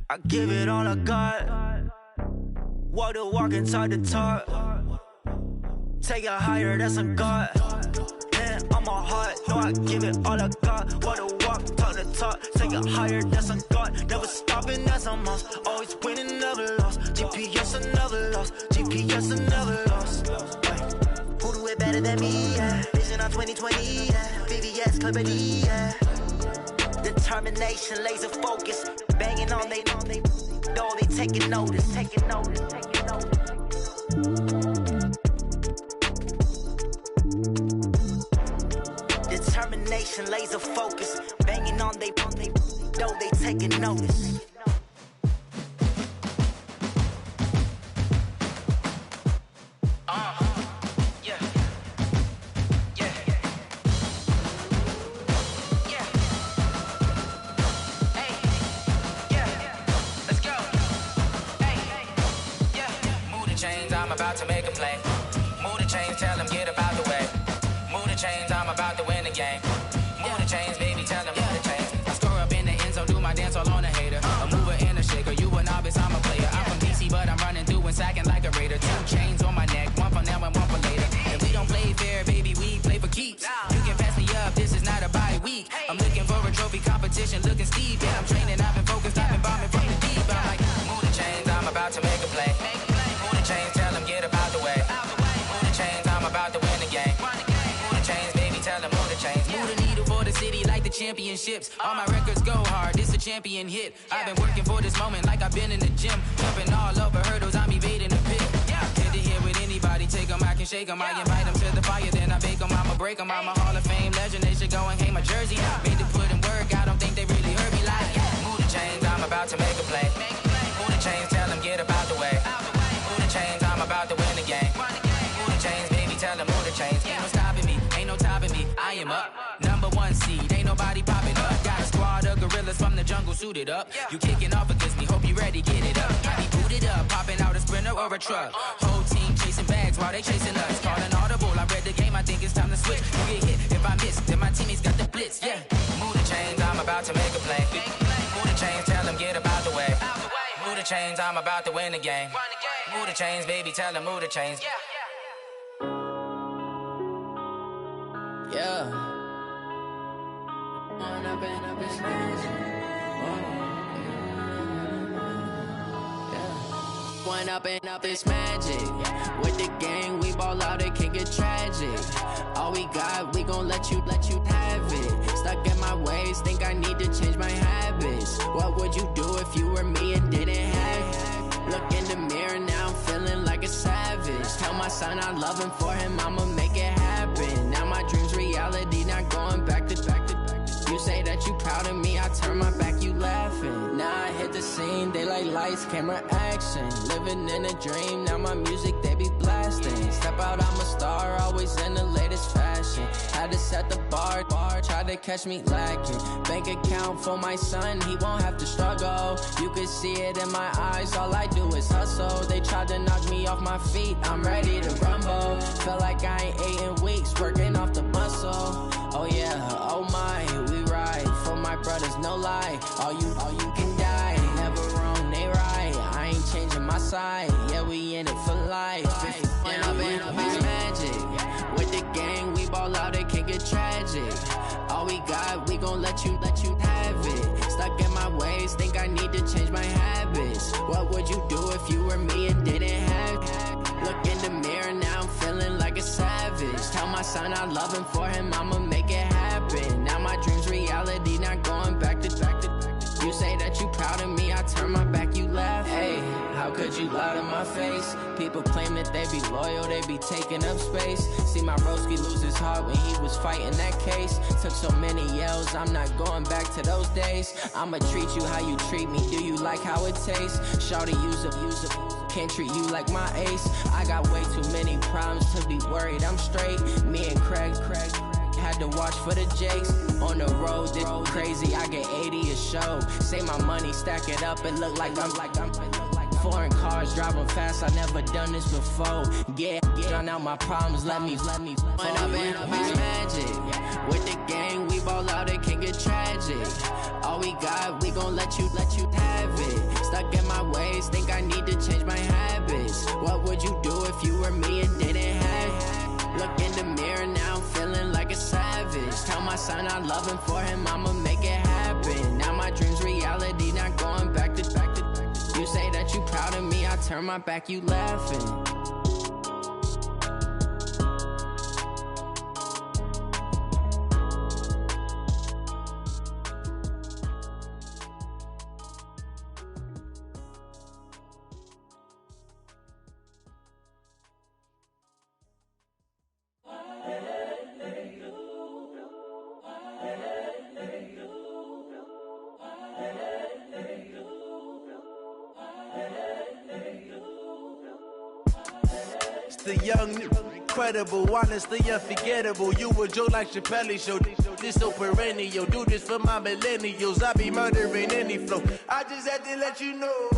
I give it all I got. Walk the walk and talk the talk. Take it higher, that's a God. Hand on my heart, no, I give it all I got. Walk the walk, talk the talk. Take it higher, that's a God. Never stopping, that's a must. Always winning, never lost. GPS, I never lost. GPS, I never lost. Who do it better than me? Yeah. Vision on 2020, yeah. VVS, Clarity, yeah. Determination, laser focus. Banging on they know they taking notice. Taking notice. Determination, laser focus. Banging on they know they taking notice. About to make a play. Move the chains, tell them get about the way. Move the chains, I'm about to win the game. Move the chains, baby, tell them move the chains. I score up in the end zone, do my dance all on a hater. A mover and a shaker, you a novice, I'm a player. I'm from DC, but I'm running through and sacking like a raider. 2 chains on my neck, one for now and one for later. And we don't play fair, baby, we play for keeps. You can pass me up, this is not a bye week. I'm looking for a trophy competition, looking steep. Yeah, I'm training, I've been focused, I've been bombing from the deep. I'm like, move the chains, I'm about to make a play. Move the chains, tell them get about the way. Move the chains, I'm about to win the game. Move the chains, baby, tell them move the chains. Move the needle for the city like the championships. All my records go hard, this a champion hit. I've been working for this moment like I've been in the gym. Jumping all over hurdles, I'm evading the pit. Head to head with anybody, take them, I can shake them. I invite them to the fire, then I bake them, I'ma break them. I'm a Hall of Fame legend, they should go and hang my jersey. Made to put in work, I don't think they really heard me like. Move the chains, I'm about to make a play. Move the chains, tell them get about the way. Move the chains, I'm about to win the game. Move the chains, baby, tell them move the chains. Ain't no stopping me, ain't no topping me. I am up, #1 seed, ain't nobody popping up. Got a squad of gorillas from the jungle suited up. You kicking off against me, hope you ready, get it up. I be booted up, popping out a sprinter or a truck. Whole team chasing bags while they chasing us. Calling audible, I read the game, I think it's time to switch. You get hit, if I miss, then my teammates got the blitz, yeah. Move the chains, I'm about to make a play. Move the chains, tell them get about the way. Move the chains, I'm about to win the game. Move the chains, baby, tell them move the chains. Yeah. One up and up, it's magic. With the gang, we ball out, it can get tragic. All we got, we gon' let you have it. Stuck in my ways, think I need to change my habits. What would you do if you were me and didn't have it? Look in the mirror, now I'm feeling like a savage. Tell my son I love him, for him I'ma make it happen. Now my dream's reality, not going back to. You say that you proud of me, I turn my back, you laughing. Now I hit the scene, they like lights, camera, action. Living in a dream, now my music, they be blasting. Step out, I'm a star, always in the latest fashion. Had to set the bar, try to catch me lacking. Bank account for my son, he won't have to struggle. You can see it in my eyes, all I do is hustle. They tried to knock me off my feet, I'm ready to rumble. Feel like I ain't ate in weeks, working off the muscle. Oh yeah, oh my, we ride for my brothers, no lie. All you can die, never wrong, they right. I ain't changing my side, yeah, we in it for life. When up and up, it's magic. With the gang, we ball out, it can get tragic. All we got, we gon' let you have it. Stuck in my ways, think I need to change my habits. What would you do if you were me and didn't have it? Look in the mirror, now I'm feeling like a savage. Tell my son I love him, for him I'ma make it happen. Now my dream's reality, not going back to. You say that you proud of me, I turn my back, you laugh. Hey, how could you lie to my face? People claim that they be loyal, they be taking up space. See my broski lose his heart when he was fighting that case. Took so many yells, I'm not going back to those days. I'ma treat you how you treat me, do you like how it tastes? Shawty, use up, can't treat you like my ace. I got way too many problems to be worried, I'm straight. Me and Craig had to watch for the Jakes. On the road, this crazy, I get 80 a show. Say my money, stack it up, it look like I'm foreign cars, driving fast, I never done this before. Get drown out my problems, let me When up in this magic, with the gang, we ball out, it can get tragic. All we got, we gon' let you have it. Stuck in my ways, think I need to change my habits. What would you do if you were me and didn't have it? Look in the mirror, now I'm feeling like a savage. Tell my son I love him, for him I'ma make it happen. Now my dream's reality, not going back to. You say that you proud of me, I turn my back, you laughing. The young, incredible, honestly unforgettable. You a joke like Chappelle show. This so perennial. Do this for my millennials. I be murdering any flow. I just had to let you know.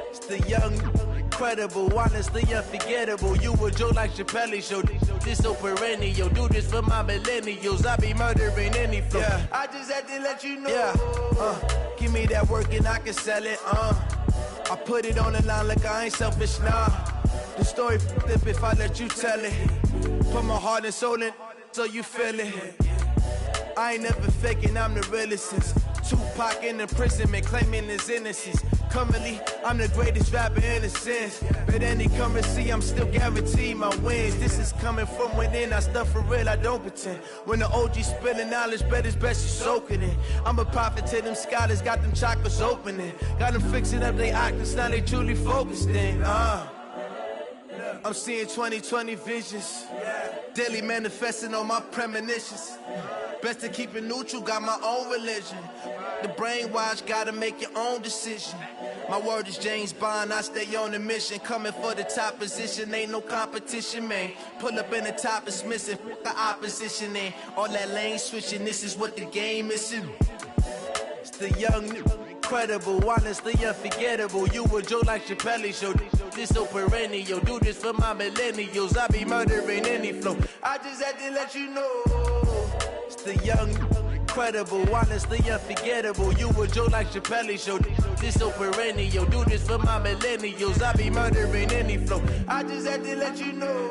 It's the young, incredible, honestly unforgettable. You a joke like Chappelle show. This so perennial. Do this for my millennials. I be murdering any flow. Yeah. I just had to let you know. Yeah. Give me that work and I can sell it. I put it on the line like I ain't selfish, nah. The story flip if I let you tell it. Put my heart and soul in so you feel it. I ain't never faking, I'm the realest since Tupac in imprisonment, claiming his innocence. Currently, I'm the greatest rapper in a sense. But any currency, I'm still guaranteed my wins. This is coming from within, I stuff for real, I don't pretend. When the OG spilling knowledge, bet it's best you soak it in. I'm a prophet to them scholars, got them chakras opening. Got them fixing up their octaves, now they truly focused in. I'm seeing 2020 visions, daily manifesting on my premonitions. Best to keep it neutral, got my own religion. The brainwash, gotta make your own decision. My word is James Bond, I stay on a mission. Coming for the top position, ain't no competition, man. Pull up in the top, it's missing, the opposition in. All that lane switching, this is what the game is. It's the young, incredible, honestly unforgettable. You a joke like Chappelle show. This so perennial. Do this for my millennials. I be murdering any flow. I just had to let you know. It's the young, incredible, honestly unforgettable. You a joke like Chappelle show. This so perennial. Do this for my millennials. I be murdering any flow. I just had to let you know.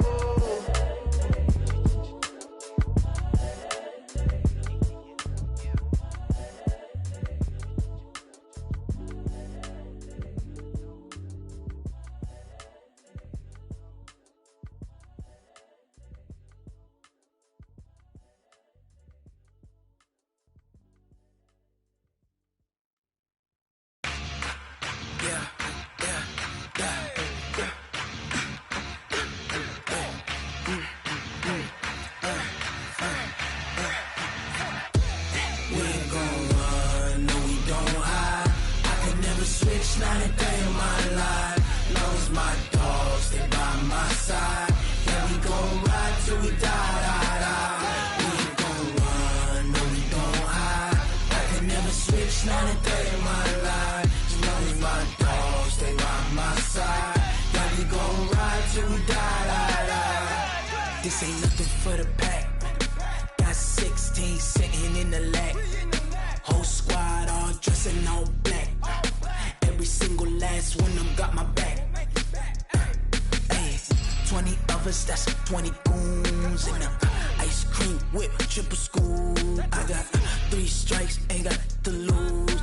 This ain't nothing for the pack. Got 16 sitting in the lap. Whole squad all dressing all black. Every single last one of them got my back. Hey, 20 of us, that's 20 goons in the ice cream whip, triple school. I got 3 strikes, ain't got to lose.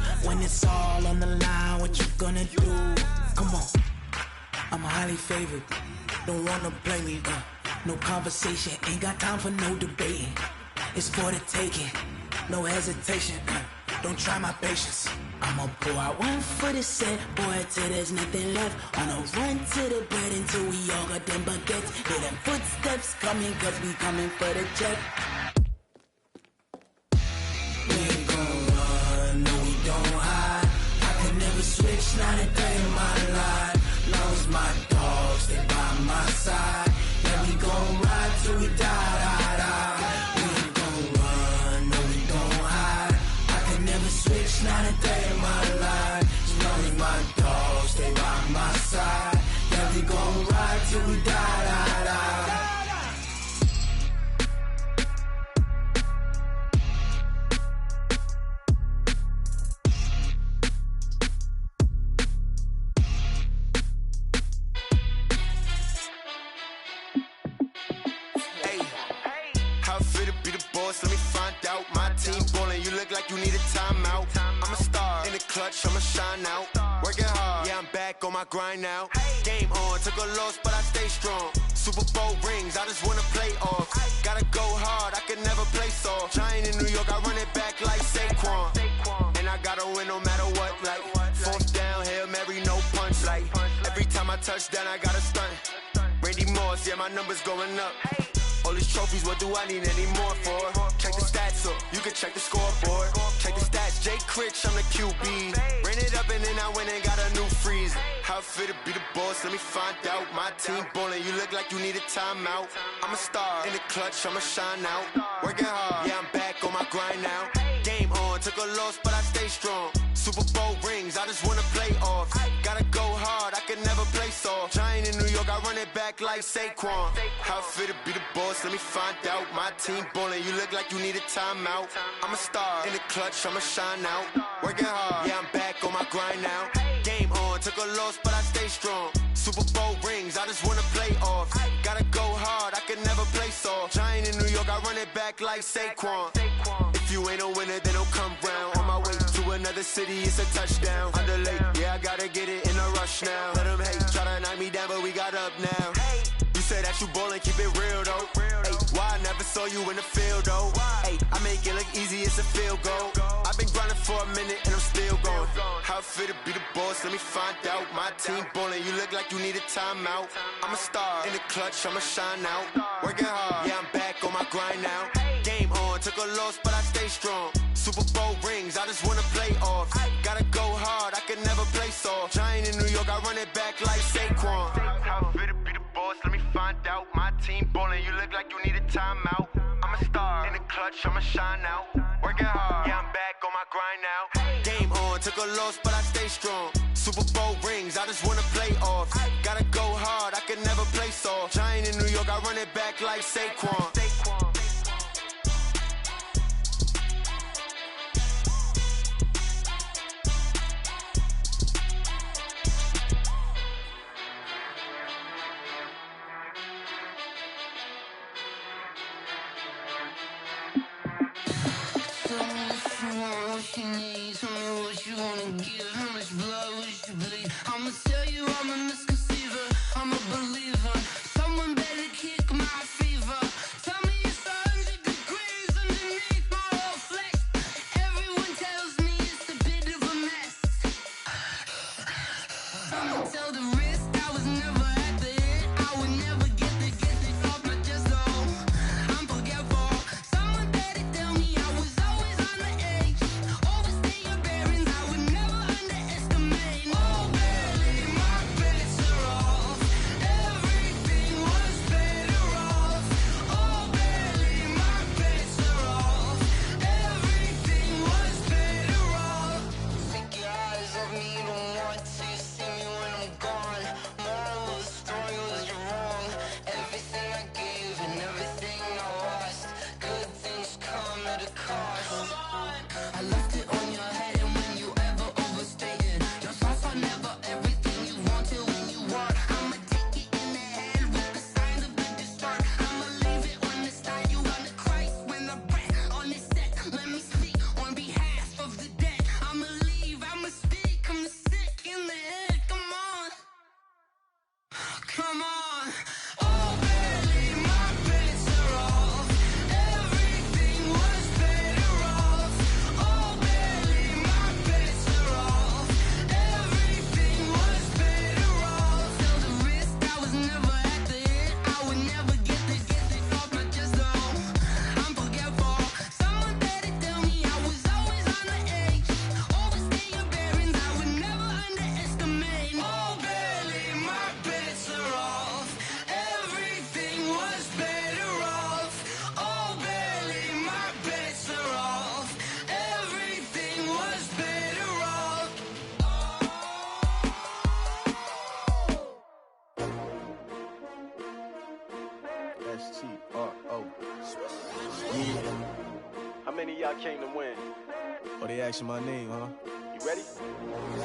favorite. Don't wanna blame me, no conversation, ain't got time for no debating. It's for the taking, no hesitation, don't try my patience. I'ma pour out one for the set, boy, till there's nothing left. On a run to the bread until we all got them baguettes. Hear them footsteps coming, cause we coming for the check. We ain't gon' run, no we don't hide. I could never switch, not a day in my life. Long as my dogs, they by my side. Yeah, we gon' ride till we die, die, die. We ain't gon' run, no we don't hide. I could never switch, not a day in my life. As long as my dogs, they by my side. Yeah, we gon' ride till we die, die, die. Let me find out. My team ballin', you look like you need a timeout. I'm a star in the clutch, I'ma shine out. Working hard, yeah, I'm back on my grind now. Game on, took a loss, but I stay strong. Super Bowl rings, I just wanna play off. Gotta go hard, I can never play soft. Giant in New York, I run it back like Saquon. And I gotta win no matter what, like fourth down, Hail Mary, no punch. Like every time I touch down, I gotta stunt. Randy Moss, yeah, my numbers going up. All these trophies, what do I need any more for? Check the stats up, you can check the scoreboard. Check the stats, Jay Critch, I'm the QB. Ran it up and then I went and got a new freeze. How it feel to be the boss, let me find out. My team ballin', you look like you need a timeout. I'm a star in the clutch, I'ma shine out. Working hard, yeah, I'm back on my grind now. Game on, took a loss, but I stay strong. Super Bowl rings, I just wanna play off. Gotta go hard, I can never play soft. Giant in New York, I run it back like Saquon. How it feel to be the boss, let me find out. My team ballin', you look like you need a timeout. I'm a star in the clutch, I'ma shine out. Working hard, yeah, I'm back on my grind now. Game on, took a loss, but I stay strong. Super Bowl rings, I just wanna play off. Gotta go hard, I can never play soft. Giant in New York, I run it back like Saquon. If you ain't a winner, then don't come round. On my way to another city, it's a touchdown. Underlay, yeah, I gotta get it in a rush now. Let them hate, try to knock me down, but we got up now. You said that you ballin', keep it real though. Ay, why I never saw you in the field though? Ay, I make it look easy, it's a field goal. I've been grinding for a minute and I'm still going. How it feel to be the boss, let me find out. My team ballin', you look like you need a timeout. I'm a star in the clutch, I'ma shine out. Working hard, yeah, I'm back on my grind now. Game on, took a loss, but I stay strong. Super Bowl rings, I just wanna play off. Gotta go hard, I can never play soft. Giant in New York, I run it back like Saquon. How it feel to be the boss, let me find out. My team ballin', you look like you need a timeout. I'm a star in the clutch, I'ma shine out. Working hard, yeah, I'm back on my grind now. Game on, took a loss, but I stay strong. Super Bowl rings, I just wanna play off. Gotta go hard, I can never play soft. Giant in New York, I run it back like Saquon. I'ma tell you I'm a misconceiver, I'm a believer. Someone better kick my fever. Tell me it's 100 degrees underneath my whole flesh. Everyone tells me it's a bit of a mess. I'ma tell the risk I was never at the hit. I would never get this off my chest, though. I'm forgetful. Someone better tell me I was always on the edge. Overstay your bearings, I would never underestimate. Oh, barely, my bets are off. Everything was better off. Oh, barely, my bets are off. Everything was better off. Take your eyes off me, don't want to see me when I'm gone. Moral of the story was you're wrong. Everything I gave and everything I lost. Good things come at a cost. I left it on your head, and when you ever overstay it, your thoughts are never everything you wanted when you want. I'ma take it in the head with the signs of a distort. I'ma leave it on the side. You on the Christ when the breath on the set. Let me speak on behalf of the dead. I'ma leave, I'ma speak. I'm the sick in the head. Come on. came to win. Oh, they asking my name, huh? You ready?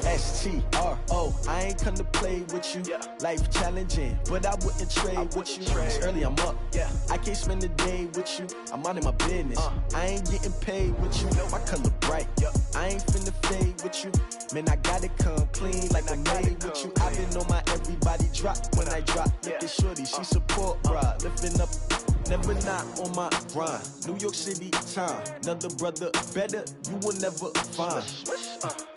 S-T-R-O, I ain't come to play with you. Life challenging, but I wouldn't trade with you. It's early, I'm up. I can't spend the day with you. I'm minding my business. I ain't getting paid with you. My color bright. I ain't finna fade with you. Man, I gotta come clean like I'm made with you. I been on my everybody drop when I drop. Look at shorty, she support, bruh. Lifting up, never not on my grind. New York City time, another brother better, you will never find.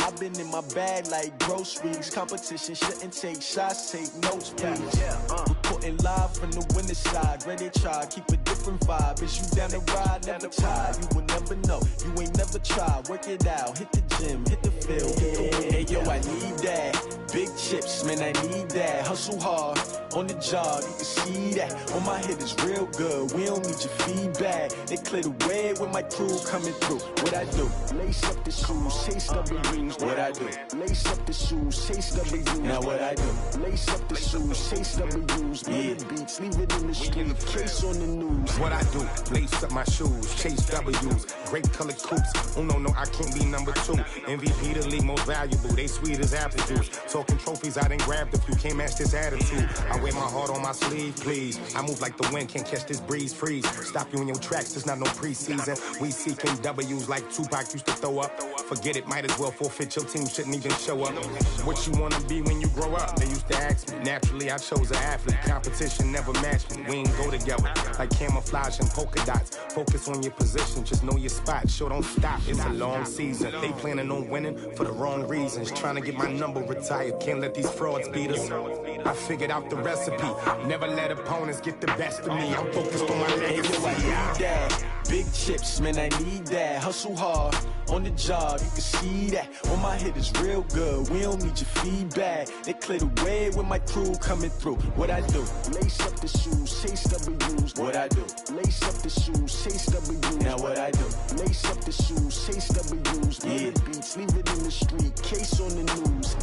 I've been in my bag like groceries. Competition shouldn't take shots, take notes, please. Reporting live from the winning side. Ready to try, keep a different vibe. Is you down the ride, never tired. You will never know, you ain't never tried. Work it out, hit the gym, hit the field, hit the wind. Hey yo, I need that. Big chips, man, I need that. Hustle hard, on the job, you can see that. On my head is real good, we don't need your feedback. They clear the way with my crew coming through. What I do? Lace up the shoes, chase W's. What I do? Lace up the shoes, chase W's. Now what I do? Lace up the shoes, chase W's. Million beats, leave it in the street, case on the news. What I do? Lace up my shoes, chase W's. Great colored coops. Oh no, I can't be number 2. MVP the league most valuable. They sweet as apple juice. Talking trophies, I done grabbed a few. Can't match this attitude. I wear my heart on my sleeve, please. I move like the wind, can't catch this breeze. Freeze. Stop you in your tracks. There's not no preseason. We seeking W's like Tupac used to throw up. Forget it, might as well forfeit. Your team shouldn't even show up. What you wanna be when you grow up? They used to ask me. Naturally, I chose an athlete. Competition never matched me. We ain't go together like camouflage and polka dots. Focus on your position, just know your spot. Sure, don't stop. It's a long season. They planning on winning for the wrong reasons. Trying to get my number retired. Can't let these frauds beat us. I figured out the recipe. Never let opponents get the best of me. I'm focused on my legacy. I need that. Big chips, man, I need that. Hustle hard, on the job, you can see that. On my head is real good, we don't need your feedback. They clear the way with my crew coming through. What I do? Lace up the shoes, chase W's. What I do? Lace up the shoes, chase W's. Now what I do? Lace up the shoes, chase W's. Million beats, leave it in the street, case on the news.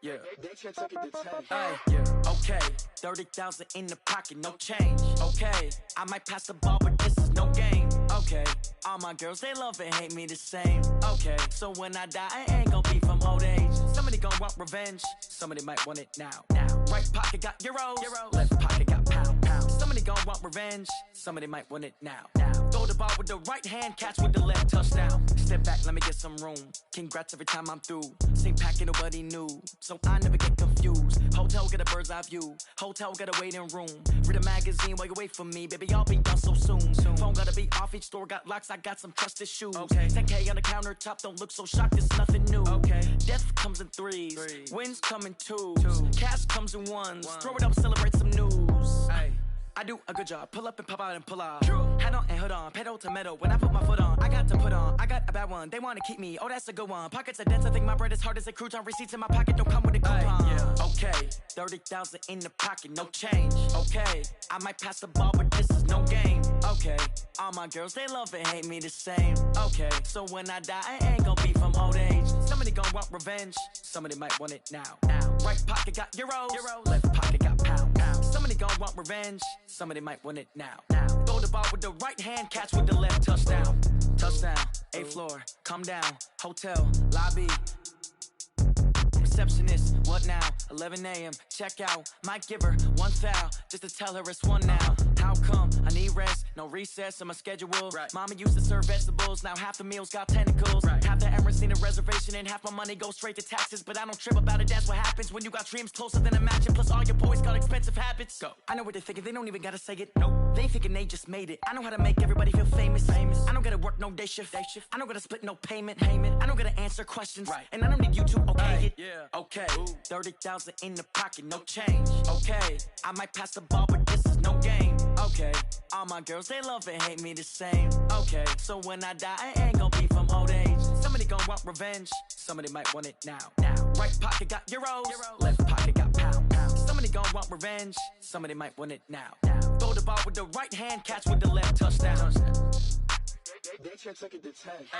Yeah. Hey, yeah. Okay, 30,000 in the pocket, no change. Okay, I might pass the ball, but this is no game. Okay, all my girls, they love and hate me the same. Okay, so when I die, I ain't gon' be from old age. Somebody gon' want revenge, somebody might want it now. Right pocket got euros, left pocket got pound. Somebody gon' want revenge, somebody might want it now. Throw the ball with the right hand, catch with the left, touchdown. Step back, let me get some room. Congrats every time I'm through. Same packet, nobody knew, so I never get confused. Hotel get a bird's eye view. Hotel get a waiting room. Read a magazine while you wait for me, baby. I'll be done so soon. Phone gotta be off. Each store got locks. I got some trusted shoes. Okay. 10K on the countertop. Don't look so shocked. It's nothing new. Okay. Death comes in threes. Wins come in twos. Cash comes in ones. Throw it up, celebrate some news. Ay. I do a good job. Pull up and pop out and pull off. Head on and hood on. Pedal to metal. When I put my foot on, I got to put on. I got a bad one. They want to keep me. Oh, that's a good one. Pockets are dense. I think my bread is hard as a crouton. Receipts in my pocket don't come with a coupon. Okay. 30,000 in the pocket. No change. Okay. I might pass the ball, but this is no game. Okay. All my girls, they love and hate me the same. Okay. So when I die, I ain't gon' be from old age. Somebody gon' want revenge. Somebody might want it now. Right pocket got euros. Left pocket got pound. Somebody gon' want revenge. Somebody might want it now. Throw the ball with the right hand, catch with the left, touchdown. Touchdown, 8th floor, come down, hotel, lobby. Receptionist, what now? 11 a.m., check out. Might give her one foul, just to tell her it's one now. How come? I need rest, no recess in my schedule. Mama used to serve vegetables, now half the meals got tentacles. Half the Emirates need a reservation and half my money goes straight to taxes. But I don't trip about it, that's what happens when you got dreams closer than a match. And plus all your boys got expensive habits. Go. I know what they're thinking, they don't even gotta say it. Nope. They thinking they just made it. I know how to make everybody feel famous. I don't gotta work no day shift. I don't gotta split no payment. I don't gotta answer questions. And I don't need you to okay it. Okay, 30,000 in the pocket, no change. Okay, I might pass the ball, but this is no game. Okay, all my girls, they love and hate me the same. Okay, so when I die, I ain't gon' be from old age. Somebody gon' want revenge, somebody might want it now. Right pocket got euros, left pocket got pound. Somebody Plenty gon' want revenge, some of them might want it now. Throw the ball with the right hand, catch with the left, touchdown. They should take it to 10. Hey.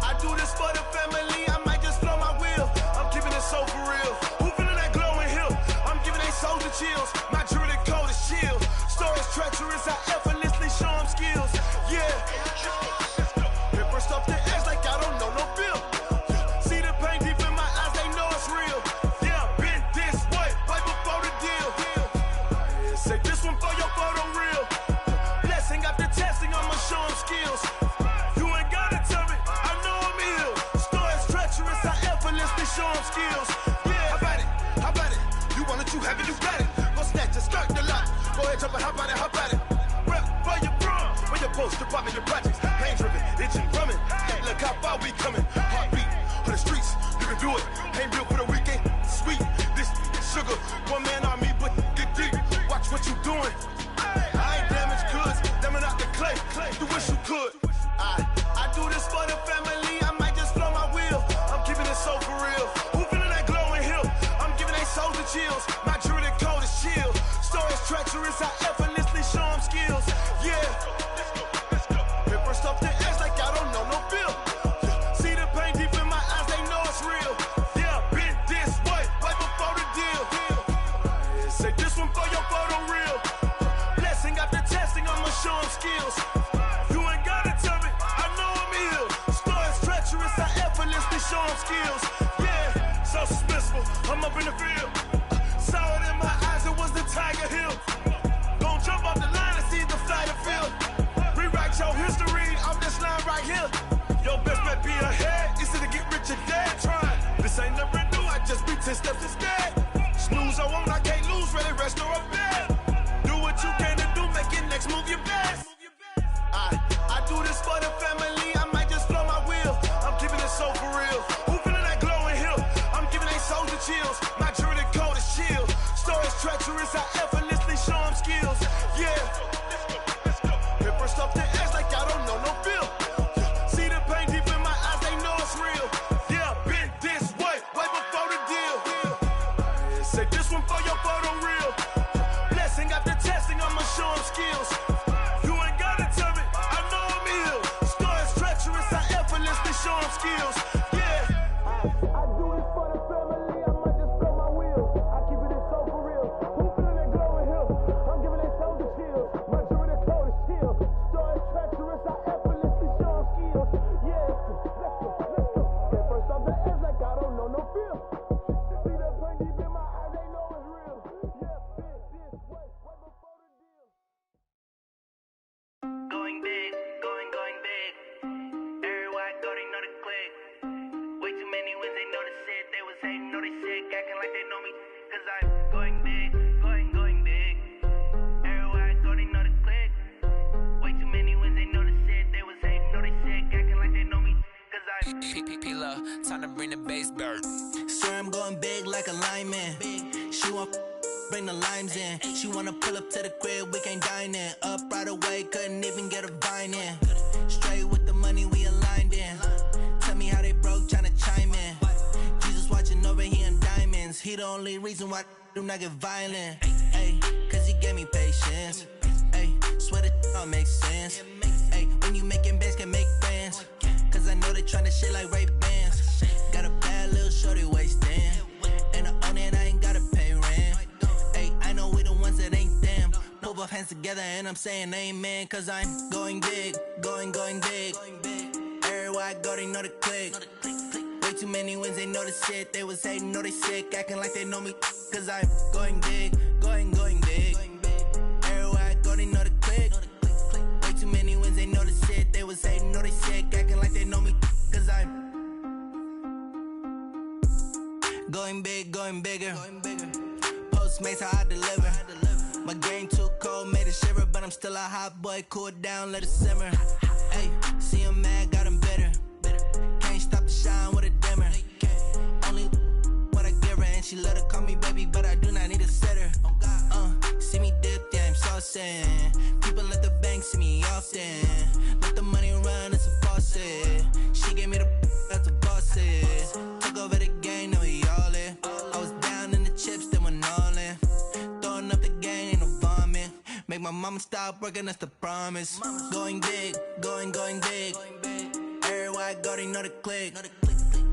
I do this for the family, I might just blow my wheel. I'm keeping it so for real. Who feeling that glowing hill? I'm giving they soldier chills. My jewelry code is chill. Stories treacherous, I effortlessly show them skills. Yeah. Hip first off the edge like I don't know no bill. See the pain deep in my eyes, they know it's real. Yeah, been this way, right before the deal. Say this one for your photo real. Blessing after testing, I'ma show them skills. You ain't gotta tell me, I know I'm ill. Stories treacherous, I effortlessly show them skills. Yeah, how about it? How about it? You want it, you have it, you got it. Go snatch it, start the lot. Go ahead, jump it, how about it? How about it? Rep for your bro, for your post, department, your projects. Pain driven, itching, drumming. Look how far we coming. Heartbeat for the streets, you can do it. Ain't built for the weekend, sweet. This sugar, one man army, but get deep. Watch what you doing. I ain't damaged goods, damn out the clay. You wish you could. I do this for the family, I might just blow my wheel. I'm keeping it so for real. Who feeling that glowing hill? I'm giving they soldier chills. My jewelry code is chill. Stories treacherous, I effortlessly show them skills. Yeah. Hip first off the edge like I don't know no bill. See the pain deep in my eyes, they know it's real. Yeah, been this way, right before the deal. Say this one for your photo real. Blessing after testing, I'ma show them skills. You ain't gotta tell me, I know I'm ill. Stories treacherous, I effortlessly show them skills. Yeah, so suspenseful, I'm up in the field. Saw it in my eyes, it was the Tiger Hill. Gon' jump off the line and see the flight of field. Rewrite your history off this line right here. Your best bet be ahead, easy to get rich or dead. Trying, this ain't never new, I just be 10 steps instead. Snooze I won't, I can't lose, ready, rest or up bed. Do what you can to do, make your next move your best. I do this for the family, I might just blow my wheel. I'm keeping it so for real. Who feeling that glowing hill? I'm giving they soldier chills. My jewelry code is chill. Stories treacherous, I effortlessly show them skills. Yeah. Hip first off the edge like I don't know no bill. See the pain deep in my eyes, they know it's real. Yeah, been this way, right before the deal. Say this one for your photo real. Blessing after testing, I'ma show them skills. You ain't gotta tell me, I know I'm ill. Stories treacherous, I effortlessly show them skills. Yeah. I do this for the family, I might just blow my wheel. I keep it so for real. Who feeling that glowing hill? I'm giving they soldier chills. My jewelry code is chill. Stories treacherous, I effortlessly show them skills. Yeah, let's go. Get first off the edge like I don't know no feel. See that pain deep in my eyes, they know it's real. Yeah, been this way, right before the deal. Going big, going big. Everywhere I go, they know the click. Way too many wins, they know the shit. They was hating, know they sick, acting like they know me. Cause I'm going big, going big. Everywhere I go, they know the click. Way too many wins, they know the shit. They was hating, know they sick, acting like they know me. Cause I'm P-P-P-Love, time to bring the bass back. Swear I'm going big like a lineman. She want bring the limes in. She wanna pull up to the crib, we can't dine in. Up right away, couldn't even get a vine in. Straight with the money we aligned in. Tell me how they broke, tryna chime in. Jesus watching over here in diamonds. He the only reason why I do not get violent. Ay, cause he gave me patience. Ay, swear that all makes sense. Ay, when you making bands can make friends. Cause I know they tryna shit like Ray-Bans. Got a bad little shorty wasting. And I own it, I ain't gotta pay rent. Ay, I know we the ones that ain't them. Pull both hands together and I'm saying amen. Cause I'm going big, going big. Everywhere I go, they know the click. Way too many wins, they know the shit. They was hating, know they sick, acting like they know me. Cause I'm going big, going big. Everywhere I go, they know the click. Way too many wins, they know the shit. They was hating, know they sick, acting like they know me. Cause I'm going big, going bigger. Postmates, how I deliver. My game too cold, made it shiver. But I'm still a hot boy, cool it down, let it simmer. Hey, see him mad, got him bitter. Can't stop the shine with a dimmer. Only what I give her, and she let her call me baby flossing. Let the money run, it's a faucet. She gave me the that's the bosses. Took over the game, now we all in. I was down in the chips, then went all in. Throwing up the game, ain't no vomit. Make my mama stop working, that's the promise. Going big, going big. Everywhere I go, they know the click.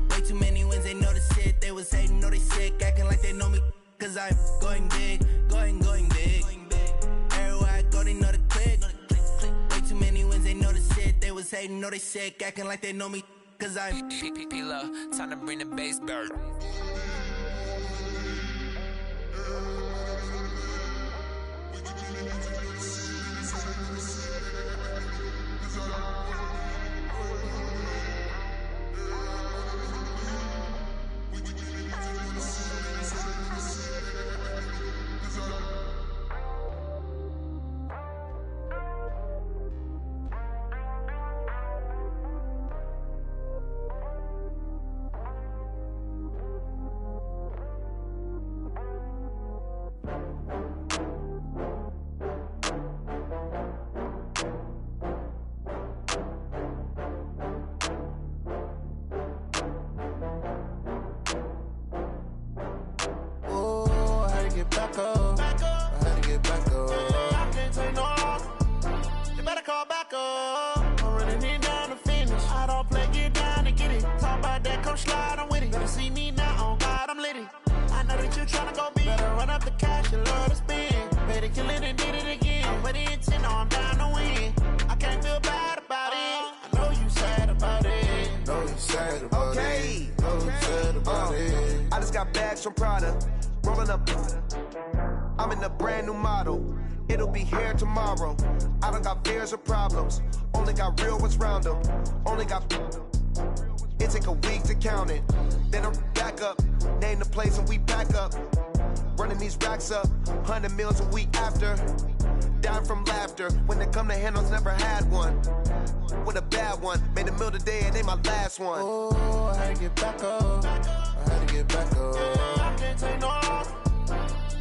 Way too many wins, they know the shit. They was hating, know they sick, acting like they know me. Cause I'm going big, going big. Everywhere I go, they know the click. Way too many wins, they know the shit. They was hating, know they sick, acting like they know me. Cause I'm P-P-P-Lo, time to bring the bass back. Back up. I had to get back up. I can't take no loss. You better call back up. I'm running it down to finish. I don't play, get down to get it. Talk about that, come slide, I'm with it. Better see me now, on God, I'm lit it. I know that you tryna go big. Better run up the cash, you love to spend. Better kill it and did it again. I'm with the intent, I'm down to win. I can't feel bad about it. I know you sad about it. Know you sad about it. Know you sad about it. I just got bags from Prada. Rolling up, I'm in a brand new model. It'll be here tomorrow. I don't got fears or problems. Only got real ones round them. Only got. It take a week to count it. Then I'm back up. Name the place and we back up. Running these racks up. 100 meals a week after. Down from laughter. When they come to handles, never had one. With a bad one. Made a meal today and they my last one. Oh, I had to get back up. I had to get back up. I can't take no loss.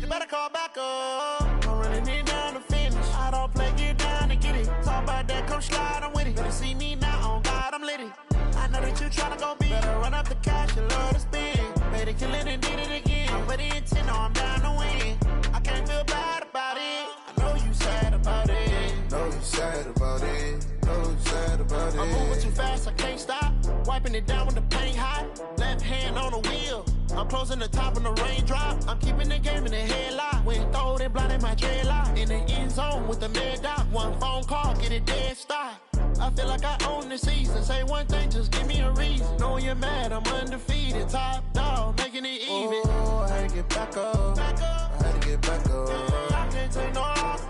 You better call back up. I'm running it down to finish. I don't play, get down to get it. Talk about that, come slide, I'm with it. Better see me now, on God, I'm lit it. I know that you tryna go big. Better run up the cash, you love to spend. Better kill it and did it again. I'm with the intent, I'm down to win. I can't feel bad about it. I know you sad about it. Know you sad about it. Know you sad about it. I'm moving too fast, I can't stop. Wiping it down with the paint hot. Left hand on the wheel. I'm closing the top of the raindrop. I'm keeping the game in the headlock. When throwed and blinded my dreadlock. In the end zone with the mad dot. One phone call, get it dead stop. I feel like I own the season. Say one thing, just give me a reason. Knowing you're mad, I'm undefeated. Top dog, making it even. Oh, I had to get back up. I had to get back up. I can't take no loss.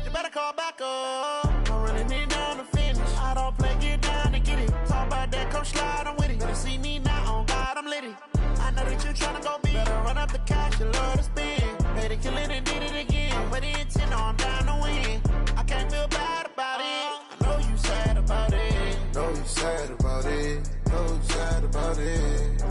You better call back up. I'm running it down to finish. I don't play, get down to get it. Talk about that, come slide, I'm with it. Better see me now, on God, I'm lit it. I know that you tryna go big. Better run up the cash, you love to spend. Better kill it and did it again. I'm with the intent, I'm down to win. I can't feel bad about it. I know you sad about it. Know you sad about it. Know you sad about it.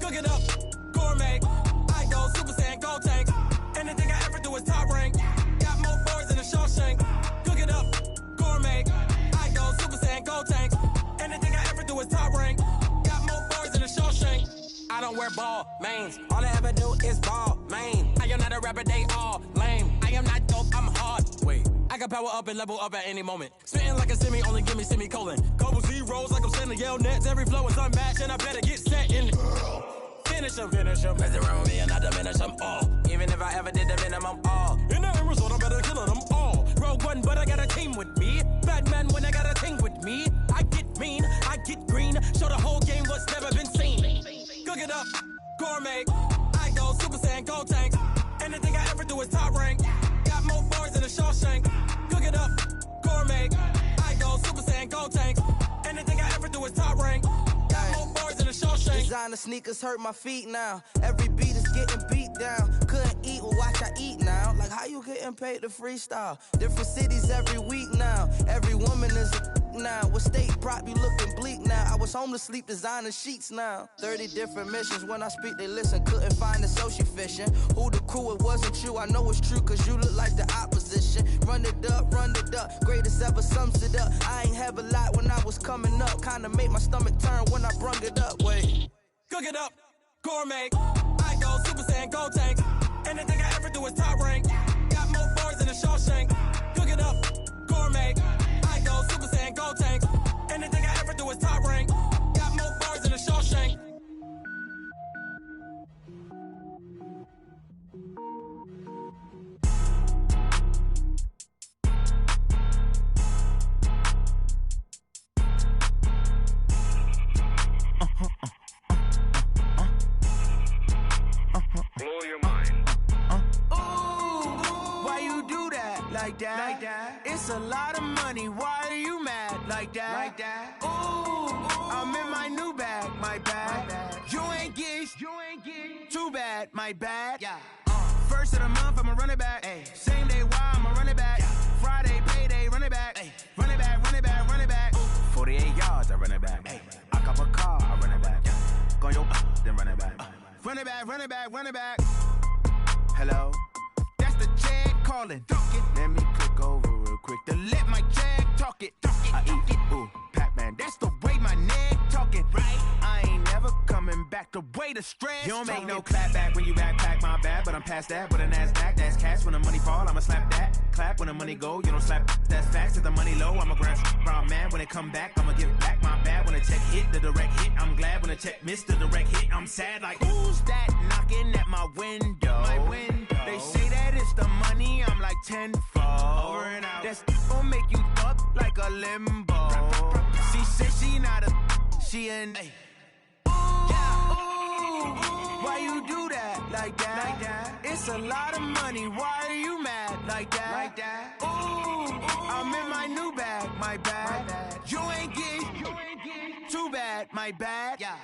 Cook it up, gourmet. I go Super Saiyan, gold tank. Anything I ever do is top rank. Got more boys than a Shawshank. Cook it up, gourmet. I go Super Saiyan, gold tank. Anything I ever do is top rank. Got more boys than a Shawshank. I don't wear ball mains. All I ever do is ball main. I am not a rapper, they all lame. I am not dope, I'm hard. Wait, I can power up and level up at any moment. Spitting like a semi, only give me semicolon. Couple zeros like I'm sending yell nets. Every flow is unmatched and I better get set in. Finish them. Mess around with me and I diminish them all. Even if I ever did the minimum all. In the end result, I better kill them all. Rogue One, but I got a team with me. Batman when I got a team with me. I get mean, I get green. Show the whole game what's never been seen. Cook it up, gourmet. I go Super Saiyan, gold tank. Anything I ever do is top rank. Got more boys than a Shawshank. Designer sneakers hurt my feet now. Every beat is getting beat down. Couldn't eat, well watch I eat now. Like how you getting paid to freestyle? Different cities every week now. Every woman is a now. With state prop, you looking bleak now. I was home to sleep, designer sheets now. 30 different missions. When I speak, they listen. Couldn't find it, so she fishing. Who the crew? It wasn't you. I know it's true, cause you look like the opposition. Run it up, run it up. Greatest ever sums it up. I ain't have a lot when I was coming up. Kinda made my stomach turn when I brung it up. Wait. Cook it up, gourmet. I go Super Saiyan, gold tank. Anything I ever do is top rank. Got more bars than a Shawshank. Cook it up, gourmet. I go Super Saiyan, gold tank. Anything I ever do is top rank. Got more bars than a Shawshank. Blow your mind. Why you do that like that? It's a lot of money. Why are you mad like that? Ooh, I'm in my new bag, my bad. You ain't get too bad, my bad. Yeah. First of the month, I'ma run it back. Ay. Same day, why I'ma run it back. Friday, payday, run it back. Ay. Run it back, run it back, run it back. 48 yards, I run it back. Ay. I cop a car, I run it back. Go yo, then run it back. Run it back, run it back, run it back. Hello? That's the Jag calling. Let me click over real quick to let my Jag talk it. I eat it, ooh, Pac-Man. That's the way my neck talking. Right? I ain't never coming back the way the stress. You don't make no clap back when you backpack, my bad. But I'm past that with a NASDAQ. That's cash when the money fall, I'ma slap that. Clap when the money go, you don't slap. That's facts. If the money low, I'ma grab brown man. When it come back, I'ma give back my bad. When the check hit, the direct hit. I'm glad when the check missed the direct hit. I'm sad like, who's that knocking at my window? My window. They say that it's the money, I'm like tenfold. Over and out. That's gon' make you up like a limbo. She said she not a, she an. Why you do that like that? It's a lot of money. Why are you mad like that? Ooh, I'm in my new bag, my bad. You ain't get too bad, my bad. Yeah.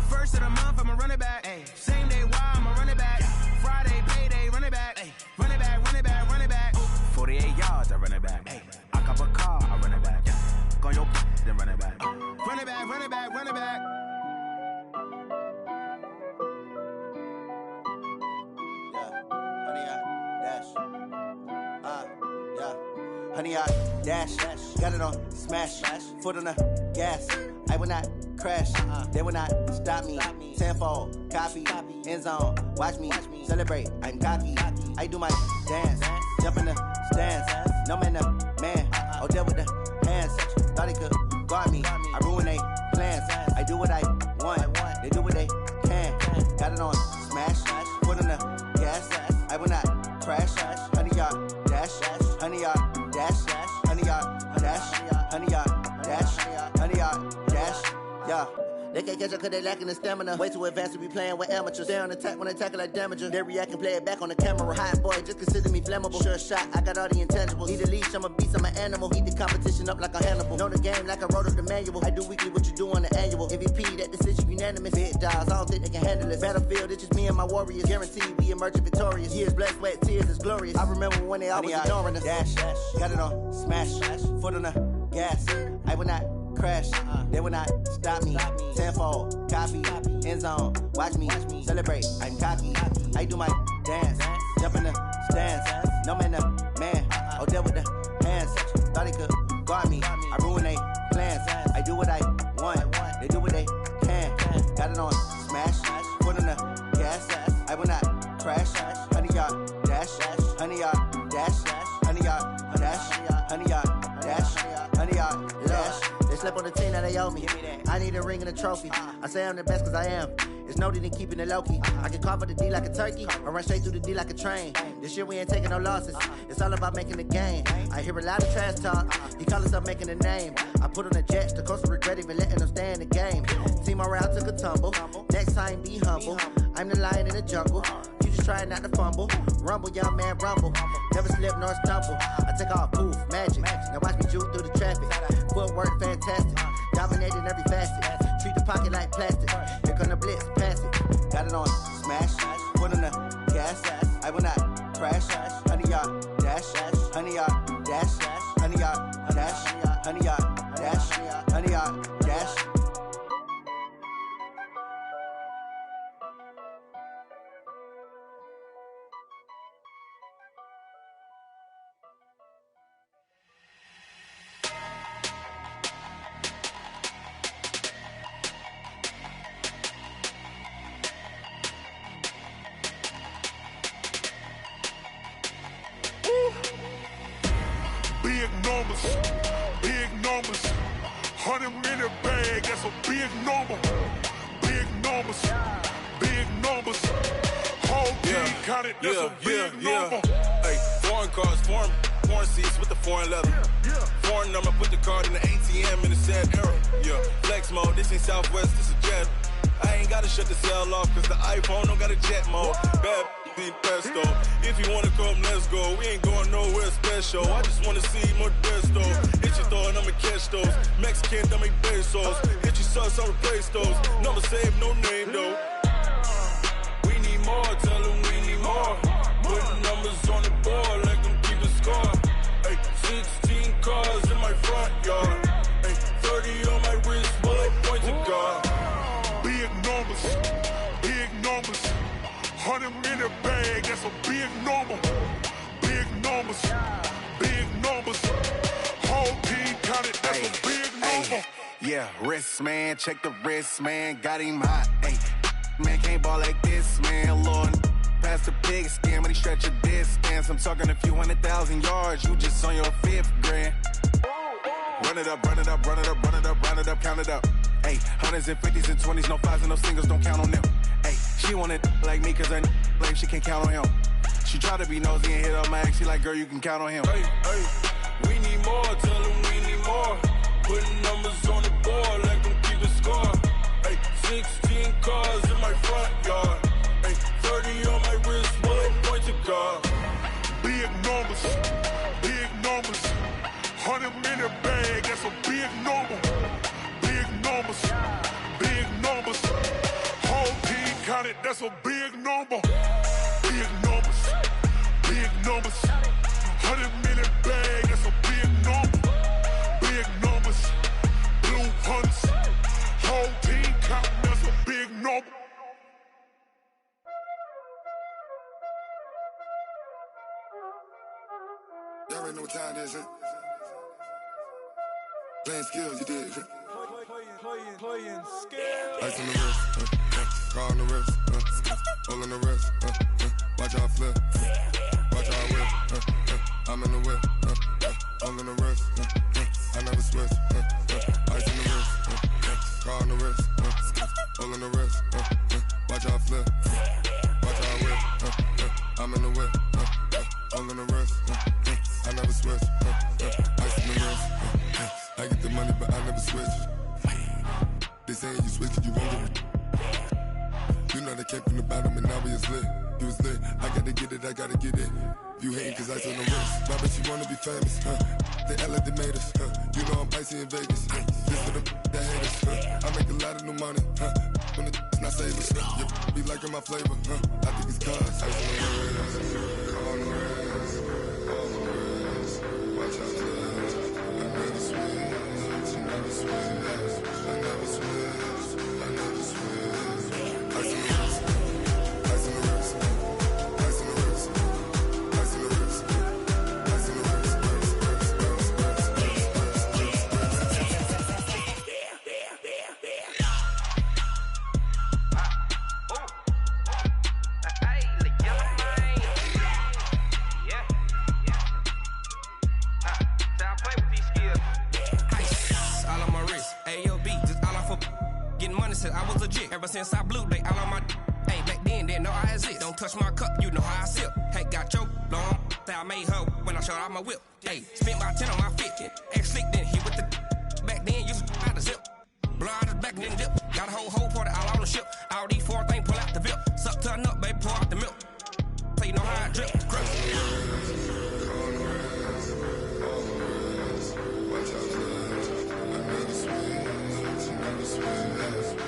First of the month, I'ma run it back. Ay. Same day, why I'ma run it back. Friday, payday, run it back. Ay. Run it back, run it back, run it back. 48 yards, I run it back. Ay. I cop a car, I run it back. Go yo, then run it back. Run it back, run it back, run it back. Honey, I dash, got it on smash, foot on the gas. I will not crash, they will not stop me. Tenfold, copy, end zone, watch me celebrate. I'm cocky, I do my dance, jump in the stands. No man, the man, oh deal with the hands. Thought he could guard me, I ruin they plans. I do what I want, they do what they can. Got it on smash, foot on the gas. I will not crash, honey, y'all dash, honey, y'all dash, honey, y'all dash, honey, y'all dash, honey, y'all dash, yeah. They can't catch up cause they lacking the stamina. Way too advanced to be playing with amateurs. Stay on attack when they tackle like damager. They react and play it back on the camera. Hot boy, just consider me flammable. Sure shot, I got all the intangibles. Need a leash, I'm a beast, I'm an animal. Heat the competition up like a Hannibal. Know the game like I wrote up the manual. I do weekly what you do on the annual. MVP, that decision unanimous. Big dials, I don't think they can handle it. Battlefield, it's just me and my warriors. Guaranteed we emerging victorious. Years, blood, sweat, tears, it's glorious. I remember when they always ignoring us. Dash, got it on smash, foot on the gas. I will not crash, they will not stop me. Tenfold, copy, end zone, watch me celebrate. I'm cocky, I do my dance, jump in the stands. No man, the man, oh deal with the hands. Thought he could guard me, I ruin they plans. I do what I want, they do what they can. Got it on smash, foot on the gas. I will not crash, honey, y'all dash, honey, y'all dash, honey, y'all dash, honey, y'all dash, honey, y'all dash. They slept on the team that they owe me. I need a ring and a trophy. I say I'm the best cause I am. It's no need in keeping it low-key. I can carve for the D like a turkey, or run straight through the D like a train. This year we ain't taking no losses. It's all about making the game. I hear a lot of trash talk. He call himself making a name. I put on the jets, the coast regret even letting them stay in the game. Team morale took a tumble. Next time be humble. I'm the lion in the jungle. You just trying not to fumble. Rumble, young man, rumble. Never slip nor stumble. I take off, poof, magic. Now watch me juke through the traffic. Footwork fantastic. Dominating every facet. Treat the pocket like plastic. Here come the blitz, pass it. Got it on smash, put on the gas. I will not crash. Honey yard dash, honey yard dash, honey yard dash, honey yard dash, honey yard dash. Big numbers, 100-minute bag, that's a big number. Big numbers, whole team counted, that's a big number. Hey, foreign cars, foreign seats with the foreign leather. Foreign number, put the card in the ATM in the sad era. Yeah, flex mode, this ain't Southwest, this is jet. I ain't gotta shut the cell off, cause the iPhone don't got a jet mode. Bad pesto. If you wanna come, let's go. We ain't going nowhere special. I just wanna see more desto. Hit your throw and I'ma catch those. Mexican, don't make pesos. Hit your sauce, I'll replace those. Number saved, no name though. We need more, tell them we need more. Putting numbers on the board, like them keep the score. Hey, 16 cars in my front yard. Hey, 30 on my wrist, bullet points of God. Big numbers, 100-minute bag, that's a big number. Big numbers, whole team counted, that's a big number. Yeah, wrist man, check the wrist man, got him hot. Ay, man can't ball like this, man. Lord, past the pig skin, when he stretch a distance. I'm talking a few 100,000 yards, you just on your 5th grand. Run it up, count it up. Ay, hundreds and 50s and 20s, no 5s and no singles, don't count on them. Ay, she want it like me, cause her blame, she can't count on him. She try to be nosy and hit up my ex, she like, girl, you can count on him. Hey, we need more, tell them we need more. Putting numbers on the board, like them keep the score. Ay, 16 cars in my front yard. Ay, 30 on my wrist, bullet points of God. Big numbers, 100-minute bag, that's a big number. Big numbers, whole team counted, that's a big number. Big numbers, 100-minute bag, that's a big number. Big numbers, blue hunts, whole team counting, that's a big number. Y'all already know what time it is, huh? Playing skills, you did. Playing skills. Ice on the wrist, car on the wrist, hole on the wrist, watch how I flip, watch how I whip, I'm in the whip, hole on the wrist, I never switch, ice on the wrist, car on the wrist, hole on the wrist, watch how I flip, watch how I whip, I'm in the whip, hole on the wrist, I never switch, ice on the wrist, I get the money but I never switch. They saying you switch it, you won't get it. You know they came from the bottom and now we is lit. You was lit, I gotta get it, I gotta get it. You hating cause ice on the wrist. My bitch, you wanna be famous, They act like they made us, You know I'm icy in Vegas, This for them that hate us, I make a lot of new money, When it's not savers, You be liking my flavor, I think it's cause ice on the wrist, on the wrist, on the wrist. Watch out, I never switch, I never switch. I never switch, I never switch. Ice on the wrist, ice on the wrist, ice on the wrist, ice on the wrist, ice on the wrist, I was legit. Ever since I blew, they all on my Hey, back then, didn't know I exist. Don't touch my cup, you know how I sip. Hey, got your long that I made her when I showed out my whip. Hey, spent my 10 on my 50. Ex-slick, then hit with the back then, used to out the zip. Blow out his back, then dip. Got a whole party all on the ship. All these 4 things, pull out the VIP. Suck to a nut, baby, pour out the milk. So you know how I drip. Grip. Watch out, I never switch, I never switch.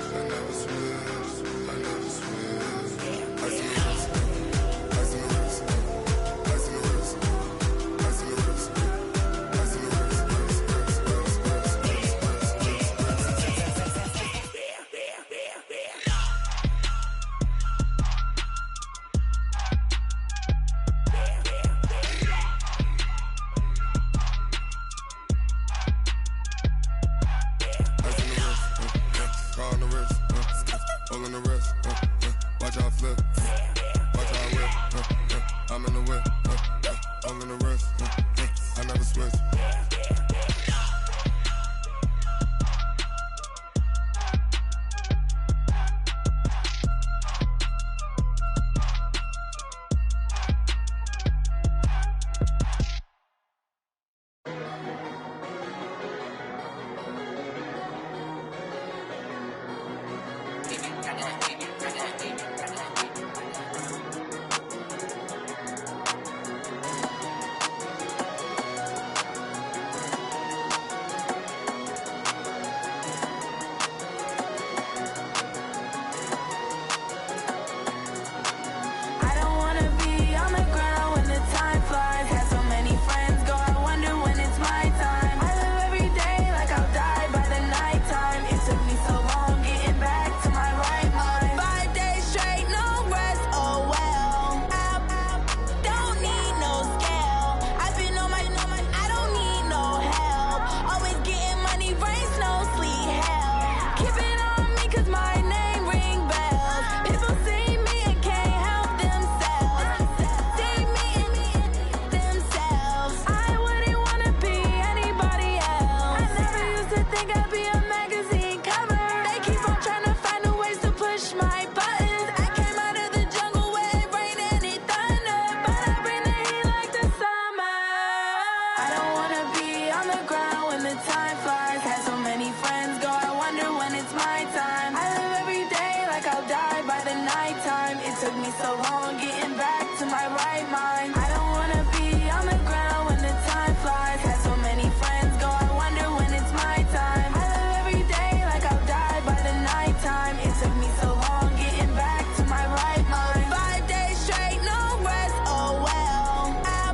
right mind. I don't wanna be on the ground when the time flies. Had so many friends go, I wonder when it's my time. I live every day like I'll die by the nighttime. It took me so long getting back to my right mind. 5 days straight, no rest, oh well. I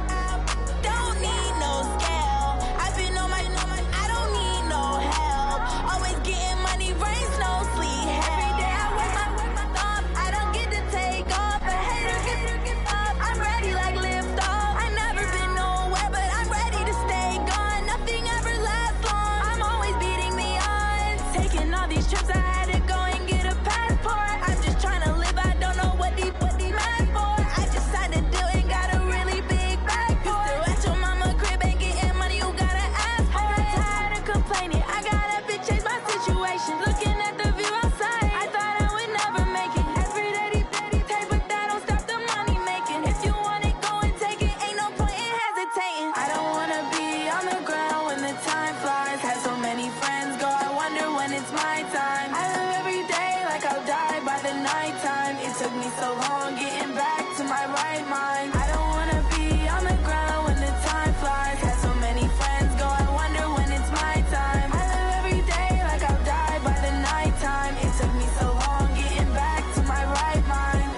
don't need no scale. I've been on my, I don't need no help. Always getting money, rains, no sleep. Every day I work my thumb, I don't get to take off. A hater get up, I'm ready like lift off. I never been nowhere, but I'm ready to stay gone. Nothing ever lasts long, I'm always beating the odds. Taking all these trips, I had to go and get a passport. I'm just trying to live, I don't know what the mad for. I just signed a deal and got a really big bag for it. You still at your mama crib, ain't getting money, you gotta ask for it. I got tired of complaining, I gotta bitch change my situation. Looking at the view outside, I thought I would never make it. Every day they pay, but that don't stop the money making. If you want it, go and take it, ain't no point in hesitating. I don't wanna be on the ground when the time flies. Had so many friends go, I wonder when it's my time. I live every day like I'll die by the nighttime. It took me so long getting back to my right mind. I don't wanna be on the ground when the time flies. Had so many friends go, I wonder when it's my time. I live every day like I'll die by the nighttime. It took me so long getting back to my right mind.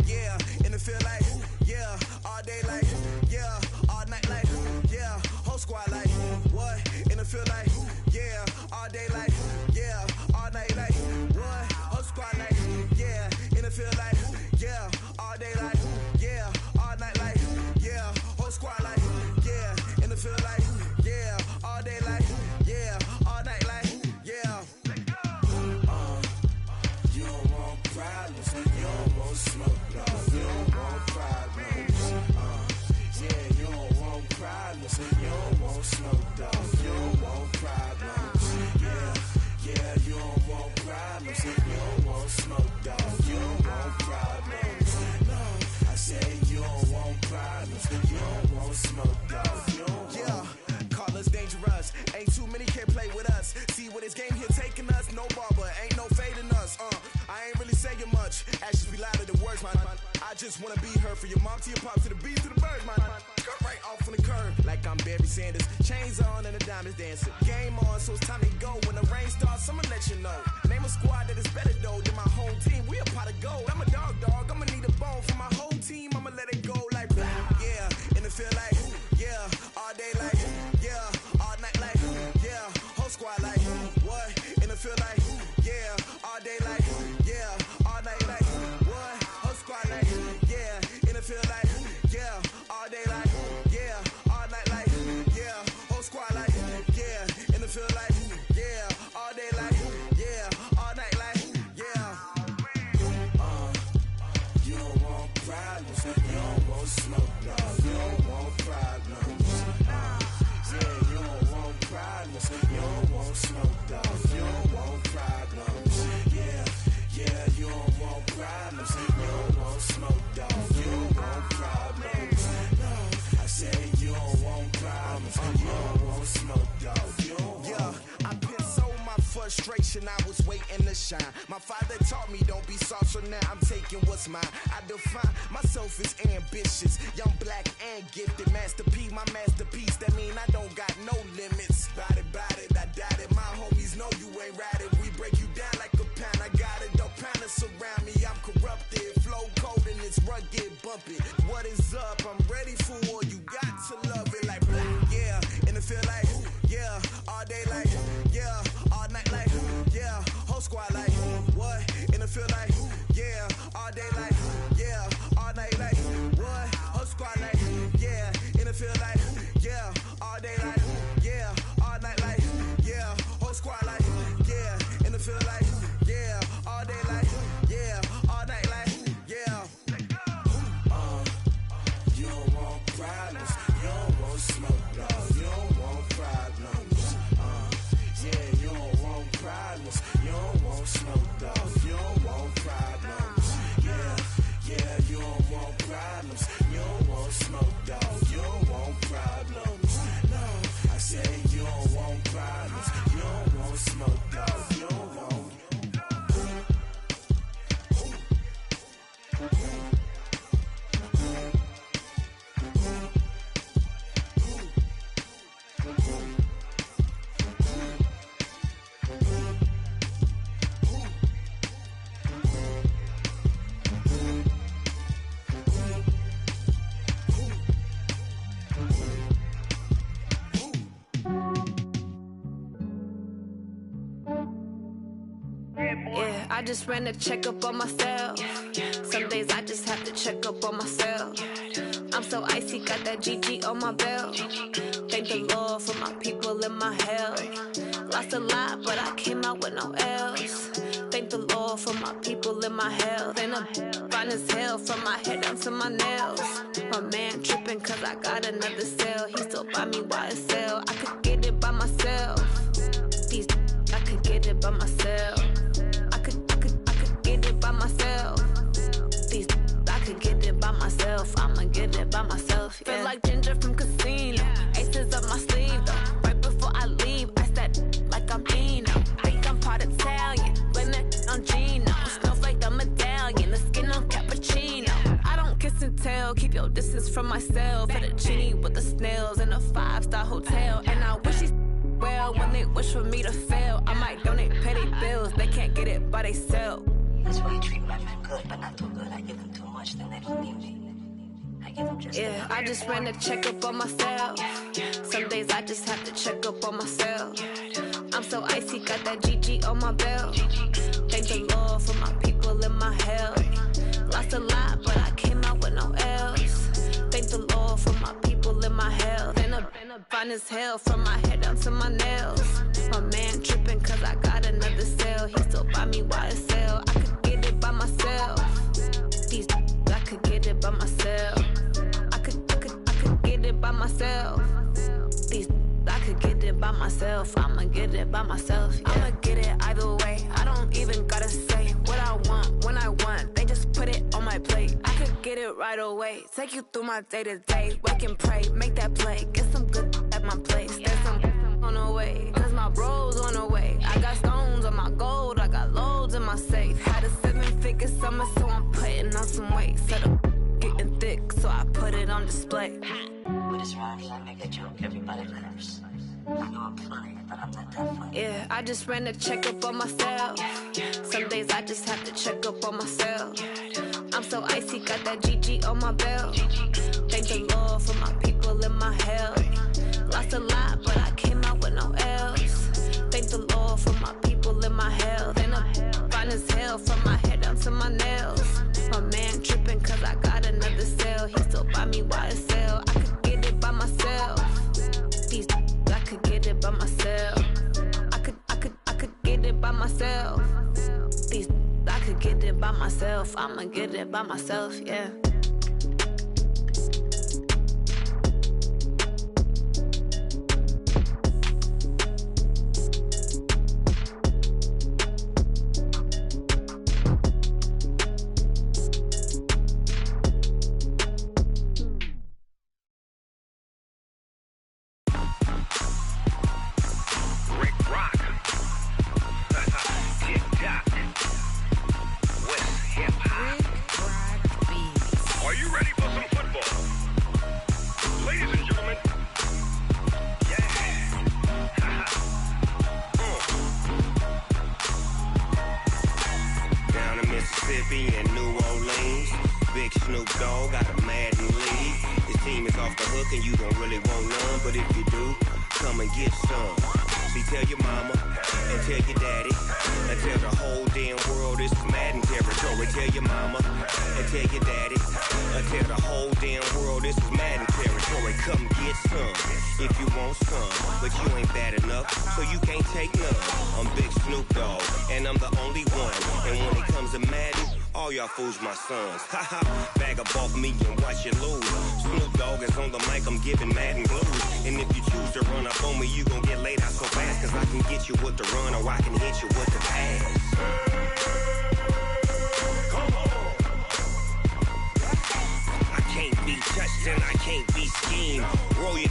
Yeah, and it feel like, yeah, all day like, yeah, all night like, yeah, whole squad like, what? And it feel like, yeah, all day like, yeah, all night like, what? Whole squad like, yeah, and it feel like, yeah, all day like, yeah, all night like, yeah, whole squad like, yeah, and it feel like, yeah, all day like, yeah, all night like, yeah. You don't want problems, you don't want smoke, no. You don't want problems, yeah, you don't want problems, you don't want smoke, dog. You don't want problems, yeah, you don't want problems, you don't want smoke, dog. You don't want problems, no. I say you don't want problems, you don't want smoke, dog. You don't yeah, call us dangerous, ain't too many can play with us. See what this game here taking us, no barber, ain't no fading us, I ain't really saying much, actions be louder than words, man. I just wanna be her, from your mom to your pop, to the beat, to the birds, man. Cut right off on the curb, like I'm Barry Sanders. Chains on and the diamonds dancing. Game on, so it's time to go. When the rain starts, I'ma let you know. Name a squad that is better though than my home team. We a pot of gold. I'm a dog, I'ma need a bone for my whole team. I'ma let it go like blah. Yeah, and it feel like, yeah, all day like, yeah, all night like, yeah, whole squad like, what? And it feel like, yeah, all day like, yeah, all night like, what? Whole squad like, yeah, and it feel like, yeah, all day like, yeah, all night like, yeah, whole squad like, yeah, and it feel like, yeah, all day like, yeah, all night like, yeah. You don't want problems, you don't want smoke, no. You don't want problems, yeah, you don't want problems, you don't want smoke, dog. You don't want problems, yeah, you don't want problems, you don't want smoke, dog. You don't want problems, no. I say you don't want problems, you don't want smoke, dog. You don't yeah, I pissed so my frustration, I was waiting to shine. My father taught me don't be soft, so now I'm taking what's mine. I define myself as ambitious, young, black, and gifted. Master P, my masterpiece, that mean I don't got no limits. Bout it, I doubt it. My homies know you ain't ratted. We break you down like a pound. I got it, don't pound us around me. I'm corrupted, flow cold and it's rugged, bumpy. What is up? I'm ready for war. You got to love it like blah. Yeah, and it feel like, yeah, all day like, yeah, all night like, yeah, whole squad like, what? And it feel like, yeah, all day like, yeah, all night like, what? Whole squad like, yeah, and it feel like, yeah. I just ran a checkup on myself. Some days I just have to check up on myself. I'm so icy, got that GG on my belt. Thank the Lord for my people in my health. Lost a lot, but I came out with no L's. Thank the Lord for my people in my health. And I'm fine as hell from my head down to my nails. My man tripping cause I got another cell. He still buy me YSL. I could get it by myself. These I could get it by myself. I could get it by myself. These I could get it by myself. I'ma get it by myself. Yeah. Feel like Ginger from Casino. Aces up my sleeve though. Right before I leave, I said like I'm Eno. Think I'm part Italian, blame that on Gino. Snowflake the medallion, the skin on cappuccino. I don't kiss and tell, keep your distance from myself. At a genie with the snails in a 5-star hotel. And I wish he's well when they wish for me to fail. I might donate petty bills, they can't get it by themselves. That's why you treat my men good, but not too good. I give them too much, then they don't need me. I give them just enough. I just ran a checkup on myself. Some days I just have to check up on myself. I'm so icy, got that GG on my belt. Thank the Lord for my people in my health. Lost a lot, but I came out with no L's. Thank the Lord for my people in my health. And I'm fine as hell from my head down to my nails. My man tripping cause I got another cell. He still buy me YSL. I could get it by myself. These I could get it by myself. I could get it by myself. These I could get it by myself. I'ma get it by myself. Yeah. I'ma get it either way. I don't even gotta say what I want when I want. They just put it on my plate. I could get it right away. Take you through my day to day. Wake and pray, make that play. Get some good at my place. There's some on the way, cause my bro's on the way. I got stones on my gold. I got loads in my safe. Had a 7-figure summer, so I'm putting on some weight. Set up getting thick, so I put it on display. With this rhyme, I make a joke, everybody laughs. I know I'm funny, but I'm not that funny. Yeah, I just ran a checkup on myself. Some days I just have to check up on myself. I'm so icy, got that GG on my belt. Thank the Lord for my people in my health. Lost a lot, but I came out with no L's. Thank the Lord for my people in my health. And I'm fine as hell from my head down to my nails. My man tripping cause I got another cell. He still buy me YSL. I could get it by myself. These I could get it by myself. I could get it by myself. These I could get it by myself. I'ma get it by myself, yeah. Fools my sons. Haha, bag up off me and watch you lose. Snoop Dogg is on the mic, I'm giving Madden blues. And if you choose to run up on me, you gon' get laid out so fast. Cause I can get you with the run or I can hit you with the pass. Come on. I can't be touched and I can't be schemed. Roll you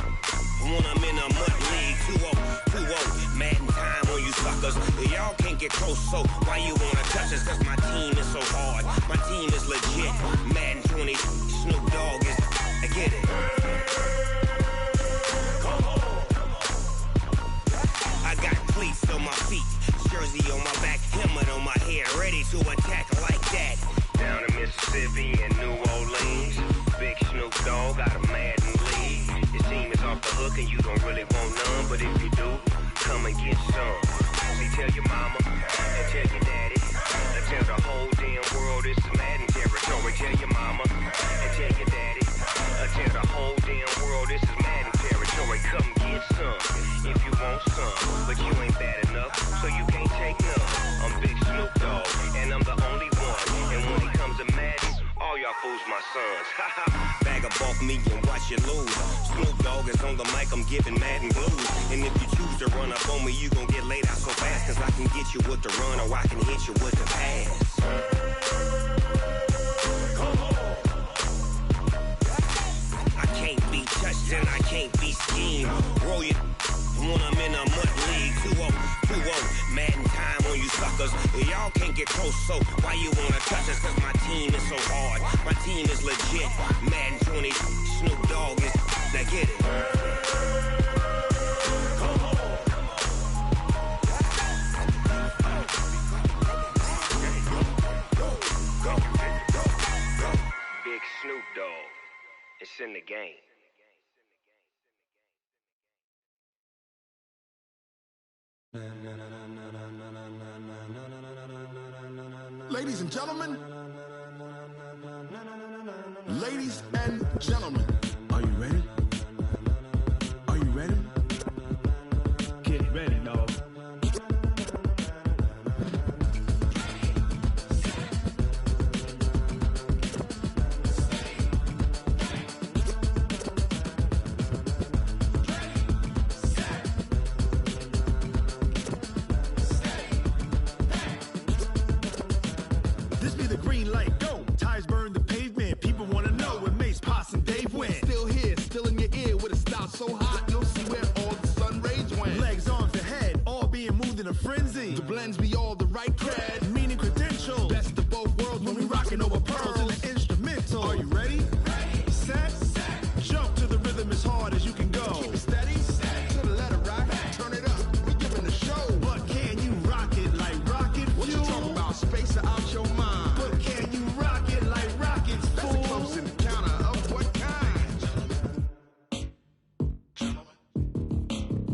when I'm in a mud league. 2-0, Madden time on you suckers. Y'all can't get close, so why you wanna touch us? Cause my team is so hard. My team is legit. Madden 20, Snoop Dogg is. I get it. Come on. I got cleats on my feet, jersey on my back, helmet on my head, ready to attack like that. Down in Mississippi and New Orleans, Big Snoop Dogg got a Madden league. Your team is off the hook and you don't really want none, but if you do, come and get some. See, tell your mama and tell your daddy. And tell the whole damn world it's Madden territory. Tell your mama and tell your daddy. And tell the whole damn world this is Madden territory. Come get some if you want some. But you ain't bad enough, so you can't take none. I'm Big Snoop Dogg, and I'm the only one. And when it comes to Madden, all y'all fools my sons. Bag up off me and watch you lose. Snoop Dogg is on the mic, I'm giving Madden blues. And if you choose to run up on me, you gon' get laid out so fast. Cause I can get you with the run or I can hit you with the pass. Come on. I can't be touched and I can't be schemed. Roll you when I'm in a mud league. 2-0, 2-0, Madden time on you suckers. Y'all can't get close, so why you wanna touch us? Cause my team is so hard, my team is legit. Madden 20, Snoop Dogg is, now get it. Come on. Go. Big Snoop Dogg, it's in the game. Ladies and gentlemen, ladies and gentlemen, are you ready? Are you ready? Get ready, dog. This be the green light, go. Tires burn the pavement. People wanna know where Mace, Poss, and Dave went. Still here, still in your ear with a style so hot, you'll see where all the sun rays went. Legs, arms, and head, all being moved in a frenzy. The blends be all the right cred, meaning credentials. Best of both worlds when we rockin' over pearls in the instrumental. Are you ready? Set, jump to the rhythm as hard as you can go. Keep it steady, to the letter right. Turn it up, we giving the show. But can you rock it like rocket fuel? What you talking about? Space out your mind. But can you rock it like rockets, fool? That's a close encounter of what kind?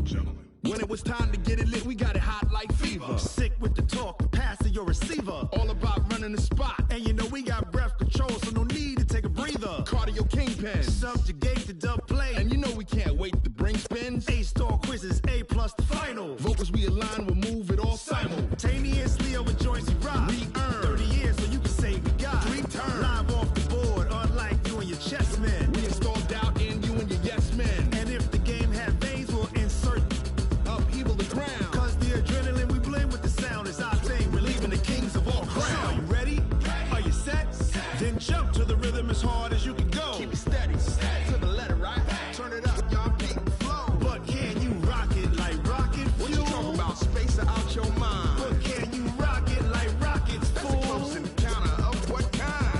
Gentlemen. When it was time to get it lit, we got it hot like fever. Sick with the talk, pass to your receiver. All about running the spot. And you know we got breath control, so no need to take a breather. Cardio kingpin, subjugate the dub play. And you know we can't wait to bring spins. A-star quizzes, A+ the final. Vocals we align, we'll move it all simultaneously over joints we rock. We earn 30 years, so you can say we got 3 turns. Live off the board, unlike you and your chess men. We install doubt in you and your yes men. And if the game had veins, we'll insert upheaval the ground. Cause the adrenaline we blend with the sound is our thing. Relieving the kings of all crowns. So are you ready? Are you set? Then jump to the rhythm as hard as you can go. Keep it steady, to the letter right. Turn it up, y'all keep the flow. But can you rock it like rocket fuel? What you talking about? Space out your mind. But can you rock it like rockets, fool? That's a close encounter of what kind?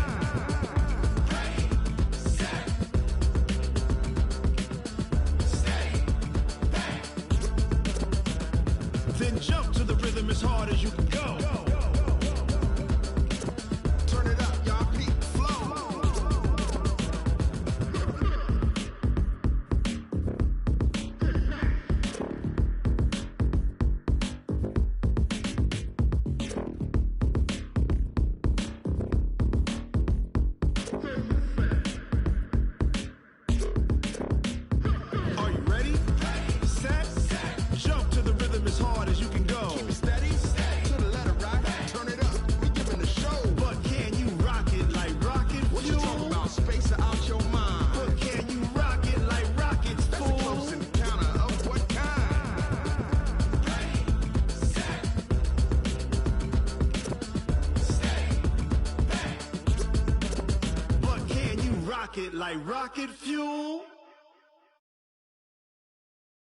Then jump to the rhythm as hard as you can go. Turn it up, y'all keep the flow. Are you ready? Set, jump to the rhythm as hard as you can go. Keep it steady, to the letter right. Turn it up, we giving the show. But can you rock it like rocket fuel? What you talking about? Space out your mind. But can you rock it like rockets, fool? That's a close encounter of what kind? But can you rock it like rocket fuel?